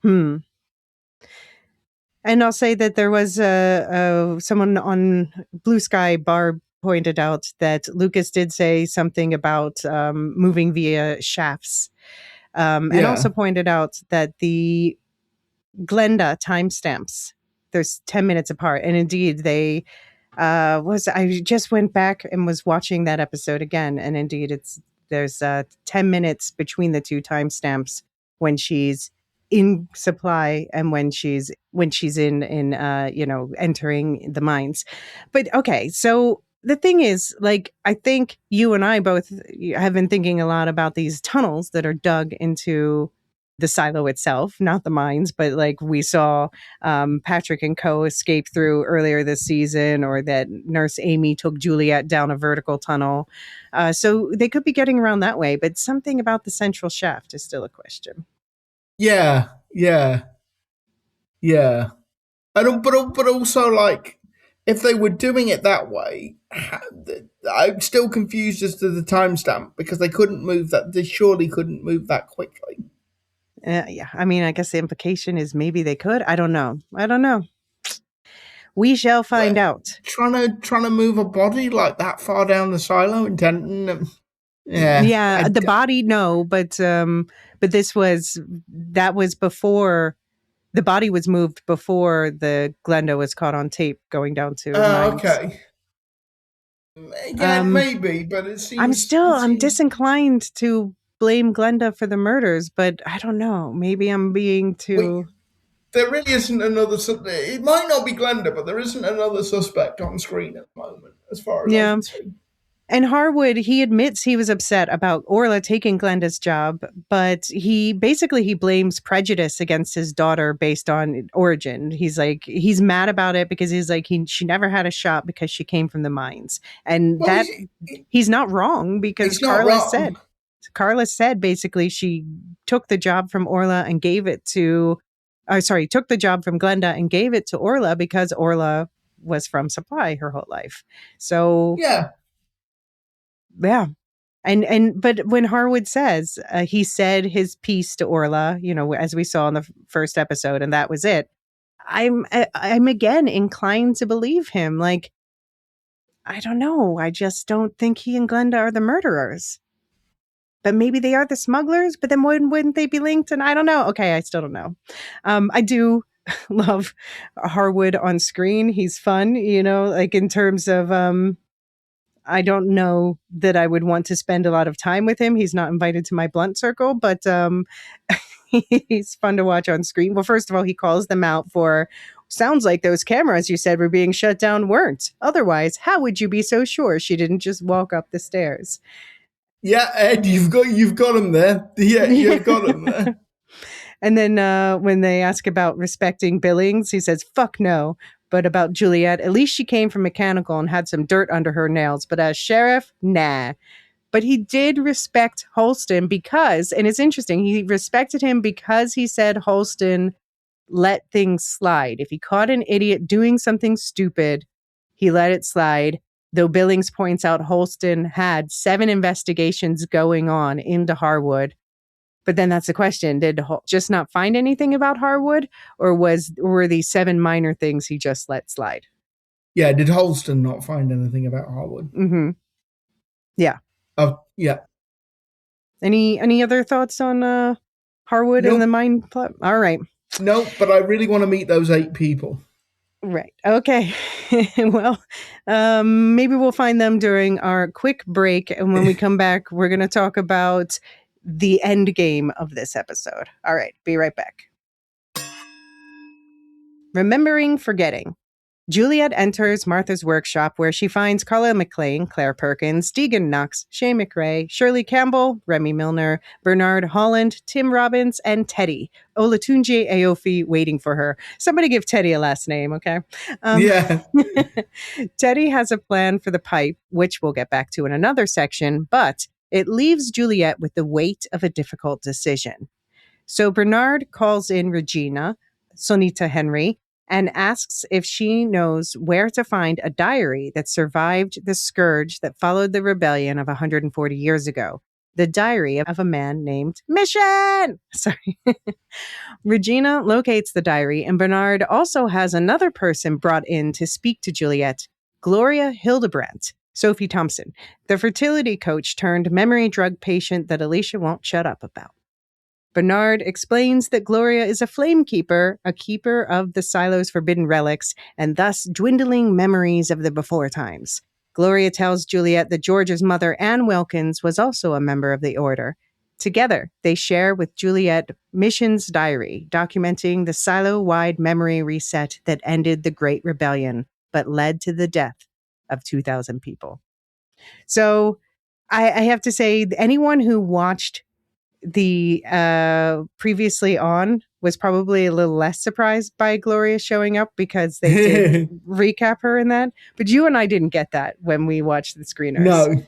Hmm. And I'll say that there was someone on Blue Sky Bar pointed out that Lucas did say something about moving via shafts, and also Yeah. pointed out that the Glenda timestamps, there's 10 minutes apart, and indeed they I just went back and was watching that episode again, and indeed there's 10 minutes between the two timestamps when she's in supply and when she's in entering the mines. But okay, so the thing is, like, I think you and I both have been thinking a lot about these tunnels that are dug into the silo itself, not the mines, but like we saw Patrick and Co. escape through earlier this season, or that Nurse Amy took Juliet down a vertical tunnel. So they could be getting around that way, but something about the central shaft is still a question. Yeah. Yeah. Yeah. But also, like, if they were doing it that way, I'm still confused as to the timestamp because they couldn't move that. They surely couldn't move that quickly. Yeah, I mean, I guess the implication is maybe they could. I don't know. I don't know. We shall find But out. trying to move a body like that far down the silo in Denton, yeah, Yeah, the body, no, but that was before the body was moved before the Glenda was caught on tape going down to mines. okay. Again, Um, maybe, but it I'm seems disinclined to blame Glenda for the murders, but I don't know. Maybe I'm being we too. there really isn't another. It might not be Glenda, but there isn't another suspect on screen at the moment, as far as I Yeah. can see. And Harwood, he admits he was upset about Orla taking Glenda's job, but he blames prejudice against his daughter based on origin. He's like, he's mad about it because he's like, she never had a shot because she came from the mines. And Well, that he's not wrong, because he's not wrong. Carla said basically she took the job from Orla and gave it to, took the job from Glenda and gave it to Orla because Orla was from Supply her whole life. So Yeah, yeah. And but when Harwood says he said his piece to Orla, as we saw in the first episode, and that was it. I'm again inclined to believe him. Like, I don't know. I just don't think he and Glenda are the murderers. But maybe they are the smugglers. But then wouldn't they be linked? And I don't know. Okay, I still don't know. I do love Harwood on screen. He's fun, like in terms of I don't know that I would want to spend a lot of time with him. He's not invited to my blunt circle, but he's fun to watch on screen. Well, first of all, he calls them out for, sounds like those cameras you said were being shut down weren't. Otherwise, how would you be so sure she didn't just walk up the stairs? yeah, Ed, you've got him there. Yeah, you've got him there. And then when they ask about respecting Billings, he says, fuck no. But about Juliet, at least she came from mechanical and had some dirt under her nails. But as sheriff, nah. But he did respect Holston because, and it's interesting, he respected him because he said Holston let things slide. If he caught an idiot doing something stupid, he let it slide. Though Billings points out Holston had 7 investigations going on into Harwood. But then that's the question. Did just not find anything about Harwood, or were these 7 minor things he just let slide? Yeah, did Holston not find anything about Harwood? Mm-hmm. Yeah. Oh, yeah. Any other thoughts on Harwood and the Nope. mine plot? All right. Nope, but I really want to meet those 8 people. Right. Okay. Well, maybe we'll find them during our quick break. And when we come back, we're going to talk about the end game of this episode. All right. Be right back. Remembering Forgetting. Juliet enters Martha's workshop where she finds Carla McLean, Claire Perkins, Deegan Knox, Shay McRae, Shirley Campbell, Remy Milner, Bernard Holland, Tim Robbins, and Teddy, Olatunji Aofi, waiting for her. Somebody give Teddy a last name, okay? Yeah. Teddy has a plan for the pipe, which we'll get back to in another section, but it leaves Juliet with the weight of a difficult decision. So Bernard calls in Regina, Sonita Henry, and asks if she knows where to find a diary that survived the scourge that followed the rebellion of 140 years ago. The diary of a man named Mission! Sorry. Regina locates the diary, and Bernard also has another person brought in to speak to Juliet, Gloria Hildebrandt, Sophie Thompson, the fertility coach turned memory drug patient that Elysia won't shut up about. Bernard explains that Gloria is a flame keeper, a keeper of the silo's forbidden relics, and thus dwindling memories of the before times. Gloria tells Juliet that George's mother, Anne Wilkins, was also a member of the order. Together, they share with Juliet Mission's diary, documenting the silo-wide memory reset that ended the Great Rebellion, but led to the death of 2,000 people. So I have to say, anyone who watched the previously on was probably a little less surprised by Gloria showing up because they did recap her in that. But you and I didn't get that when we watched the screeners. No.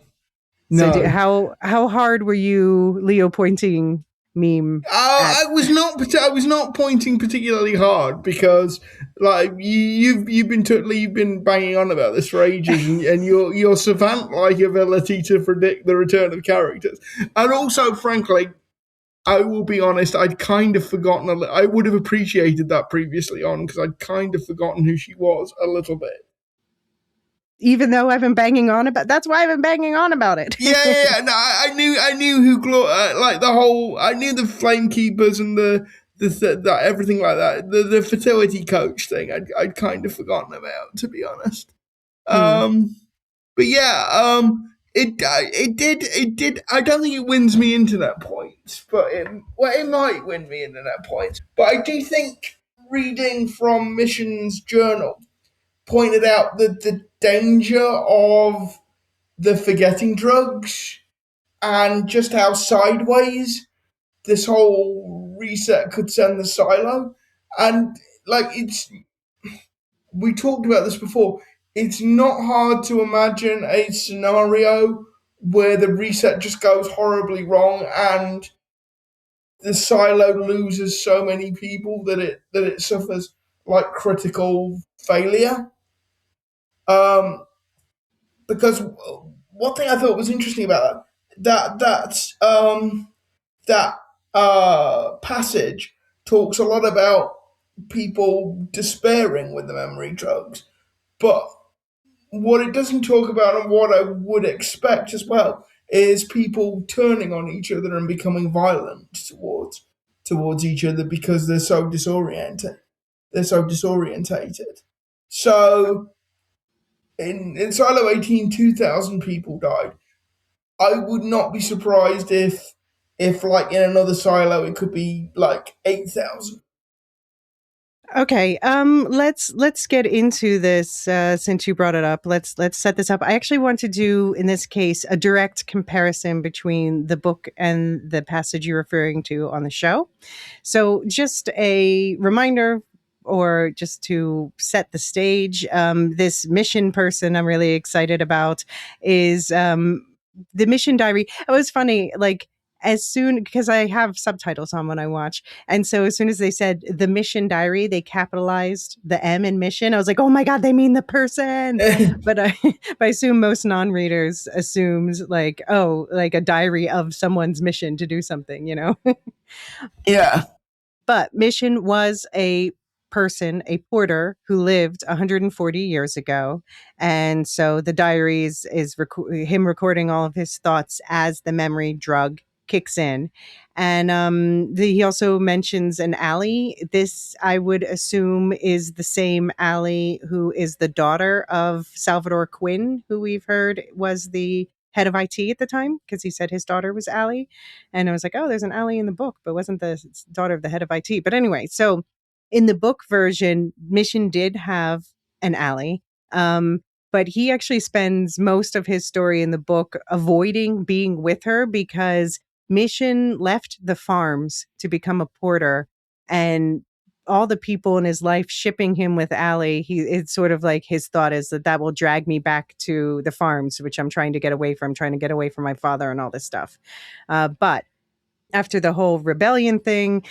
So No. how hard were you Leo pointing meme? I was not pointing particularly hard because, like, you've been banging on about this for ages, and your savant-like ability to predict the return of characters, and also, frankly, I will be honest, I'd kind of forgotten. I would have appreciated that previously on because I'd kind of forgotten who she was a little bit. Even though I've been banging on about, that's why I've been banging on about it. Yeah. No, I knew who like the whole. I knew the flame keepers and the everything like that. The fertility coach thing. I'd kind of forgotten about, to be honest. But yeah. It did. I don't think it wins me internet points, but it might win me internet points. But I do think reading from Mission's journal pointed out the danger of the forgetting drugs and just how sideways this whole reset could send the silo. And like we talked about this before, it's not hard to imagine a scenario where the reset just goes horribly wrong and the silo loses so many people that it suffers like critical failure. Because one thing I thought was interesting about that passage talks a lot about people despairing with the memory drugs, but what it doesn't talk about, and what I would expect as well, is people turning on each other and becoming violent towards each other because they're so disoriented. They're so disorientated. So in Silo 18, 2,000 people died. I would not be surprised if like in another silo it could be like 8,000. Okay, let's get into this since you brought it up. Let's set this up. I actually want to do, in this case, a direct comparison between the book and the passage you're referring to on the show. So just a reminder, or just to set the stage, this mission person I'm really excited about is the mission diary. It was funny, like, as soon, because I have subtitles on when I watch, and so as soon as they said the mission diary, they capitalized the M in mission. I was like, oh my god, they mean the person. But I assume most non-readers assumes like, oh, like a diary of someone's mission to do something, you know. Yeah. But Mission was a person, a porter who lived 140 years ago. And so the diaries is him recording all of his thoughts as the memory drug kicks in. And he also mentions an Allie. This, I would assume, is the same Allie who is the daughter of Salvador Quinn, who we've heard was the head of IT at the time, because he said his daughter was Allie. And I was like, oh, there's an Allie in the book, but wasn't the daughter of the head of IT. But anyway, so in the book version, Mission did have an Allie. But he actually spends most of his story in the book avoiding being with her because Mission left the farms to become a porter, and all the people in his life shipping him with Allie, it's sort of like his thought is that will drag me back to the farms, which I'm trying to get away from, my father and all this stuff. But after the whole rebellion thing,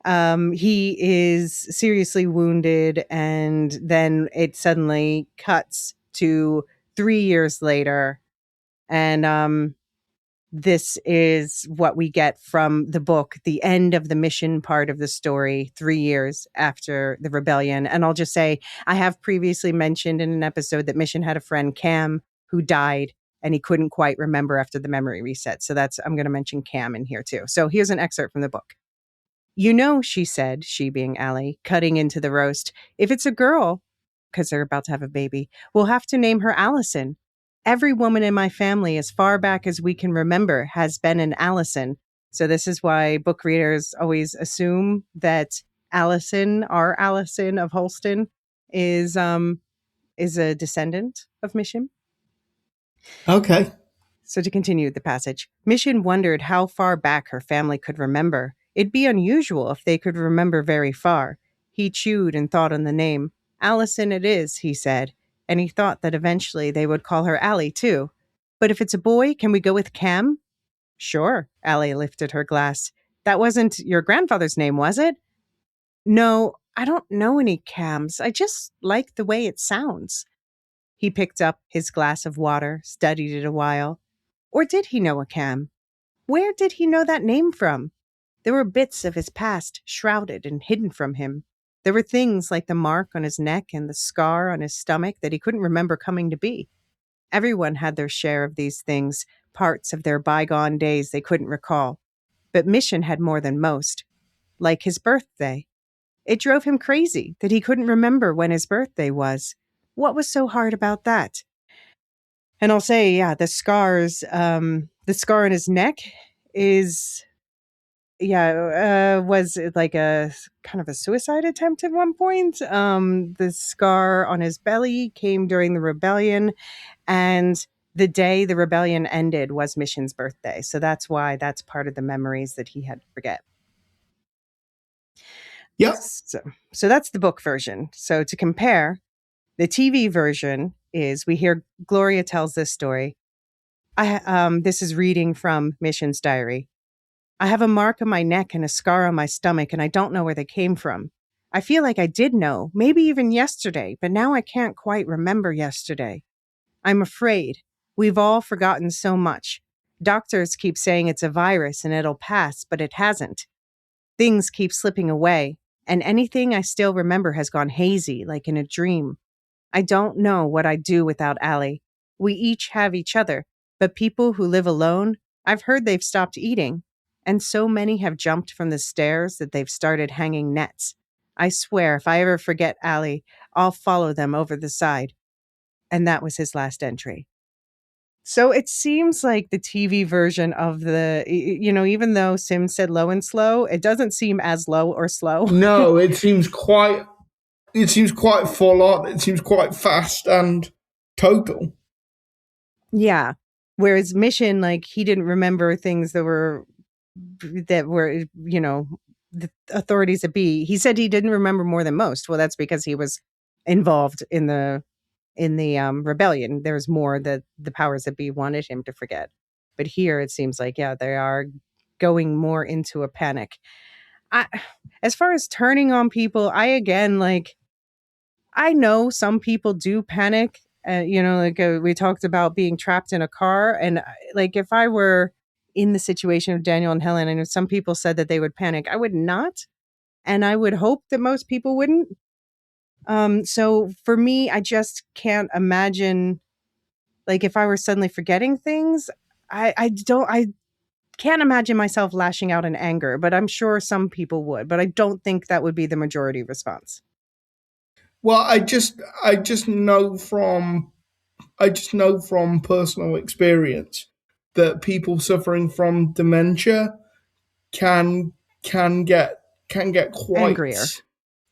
he is seriously wounded, and then it suddenly cuts to 3 years later, and this is what we get from the book, the end of the Mission part of the story, 3 years after the rebellion. And I'll just say, I have previously mentioned in an episode that Mission had a friend, Cam, who died and he couldn't quite remember after the memory reset. So I'm going to mention Cam in here too. So here's an excerpt from the book. You know, she said, she being Allie, cutting into the roast, if it's a girl, because they're about to have a baby, we'll have to name her Allison. Every woman in my family, as far back as we can remember, has been an Allison. So this is why book readers always assume that Allison, our Allison of Holston, is a descendant of Mission. Okay. So to continue the passage, Mission wondered how far back her family could remember. It'd be unusual if they could remember very far. He chewed and thought on the name. Allison it is, he said, and he thought that eventually they would call her Allie too. But if it's a boy, can we go with Cam? Sure, Allie lifted her glass. That wasn't your grandfather's name, was it? No, I don't know any Cams. I just like the way it sounds. He picked up his glass of water, studied it a while. Or did he know a Cam? Where did he know that name from? There were bits of his past shrouded and hidden from him. There were things like the mark on his neck and the scar on his stomach that he couldn't remember coming to be. Everyone had their share of these things, parts of their bygone days they couldn't recall. But Mission had more than most. Like his birthday. It drove him crazy that he couldn't remember when his birthday was. What was so hard about that? And I'll say, yeah, the scar on his neck is, was like a kind of a suicide attempt at one point. The scar on his belly came during the rebellion, and the day the rebellion ended was Mission's birthday. So that's why that's part of the memories that he had to forget. Yep. So that's the book version. So to compare, the TV version is, we hear Gloria tells this story. This is reading from Mission's diary. I have a mark on my neck and a scar on my stomach, and I don't know where they came from. I feel like I did know, maybe even yesterday, but now I can't quite remember yesterday. I'm afraid. We've all forgotten so much. Doctors keep saying it's a virus and it'll pass, but it hasn't. Things keep slipping away, and anything I still remember has gone hazy, like in a dream. I don't know what I'd do without Allie. We each have each other, but people who live alone, I've heard they've stopped eating. And so many have jumped from the stairs that they've started hanging nets. I swear, if I ever forget Allie, I'll follow them over the side. And that was his last entry. So it seems like the TV version of even though Sim said low and slow, it doesn't seem as low or slow. No, it seems quite full on. It seems quite fast and total. Yeah. Whereas Mission, like, he didn't remember things that were, the authorities at B. He said he didn't remember more than most. Well, that's because he was involved in the rebellion. There's more that the powers that be wanted him to forget. But here it seems like, yeah, they are going more into a panic. As far as turning on people, I know some people do panic. We talked about being trapped in a car. And if I were in the situation of Daniel and Helen, I know some people said that they would panic. I would not. And I would hope that most people wouldn't. So for me, I just can't imagine, if I were suddenly forgetting things, I can't imagine myself lashing out in anger, but I'm sure some people would. But I don't think that would be the majority response. Well, I just know from personal experience that people suffering from dementia can can get can get Angrier. quite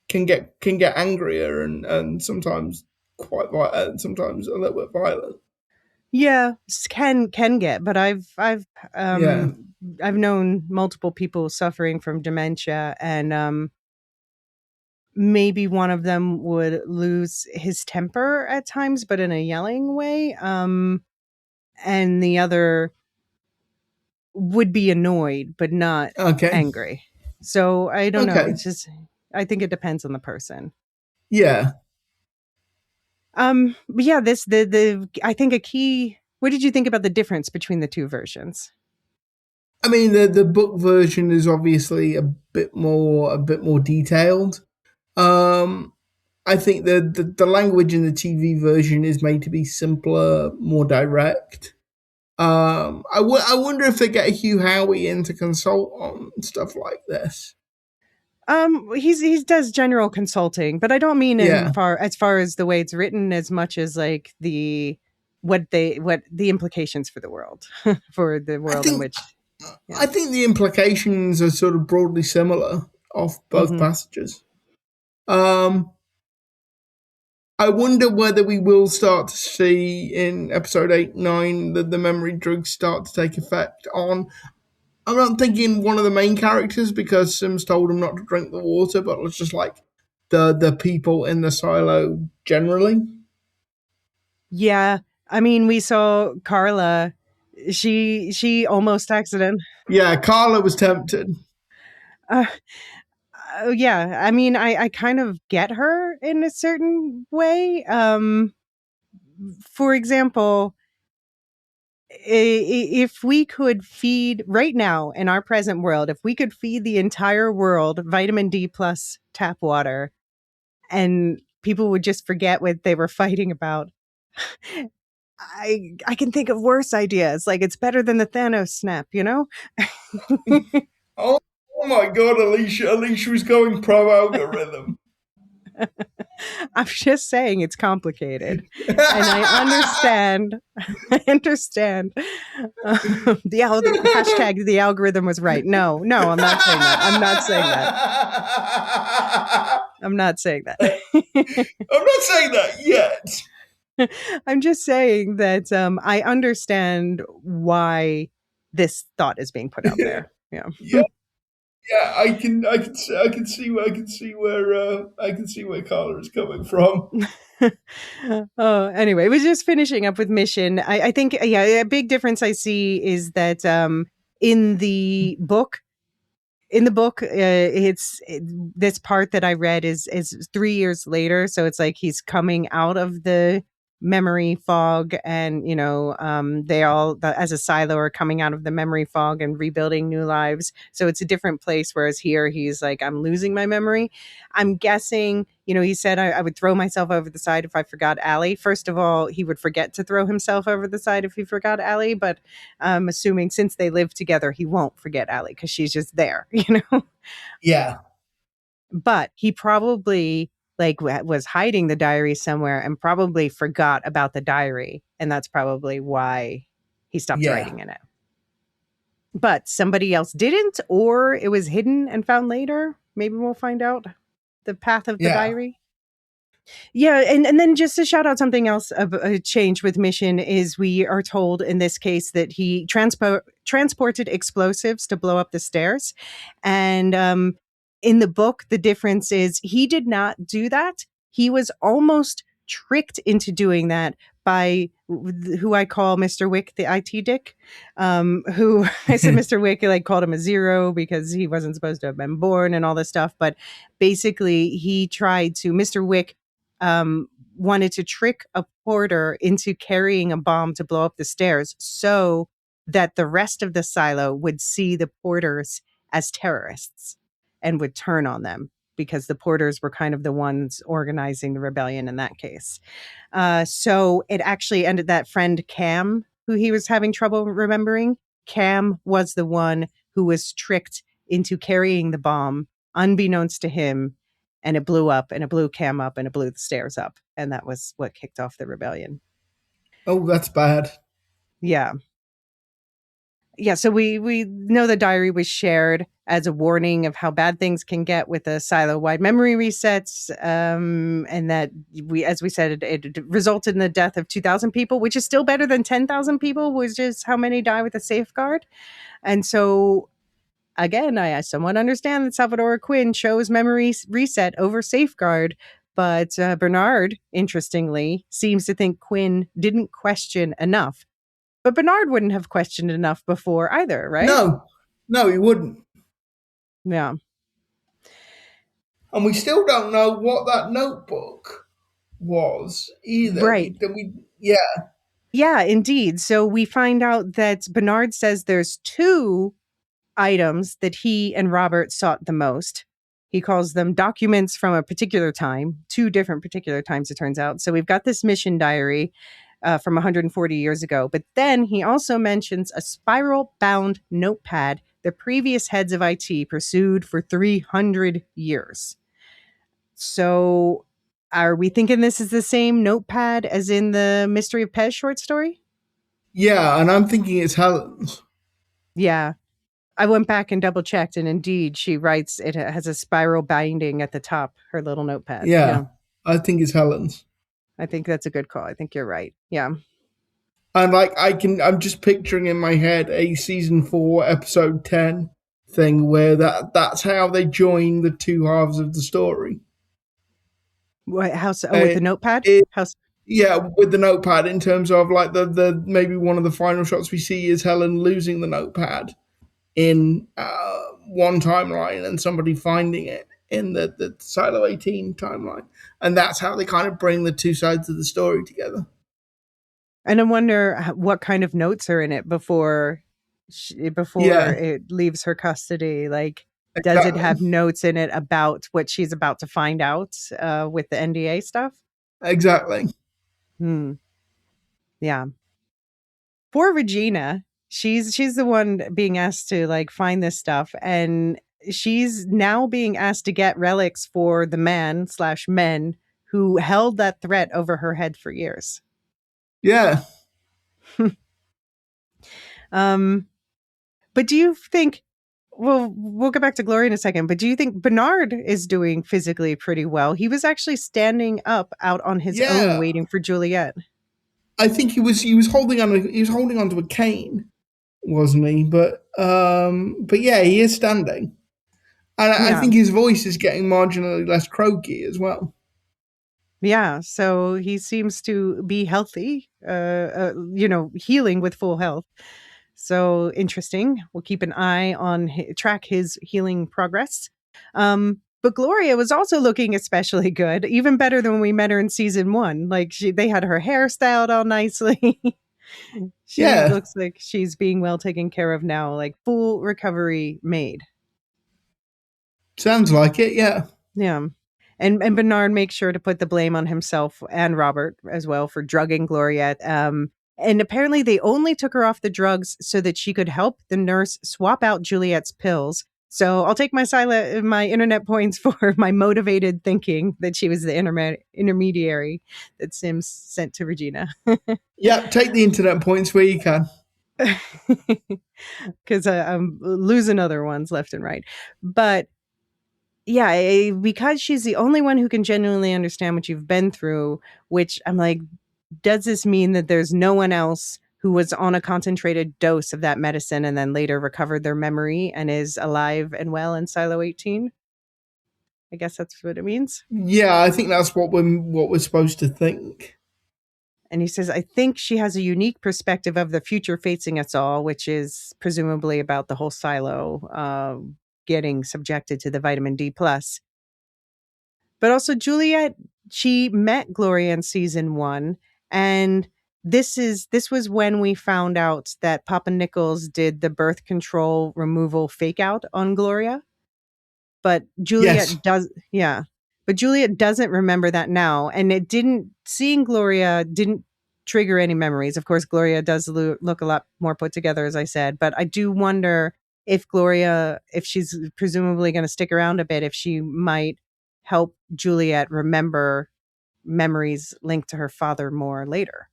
can get angrier and sometimes quite violent, sometimes a little bit violent. Yeah, can get, but Yeah. I've known multiple people suffering from dementia, and maybe one of them would lose his temper at times, but in a yelling way, and the other would be annoyed but not Okay. angry. So I don't know. Okay. It's just I think it depends on the person. Yeah. But yeah, this the I think a key. What did you think about the difference between the two versions? I mean, the book version is obviously a bit more detailed. Um, I think the language in the TV version is made to be simpler, more direct. I wonder if they get Hugh Howey in to consult on stuff like this. He does general consulting, but I don't mean in Yeah, far as the way it's written, as much as like what the implications for the world, for the I world in think which, yeah. I think the implications are sort of broadly similar of both Hmm. passages. Um, I wonder whether we will start to see in episode 8, 9 that the memory drugs start to take effect on. I'm not thinking one of the main characters because Sims told him not to drink the water, but it's just like the people in the silo generally. Yeah, I mean, we saw Carla. She almost accident. Yeah, Carla was tempted. Uh, yeah, I mean, I kind of get her in a certain way. For example, if we could feed right now in our present world, if we could feed the entire world vitamin D plus tap water, and people would just forget what they were fighting about, I can think of worse ideas. Like it's better than the Thanos snap, you know? Oh, oh my god, Alicia was going pro algorithm. I'm just saying it's complicated. And I understand. I understand. The hashtag the algorithm was right. No, I'm not saying that. I'm not saying that. I'm not saying that. I'm not saying that yet. I'm just saying that I understand why this thought is being put out there. Yeah. Yeah, yeah, I can see where Carla is coming from. Oh, anyway, we're just finishing up with Mission. I think, yeah, a big difference I see is that in the book, this part that I read is 3 years later, so it's like he's coming out of the memory fog, and they all as a silo are coming out of the memory fog and rebuilding new lives. So it's a different place. Whereas here, he's like, I'm losing my memory. I'm guessing. He said I would throw myself over the side if I forgot Allie. First of all, he would forget to throw himself over the side if he forgot Allie, but I'm assuming since they live together, he won't forget Allie because she's just there, Yeah, But he probably was hiding the diary somewhere and probably forgot about the diary, and that's probably why he stopped yeah, writing in it. But somebody else didn't, or it was hidden and found later. Maybe we'll find out the path of the yeah, diary. Yeah, and then just to shout out something else of a change with Mission is we are told in this case that he transported explosives to blow up the stairs, and in the book the difference is he did not do that. He was almost tricked into doing that by who I call Mr. Wick, the IT dick, who I said Mr. Wick, called him a zero because he wasn't supposed to have been born and all this stuff. But basically, he tried to, Mr. Wick wanted to trick a porter into carrying a bomb to blow up the stairs so that the rest of the silo would see the porters as terrorists and would turn on them because the porters were kind of the ones organizing the rebellion in that case. So it actually ended that friend Cam, who he was having trouble remembering, Cam was the one who was tricked into carrying the bomb, unbeknownst to him, and it blew up, and it blew Cam up, and it blew the stairs up, and that was what kicked off the rebellion. Oh, that's bad. Yeah. Yeah, so we know the diary was shared as a warning of how bad things can get with the silo-wide memory resets, and that as we said, it resulted in the death of 2,000 people, which is still better than 10,000 people, which is how many die with a safeguard. And so, again, I somewhat understand that Salvador Quinn chose memory reset over safeguard, but Bernard, interestingly, seems to think Quinn didn't question enough. But Bernard wouldn't have questioned enough before either, right? No, he wouldn't. Yeah. And we still don't know what that notebook was either. Right. Yeah. Yeah, indeed. So we find out that Bernard says there's two items that he and Robert sought the most. He calls them documents from a particular time, two different particular times, it turns out. So we've got this mission diary from 140 years ago. But then he also mentions a spiral bound notepad the previous heads of IT pursued for 300 years. So are we thinking this is the same notepad as in the Mystery of Pez short story? Yeah, and I'm thinking it's Helen's. Yeah. I went back and double checked, and indeed, she writes it has a spiral binding at the top, her little notepad. Yeah, I think it's Helen's. I think that's a good call. I think you're right. Yeah. And I'm just picturing in my head a season 4, episode 10 thing where that's how they join the two halves of the story. What, how so? Oh, with the notepad? Yeah, with the notepad, in terms of like the maybe one of the final shots we see is Helen losing the notepad in one timeline and somebody finding it in the Silo 18 timeline. And that's how they kind of bring the two sides of the story together. And I wonder what kind of notes are in it before it leaves her custody. Like, does it have notes in it about what she's about to find out with the NDA stuff? Exactly. Yeah. For Regina, she's the one being asked to like find this stuff, and she's now being asked to get relics for the man/men who held that threat over her head for years. Yeah. But do you think, well, we'll get back to Gloria in a second, but do you think Bernard is doing physically pretty well? He was actually standing up out on his own waiting for Juliet. I think he was holding onto a cane, wasn't he? But yeah, he is standing. And I think his voice is getting marginally less croaky as well. Yeah, so he seems to be healthy, healing with full health. So interesting. We'll keep an eye on track his healing progress. But Gloria was also looking especially good, even better than when we met her in season 1. Like they had her hair styled all nicely. She looks like she's being well taken care of now, like full recovery made. Sounds like it, yeah. Yeah. And Bernard makes sure to put the blame on himself and Robert as well for drugging Gloria. And apparently they only took her off the drugs so that she could help the nurse swap out Juliet's pills. So I'll take my internet points for my motivated thinking that she was the intermediary that Sims sent to Regina. Yeah, take the internet points where you can. Because I'm losing other ones left and right. But yeah, because she's the only one who can genuinely understand what you've been through, which I'm like, does this mean that there's no one else who was on a concentrated dose of that medicine and then later recovered their memory and is alive and well in Silo 18? I guess that's what it means. Yeah, I think that's what we're supposed to think. And he says, I think she has a unique perspective of the future facing us all, which is presumably about the whole Silo getting subjected to the vitamin D+. But also Juliet, she met Gloria in season 1, and this was when we found out that Papa Nichols did the birth control removal fake out on Gloria. But Juliet But Juliet doesn't remember that now, and seeing Gloria didn't trigger any memories. Of course, Gloria does look a lot more put together, as I said, but I do wonder if Gloria, if she's presumably going to stick around a bit, if she might help Juliet remember memories linked to her father more later.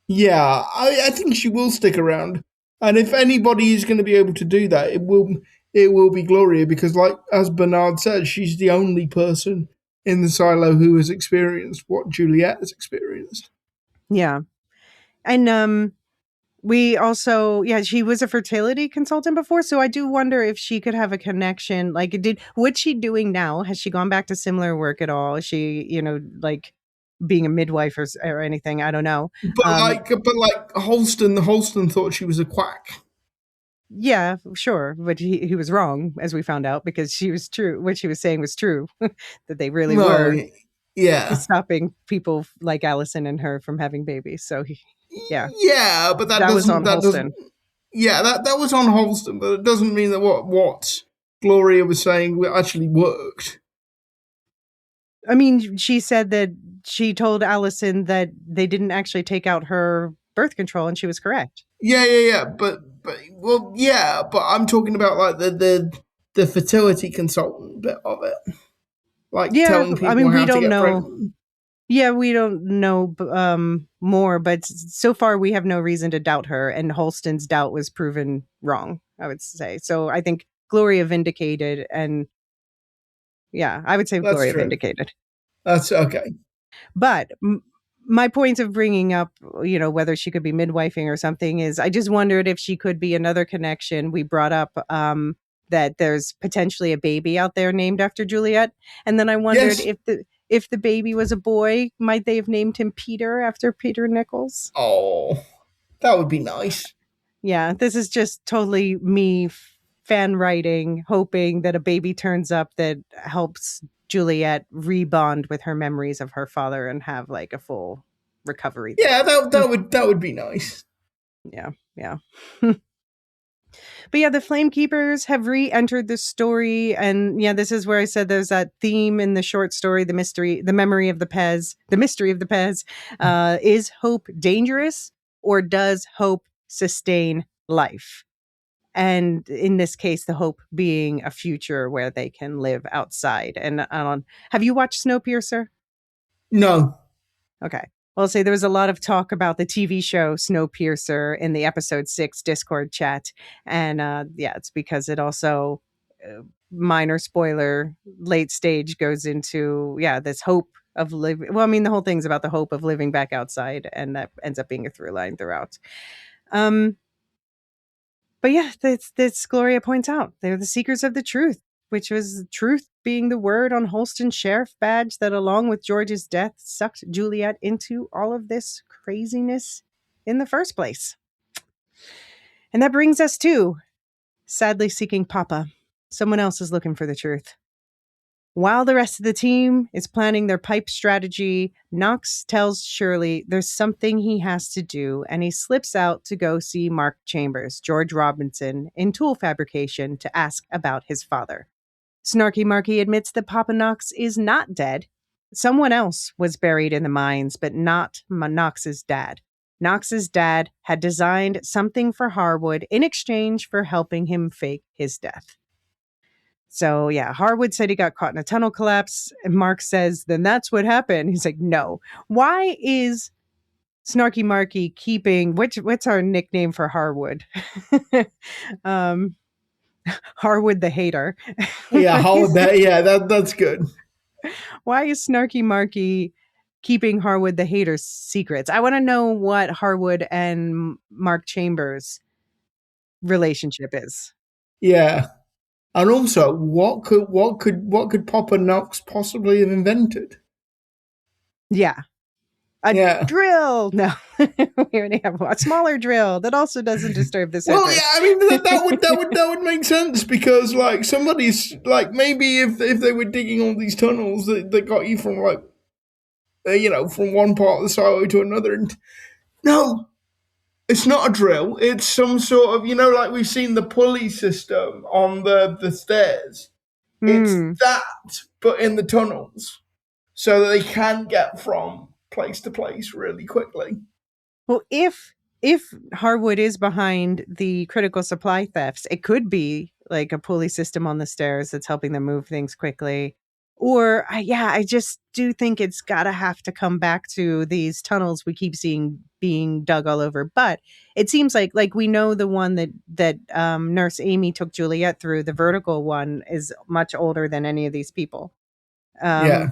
Yeah, I think she will stick around, and if anybody is going to be able to do that, it will be Gloria, because, like as Bernard said, she's the only person in the silo who has experienced what Juliet has experienced. Yeah. And we also, yeah, she was a fertility consultant before, so I do wonder if she could have a connection. Like, what's she doing now? Has she gone back to similar work at all? Is she, like being a midwife or anything? I don't know. Um, But like Holston thought she was a quack. yeah, sure, but he was wrong, as we found out, because she was true. What she was saying was true, that they really Well, were yeah, stopping people like Allison and her from having babies. So yeah, yeah, but that was on that doesn't. Holston. Yeah, that was on Holston, but it doesn't mean that what Gloria was saying actually worked. I mean, she said that she told Allison that they didn't actually take out her birth control, and she was correct. Yeah, but well, yeah, but I'm talking about like the fertility consultant bit of it, like Yeah, telling I people mean, we how to don't get know. pregnant. Yeah, we don't know more, but so far we have no reason to doubt her, and Holston's doubt was proven wrong, I would say. So I think Gloria vindicated, and yeah, I would say That's Gloria true. vindicated. That's okay. But my point of bringing up, whether she could be midwifing or something is I just wondered if she could be another connection. We brought up that there's potentially a baby out there named after Juliet. And then I wondered Yes. if the baby was a boy, might they have named him Peter after Peter Nichols? Oh, that would be nice. Yeah, this is just totally me fan writing, hoping that a baby turns up that helps Juliet rebond with her memories of her father and have like a full recovery Yeah, there. that would be nice. Yeah, yeah. But yeah, the Flame Keepers have re-entered the story, and yeah, this is where I said there's that theme in the short story, the mystery, the memory of the Pez, the mystery of the Pez. Is hope dangerous, or does hope sustain life? And in this case, the hope being a future where they can live outside. And have you watched Snowpiercer? No. Okay. Well, I'll say there was a lot of talk about the TV show Snowpiercer in the episode 6 Discord chat. And yeah, it's because it also, minor spoiler, late stage goes into, yeah, this hope of living. Well, I mean, the whole thing's about the hope of living back outside. And that ends up being a through line throughout. Um, But yeah, that's Gloria points out. They're the seekers of the truth, which was truth being the word on Holston's sheriff badge that, along with George's death, sucked Juliet into all of this craziness in the first place. And that brings us to sadly seeking Papa. Someone else is looking for the truth. While the rest of the team is planning their pipe strategy, Knox tells Shirley there's something he has to do, and he slips out to go see Mark Chambers, George Robinson, in tool fabrication to ask about his father. Snarky Marky admits that Papa Knox is not dead. Someone else was buried in the mines, but not Knox's dad. Knox's dad had designed something for Harwood in exchange for helping him fake his death. So yeah, Harwood said he got caught in a tunnel collapse. And Mark says, then that's what happened. He's like, no. Why is Snarky Marky keeping what's our nickname for Harwood? um Harwood the hater. Yeah, holiday. Yeah, that's good. Why is Snarky Marky keeping Harwood the hater's secrets? I want to know what Harwood and Mark Chambers relationship is. Yeah. And also, what could Papa Knox possibly have invented? Yeah. A Yeah. drill. No, we already have a smaller drill that also doesn't disturb the Well, yeah, surface. I mean that would make sense, because like somebody's like, maybe if they were digging all these tunnels that got you from like from one part of the silo to another, and no, it's not a drill. It's some sort of, like we've seen the pulley system on the stairs. It's Hmm. that, but in the tunnels, so that they can get from place to place really quickly. Well, if Harwood is behind the critical supply thefts, it could be like a pulley system on the stairs that's helping them move things quickly. Or I just do think it's gotta have to come back to these tunnels we keep seeing being dug all over. But it seems like we know the one that Nurse Amy took Juliet through, the vertical one, is much older than any of these people. Yeah.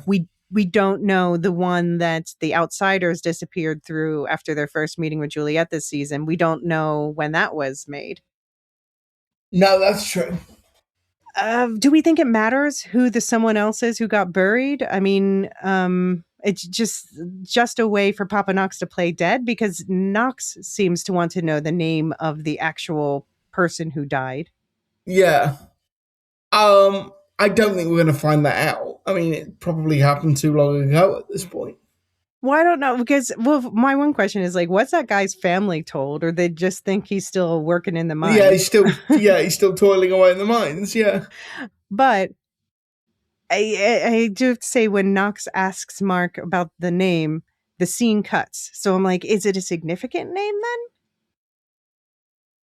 We don't know the one that the outsiders disappeared through after their first meeting with Juliet this season. We don't know when that was made. No, that's true. Do we think it matters who the someone else is who got buried? I mean, it's just a way for Papa Knox to play dead, because Knox seems to want to know the name of the actual person who died. Yeah. I don't think we're going to find that out. I mean, it probably happened too long ago at this point. Well, I don't know, because my one question is like, what's that guy's family told, or they just think he's still working in the Yeah, mines? he's still toiling away in the mines. Yeah. But I do have to say, when Knox asks Mark about the name, the scene cuts. So I'm like, is it a significant name then?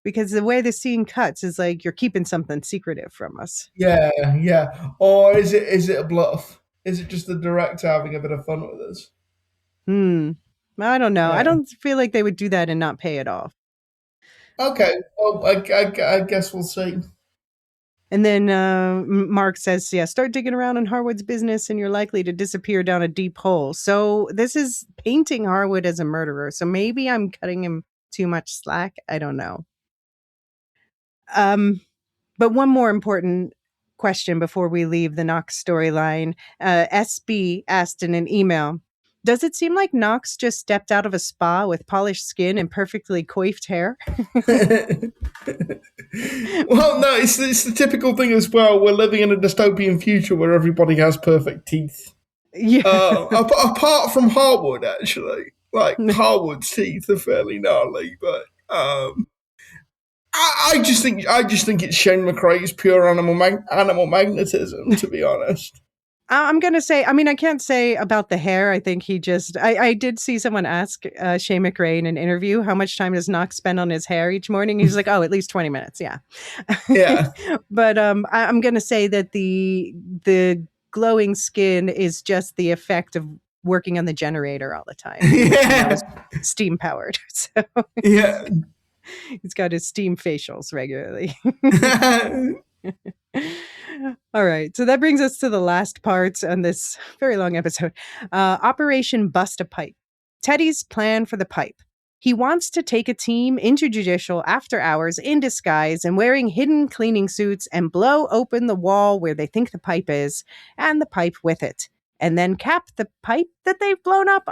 Because the way the scene cuts is like you're keeping something secretive from us. Yeah, yeah. Or is it a bluff? Is it just the director having a bit of fun with us? Hmm. I don't know. I Yeah. don't feel like they would do that and not pay it off. Okay. Well, I guess we'll see. And then Mark says, yeah, start digging around in Harwood's business and you're likely to disappear down a deep hole. So this is painting Harwood as a murderer. So maybe I'm cutting him too much slack. I don't know. But one more important question before we leave the Knox storyline. SB asked in an email, does it seem like Knox just stepped out of a spa with polished skin and perfectly coiffed hair? Well, no, it's the typical thing as well. We're living in a dystopian future where everybody has perfect teeth. Yeah. Apart from Harwood, actually, like Harwood's teeth are fairly gnarly, but I just think it's Shane McRae's pure animal magnetism. To be honest. I'm going to say, I mean, I can't say about the hair. I think he just, I did see someone ask Shane McRae in an interview, how much time does Knox spend on his hair each morning? He's like, oh, at least 20 minutes. Yeah. Yeah. But I'm going to say that the glowing skin is just the effect of working on the generator all the time. That was Yeah. steam powered. So Yeah. he's got his steam facials regularly. All right. So that brings us to the last part on this very long episode. Operation Bust a Pipe. Teddy's plan for the pipe. He wants to take a team into judicial after hours in disguise and wearing hidden cleaning suits and blow open the wall where they think the pipe is and the pipe with it. And then cap the pipe that they've blown up.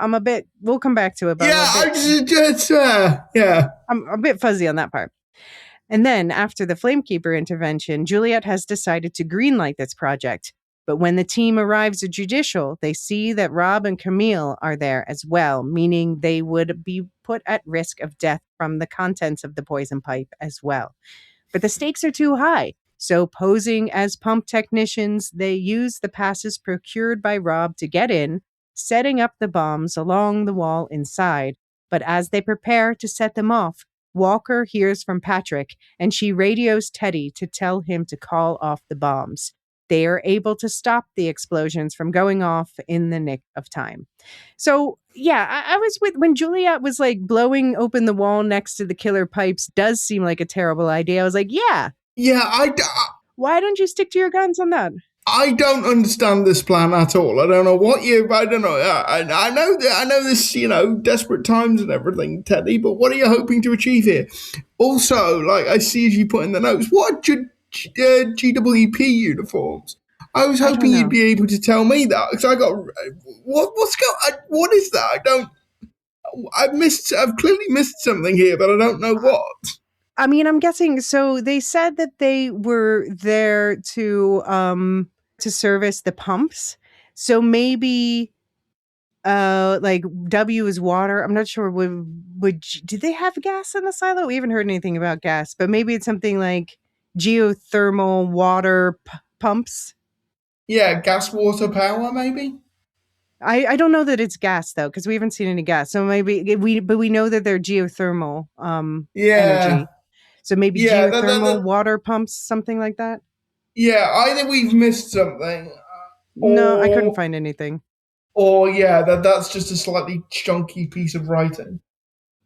We'll come back to it, but Yeah. I'm a bit fuzzy on that part. And then, after the Flamekeeper intervention, Juliet has decided to greenlight this project. But when the team arrives at Judicial, they see that Rob and Camille are there as well, meaning they would be put at risk of death from the contents of the poison pipe as well. But the stakes are too high. So, posing as pump technicians, they use the passes procured by Rob to get in, setting up the bombs along the wall inside. But as they prepare to set them off, Walker hears from Patrick, and she radios Teddy to tell him to call off the bombs. They are able to stop the explosions from going off in the nick of time. So, yeah, I was with when Juliet was like blowing open the wall next to the killer pipes does seem like a terrible idea. I was like, yeah. Yeah, Why don't you stick to your guns on that? I don't understand this plan at all. I don't know what you. I don't know. I know that. I know this. Desperate times and everything, Teddy. But what are you hoping to achieve here? Also, like I see as you put in the notes, what are GWP uniforms? I was I don't hoping you'd know. be able to tell me that because I got what is that? I don't. I've missed. I've clearly missed something here, but I don't know what. I mean, I'm guessing. So they said that they were there to service the pumps. So maybe like W is water. I'm not sure. Did they have gas in the silo? We haven't heard anything about gas, but maybe it's something like geothermal water pumps. Yeah, gas water power maybe. I don't know that it's gas though, because we haven't seen any gas. So maybe we know that they're geothermal Yeah, energy. So maybe yeah, geothermal water pumps, something like that. yeah. Either we've missed something, No, I couldn't or find anything. yeah, that's just a slightly chunky piece of writing.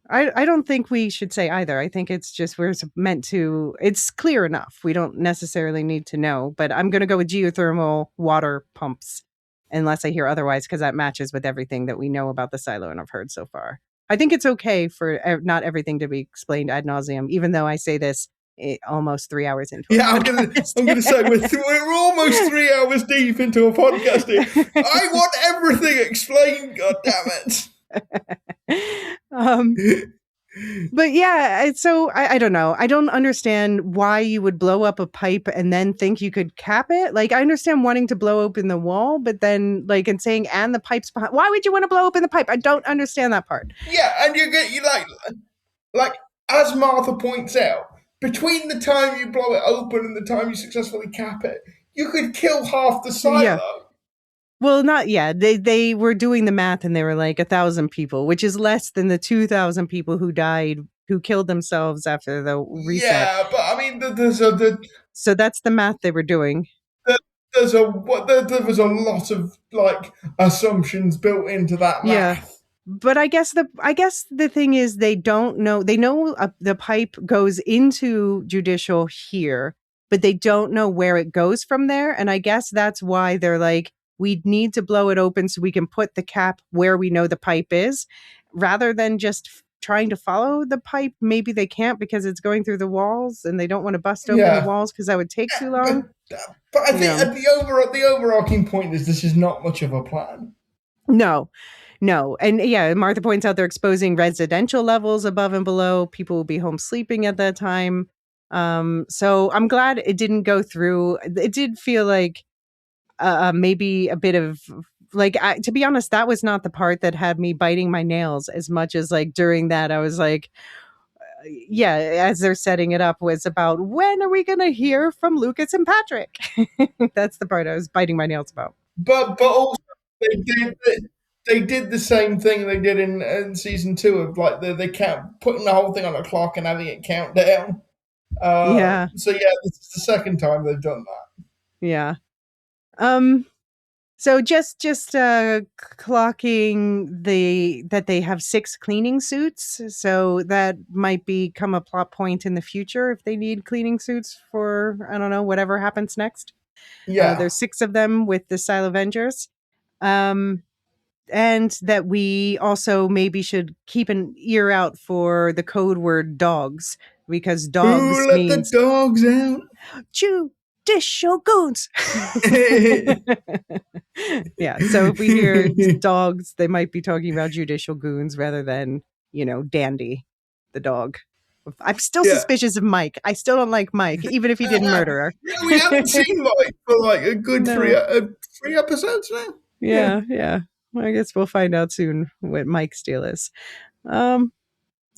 I don't think we should say either. I think it's just meant to. It's clear enough. We don't necessarily need to know. But I'm going to go with geothermal water pumps, unless I hear otherwise, because that matches with everything that we know about the silo and I've heard so far. I think it's okay for not everything to be explained ad nauseum, even though I say this almost 3 hours into Yeah, a I'm gonna say we're almost 3 hours deep into a podcast here. I want everything explained. God damn it. But yeah, so I don't know. I don't understand why you would blow up a pipe and then think you could cap it. Like, I understand wanting to blow open the wall, but then like and saying and the pipes behind. Why would you want to blow open the pipe? I don't understand that part. Yeah, and you like as Martha points out, between the time you blow it open and the time you successfully cap it, you could kill half the Yeah. silo. Well, not yeah. They were doing the math and they were like 1,000 people, which is less than the 2,000 people who died, who killed themselves after the reset. Yeah, but I mean, So that's the math they were doing. there was a lot of like assumptions built into that math. Yeah. But I guess the thing is they don't know. They know the pipe goes into judicial here, but they don't know where it goes from there. And I guess that's why they're like, we need to blow it open so we can put the cap where we know the pipe is, rather than just trying to follow the pipe. Maybe they can't because it's going through the walls, and they don't want to bust open the walls because that would take too long. But I think the overarching point is this is not much of a plan. No. And yeah, Martha points out they're exposing residential levels above and below. People will be home sleeping at that time. So I'm glad it didn't go through. It did feel like maybe a bit of like, to be honest, that was not the part that had me biting my nails as much as like during that. I was like, yeah, as they're setting it up was about when are we going to hear from Lukas and Patrick? That's the part I was biting my nails about. But also they did the same thing they did in season 2 of like they count putting the whole thing on a clock and having it count down. Yeah. So yeah, this is the second time they've done that. Yeah. So just clocking that they have 6 cleaning suits. So that might become a plot point in the future if they need cleaning suits for, I don't know, whatever happens next. Yeah. There's 6 of them with the Style Avengers. And that we also maybe should keep an ear out for the code word dogs, because dogs Who let means the dogs out? judicial goons. Yeah, so if we hear dogs, they might be talking about judicial goons rather than, Dandy, the dog. I'm still suspicious of Mike. I still don't like Mike, even if he didn't murder her. Yeah, we haven't seen Mike for like a good 3 episodes now. Yeah. Well, I guess we'll find out soon what Mike's deal is.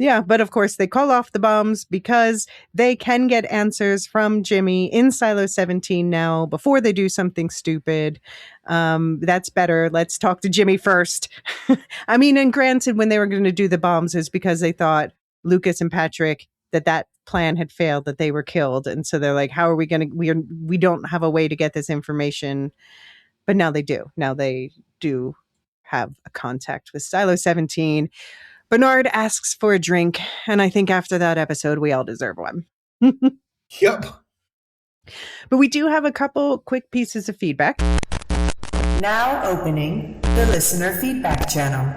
Yeah, but of course they call off the bombs because they can get answers from Jimmy in Silo 17 now before they do something stupid. That's better. Let's talk to Jimmy first. I mean, and granted, when they were going to do the bombs is because they thought Lukas and Patrick, that plan had failed, that they were killed. And so they're like, how are we going to, we don't have a way to get this information. But now they do. Now they do have a contact with Silo 17. Bernard asks for a drink, and I think after that episode, we all deserve one. Yep. But we do have a couple quick pieces of feedback. Now opening the listener feedback channel.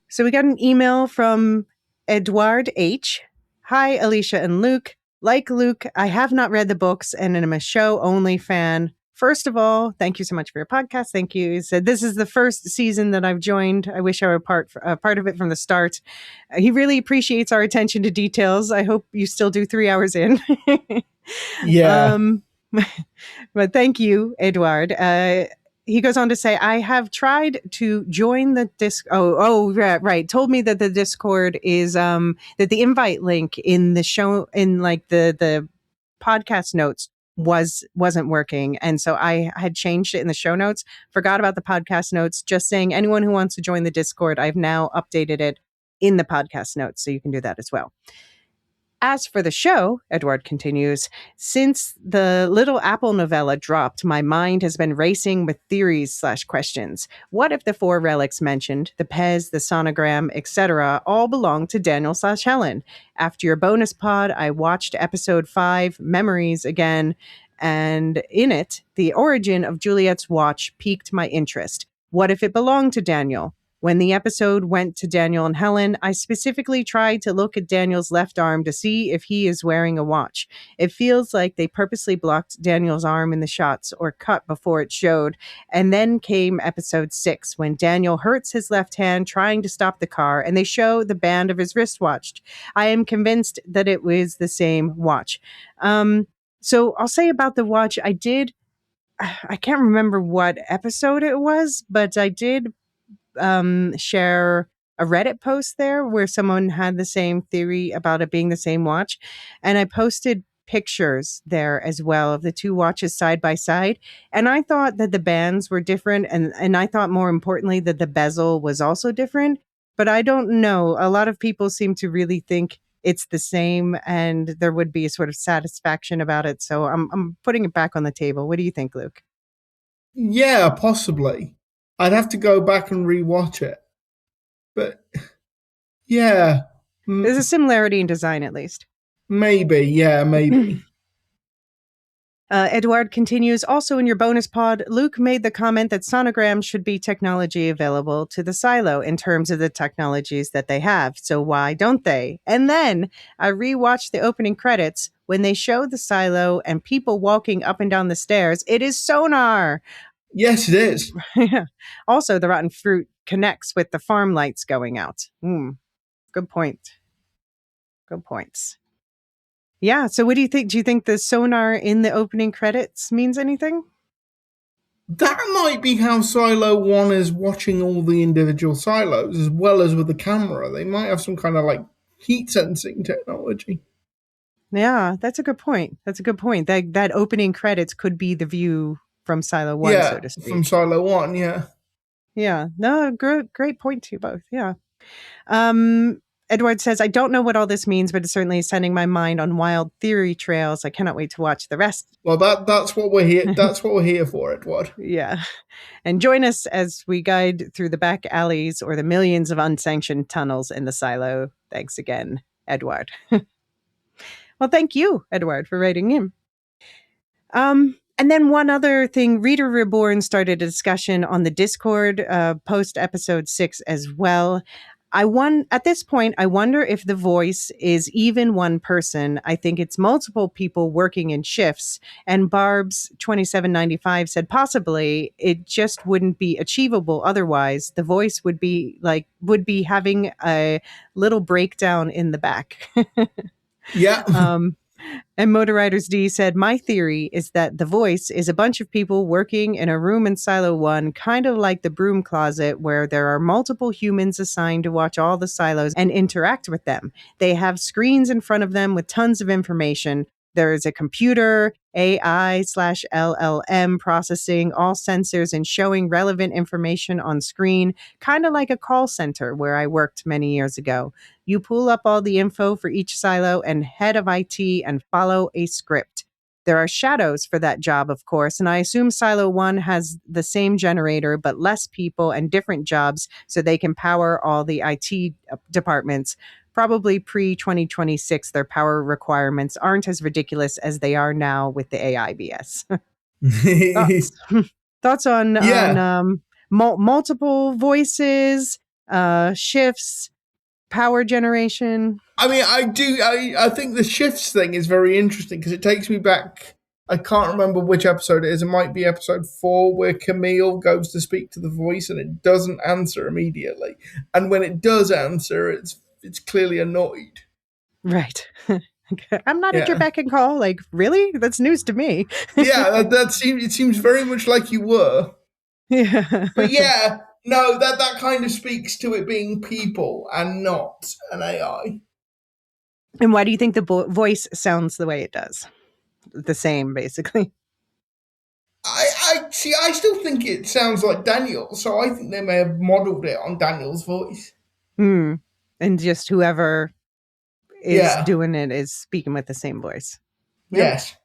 So we got an email from Edward H. Hi, Elysia and Luke. Like Luke, I have not read the books and am a show-only fan. First of all, thank you so much for your podcast. Thank you. He said, this is the first season that I've joined. I wish I were part of it from the start. He really appreciates our attention to details. I hope you still do 3 hours in. Yeah. But thank you, Edward. He goes on to say, I have tried to join the right. Told me that the Discord is, that the invite link in the show, in like the podcast notes, wasn't working. And so I had changed it in the show notes, forgot about the podcast notes, just saying anyone who wants to join the Discord, I've now updated it in the podcast notes. So you can do that as well. As for the show, Edward continues, since the Little Apple novella dropped, my mind has been racing with theories/questions. What if the 4 relics mentioned, the Pez, the sonogram, etc., all belong to Daniel/Helen? After your bonus pod, I watched episode 5, Memories, again, and in it, the origin of Juliet's watch piqued my interest. What if it belonged to Daniel? When the episode went to Daniel and Helen, I specifically tried to look at Daniel's left arm to see if he is wearing a watch. It feels like they purposely blocked Daniel's arm in the shots or cut before it showed. And then came episode 6, when Daniel hurts his left hand trying to stop the car, and they show the band of his wristwatch. I am convinced that it was the same watch. So I'll say about the watch, I can't remember what episode it was, but I did share a Reddit post there where someone had the same theory about it being the same watch. And I posted pictures there as well of the 2 watches side by side. And I thought that the bands were different. And I thought more importantly that the bezel was also different. But I don't know. A lot of people seem to really think it's the same and there would be a sort of satisfaction about it. So I'm putting it back on the table. What do you think, Luke? Yeah, possibly. I'd have to go back and rewatch it. But yeah, There's a similarity in design, at least. maybe. Yeah, maybe. Edward continues, also in your bonus pod, Luke made the comment that sonograms should be technology available to the silo in terms of the technologies that they have. So why don't they? And then I rewatched the opening credits. When they show the silo and people walking up and down the stairs, it is sonar. Yes, it is. Also, the rotten fruit connects with the farm lights going out. Good point. Good points. Yeah. So what do you think? Do you think the sonar in the opening credits means anything? That might be how Silo 1 is watching all the individual silos as well as with the camera. They might have some kind of like heat sensing technology. Yeah, that's a good point. That's a good point. That opening credits could be the view from Silo 1, so to speak. From Silo 1, yeah. Yeah. No, great point to you both. Yeah. Edward says, I don't know what all this means, but it's certainly sending my mind on wild theory trails. I cannot wait to watch the rest. Well, that's what we're here. That's what we're here for, Edward. Yeah. And join us as we guide through the back alleys or the millions of unsanctioned tunnels in the silo. Thanks again, Edward. Well, thank you, Edward, for writing in. And then one other thing, Reader Reborn started a discussion on the Discord post episode 6 as well. At this point, I wonder if the voice is even one person. I think it's multiple people working in shifts. And Barb's 2795 said possibly it just wouldn't be achievable otherwise. The voice would be having a little breakdown in the back. Yeah. And Motor Riders D said, my theory is that the voice is a bunch of people working in a room in Silo 1, kind of like the broom closet, where there are multiple humans assigned to watch all the silos and interact with them. They have screens in front of them with tons of information. There is a computer, AI/LLM processing all sensors and showing relevant information on screen, kind of like a call center where I worked many years ago. You pull up all the info for each silo and head of IT and follow a script. There are shadows for that job, of course, and I assume Silo 1 has the same generator but less people and different jobs so they can power all the IT departments. Probably pre-2026, their power requirements aren't as ridiculous as they are now with the AI BS. Thoughts on multiple voices, shifts, power generation? I mean, I think the shifts thing is very interesting because it takes me back. I can't remember which episode it is. It might be episode 4 where Camille goes to speak to the voice and it doesn't answer immediately. And when it does answer, it's clearly annoyed. Right. I'm not at your beck and call. Like, really? That's news to me. Yeah, it seems very much like you were. Yeah. But yeah, no, that kind of speaks to it being people and not an AI. And why do you think the voice sounds the way it does? the same, basically. I see. I still think it sounds like Daniel, so I think they may have modelled it on Daniel's voice. Hmm. And just whoever is Yeah. doing it is speaking with the same voice. Yep. Yes.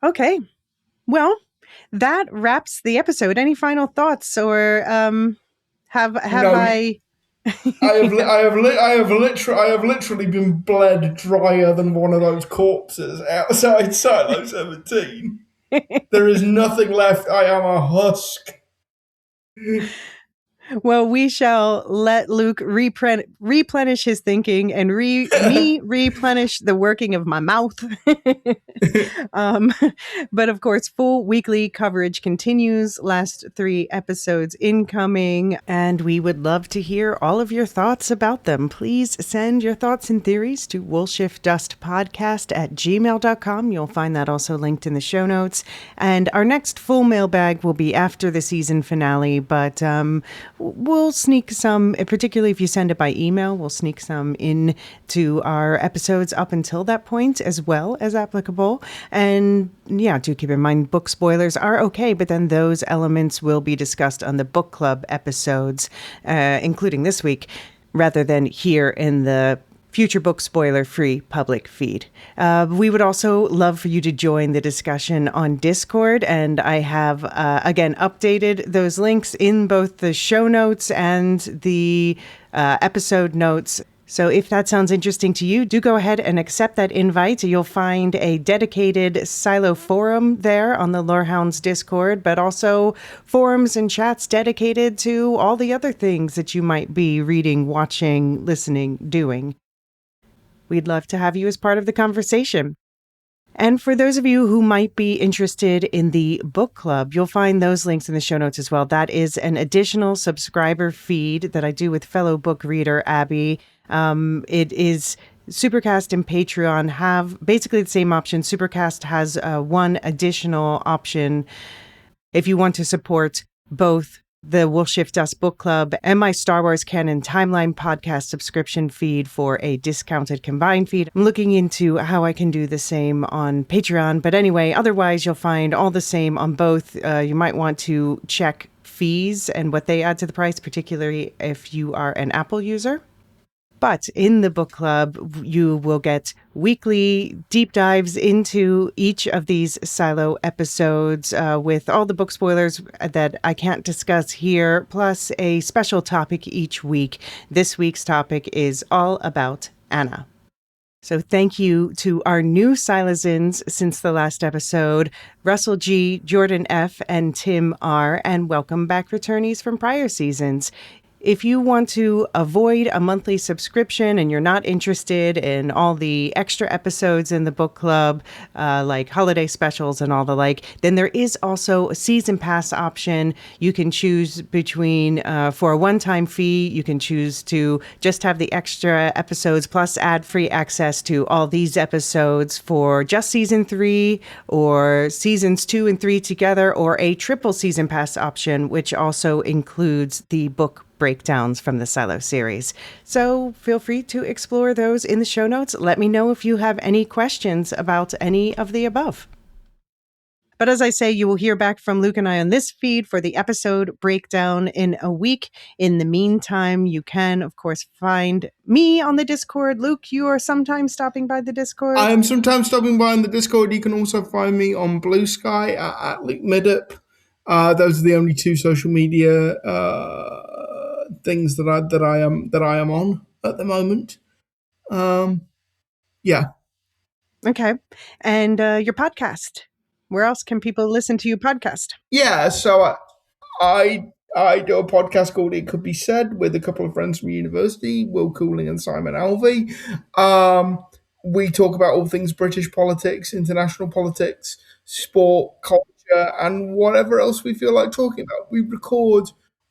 Okay. Well, that wraps the episode. Any final thoughts, or have No. I? I have literally been bled drier than one of those corpses outside Silo 17. There is nothing left. I am a husk. Well, we shall let Luke replenish his thinking and replenish the working of my mouth. um, but of course, full weekly coverage continues. Last 3 episodes incoming, and we would love to hear all of your thoughts about them. Please send your thoughts and theories to woolshiftdustpodcast@gmail.com. You'll find that also linked in the show notes. And our next full mailbag will be after the season finale, but we'll sneak some, particularly if you send it by email, we'll sneak some in to our episodes up until that point as well as applicable. And yeah, do keep in mind book spoilers are okay, but then those elements will be discussed on the book club episodes, including this week, rather than here in the future book spoiler-free public feed. We would also love for you to join the discussion on Discord, and I have, again, updated those links in both the show notes and the episode notes. So if that sounds interesting to you, do go ahead and accept that invite. You'll find a dedicated Silo forum there on the Lorehounds Discord, but also forums and chats dedicated to all the other things that you might be reading, watching, listening, doing. We'd love to have you as part of the conversation. And for those of you who might be interested in the book club, you'll find those links in the show notes as well. That is an additional subscriber feed that I do with fellow book reader Abby. It is Supercast and Patreon have basically the same option. Supercast has one additional option if you want to support both the We'll Shift Dust Book Club and my Star Wars Canon Timeline podcast subscription feed for a discounted combined feed. I'm looking into how I can do the same on Patreon. But anyway, otherwise, you'll find all the same on both. You might want to check fees and what they add to the price, particularly if you are an Apple user. But in the book club, you will get weekly deep dives into each of these Silo episodes with all the book spoilers that I can't discuss here, plus a special topic each week. This week's topic is all about Anna. So thank you to our new Silazins since the last episode, Russell G., Jordan F., and Tim R., and welcome back returnees from prior seasons. If you want to avoid a monthly subscription and you're not interested in all the extra episodes in the book club, like holiday specials and all the like, then there is also a season pass option. You can choose between, for a one-time fee, you can choose to just have the extra episodes plus ad-free access to all these episodes for just season 3 or seasons 2 and 3 together, or a triple season pass option, which also includes the book breakdowns from the Silo series. So feel free to explore those in the show notes. Let me know if you have any questions about any of the above. But as I say, you will hear back from Luke and I on this feed for the episode breakdown in a week. In the meantime, you can, of course, find me on the Discord. Luke, you are sometimes stopping by the Discord. I am sometimes stopping by on the Discord. You can also find me on Blue Sky at Luke Midup. Those are the only 2 social media things that I am on at the moment. Yeah. Okay. And your podcast. Where else can people listen to your podcast? Yeah, so I do a podcast called It Could Be Said with a couple of friends from university, Will Cooling and Simon Alvey. We talk about all things British politics, international politics, sport, culture, and whatever else we feel like talking about. We record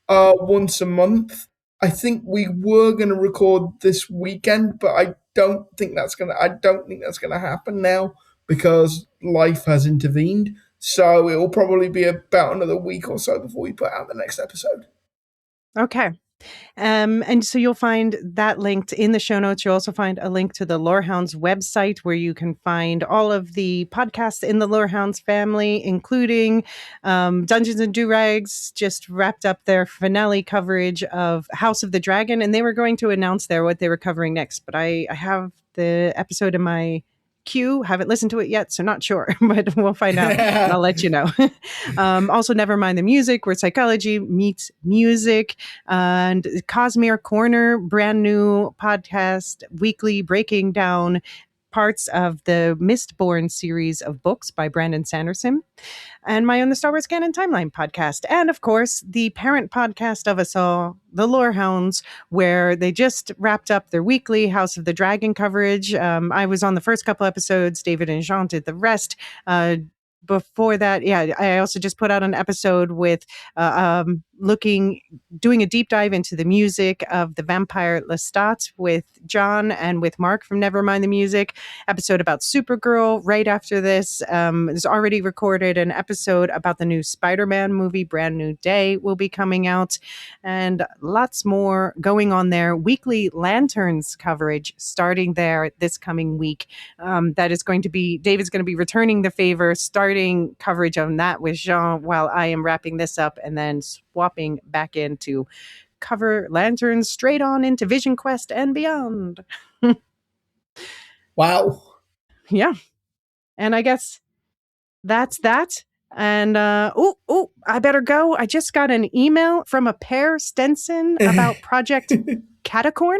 once a month. I think we were going to record this weekend, but I don't think that's gonna happen now because life has intervened. So it will probably be about another week or so before we put out the next episode. Okay. And so you'll find that linked in the show notes. You'll also find a link to the Lorehounds website where you can find all of the podcasts in the Lorehounds family, including Dungeons and Durags just wrapped up their finale coverage of House of the Dragon, and they were going to announce there what they were covering next. But I have the episode in my queue. Haven't listened to it yet, so not sure, but we'll find out and I'll let you know. Also, Never Mind the Music, where psychology meets music, and Cosmere Corner, brand new podcast, weekly, breaking down parts of the Mistborn series of books by Brandon Sanderson, and my own The Star Wars Canon Timeline podcast. And of course, the parent podcast of us all, The Lorehounds, where they just wrapped up their weekly House of the Dragon coverage. I was on the first couple episodes. David and Jean did the rest. Before that, yeah, I also just put out an episode with doing a deep dive into the music of the vampire Lestat with John and with Mark from Nevermind the Music. Episode about Supergirl right after this. There's already recorded an episode about the new Spider-Man movie, Brand New Day, will be coming out, and lots more going on there. Weekly Lanterns coverage starting there this coming week. That is going to be, David's going to be returning the favor, starting coverage on that with Jean while I am wrapping this up, and then swapping back into cover Lanterns straight on into Vision Quest and beyond. Wow. Yeah. And I guess that's that. And I better go. I just got an email from a Pear Stenson about Project Catacorn.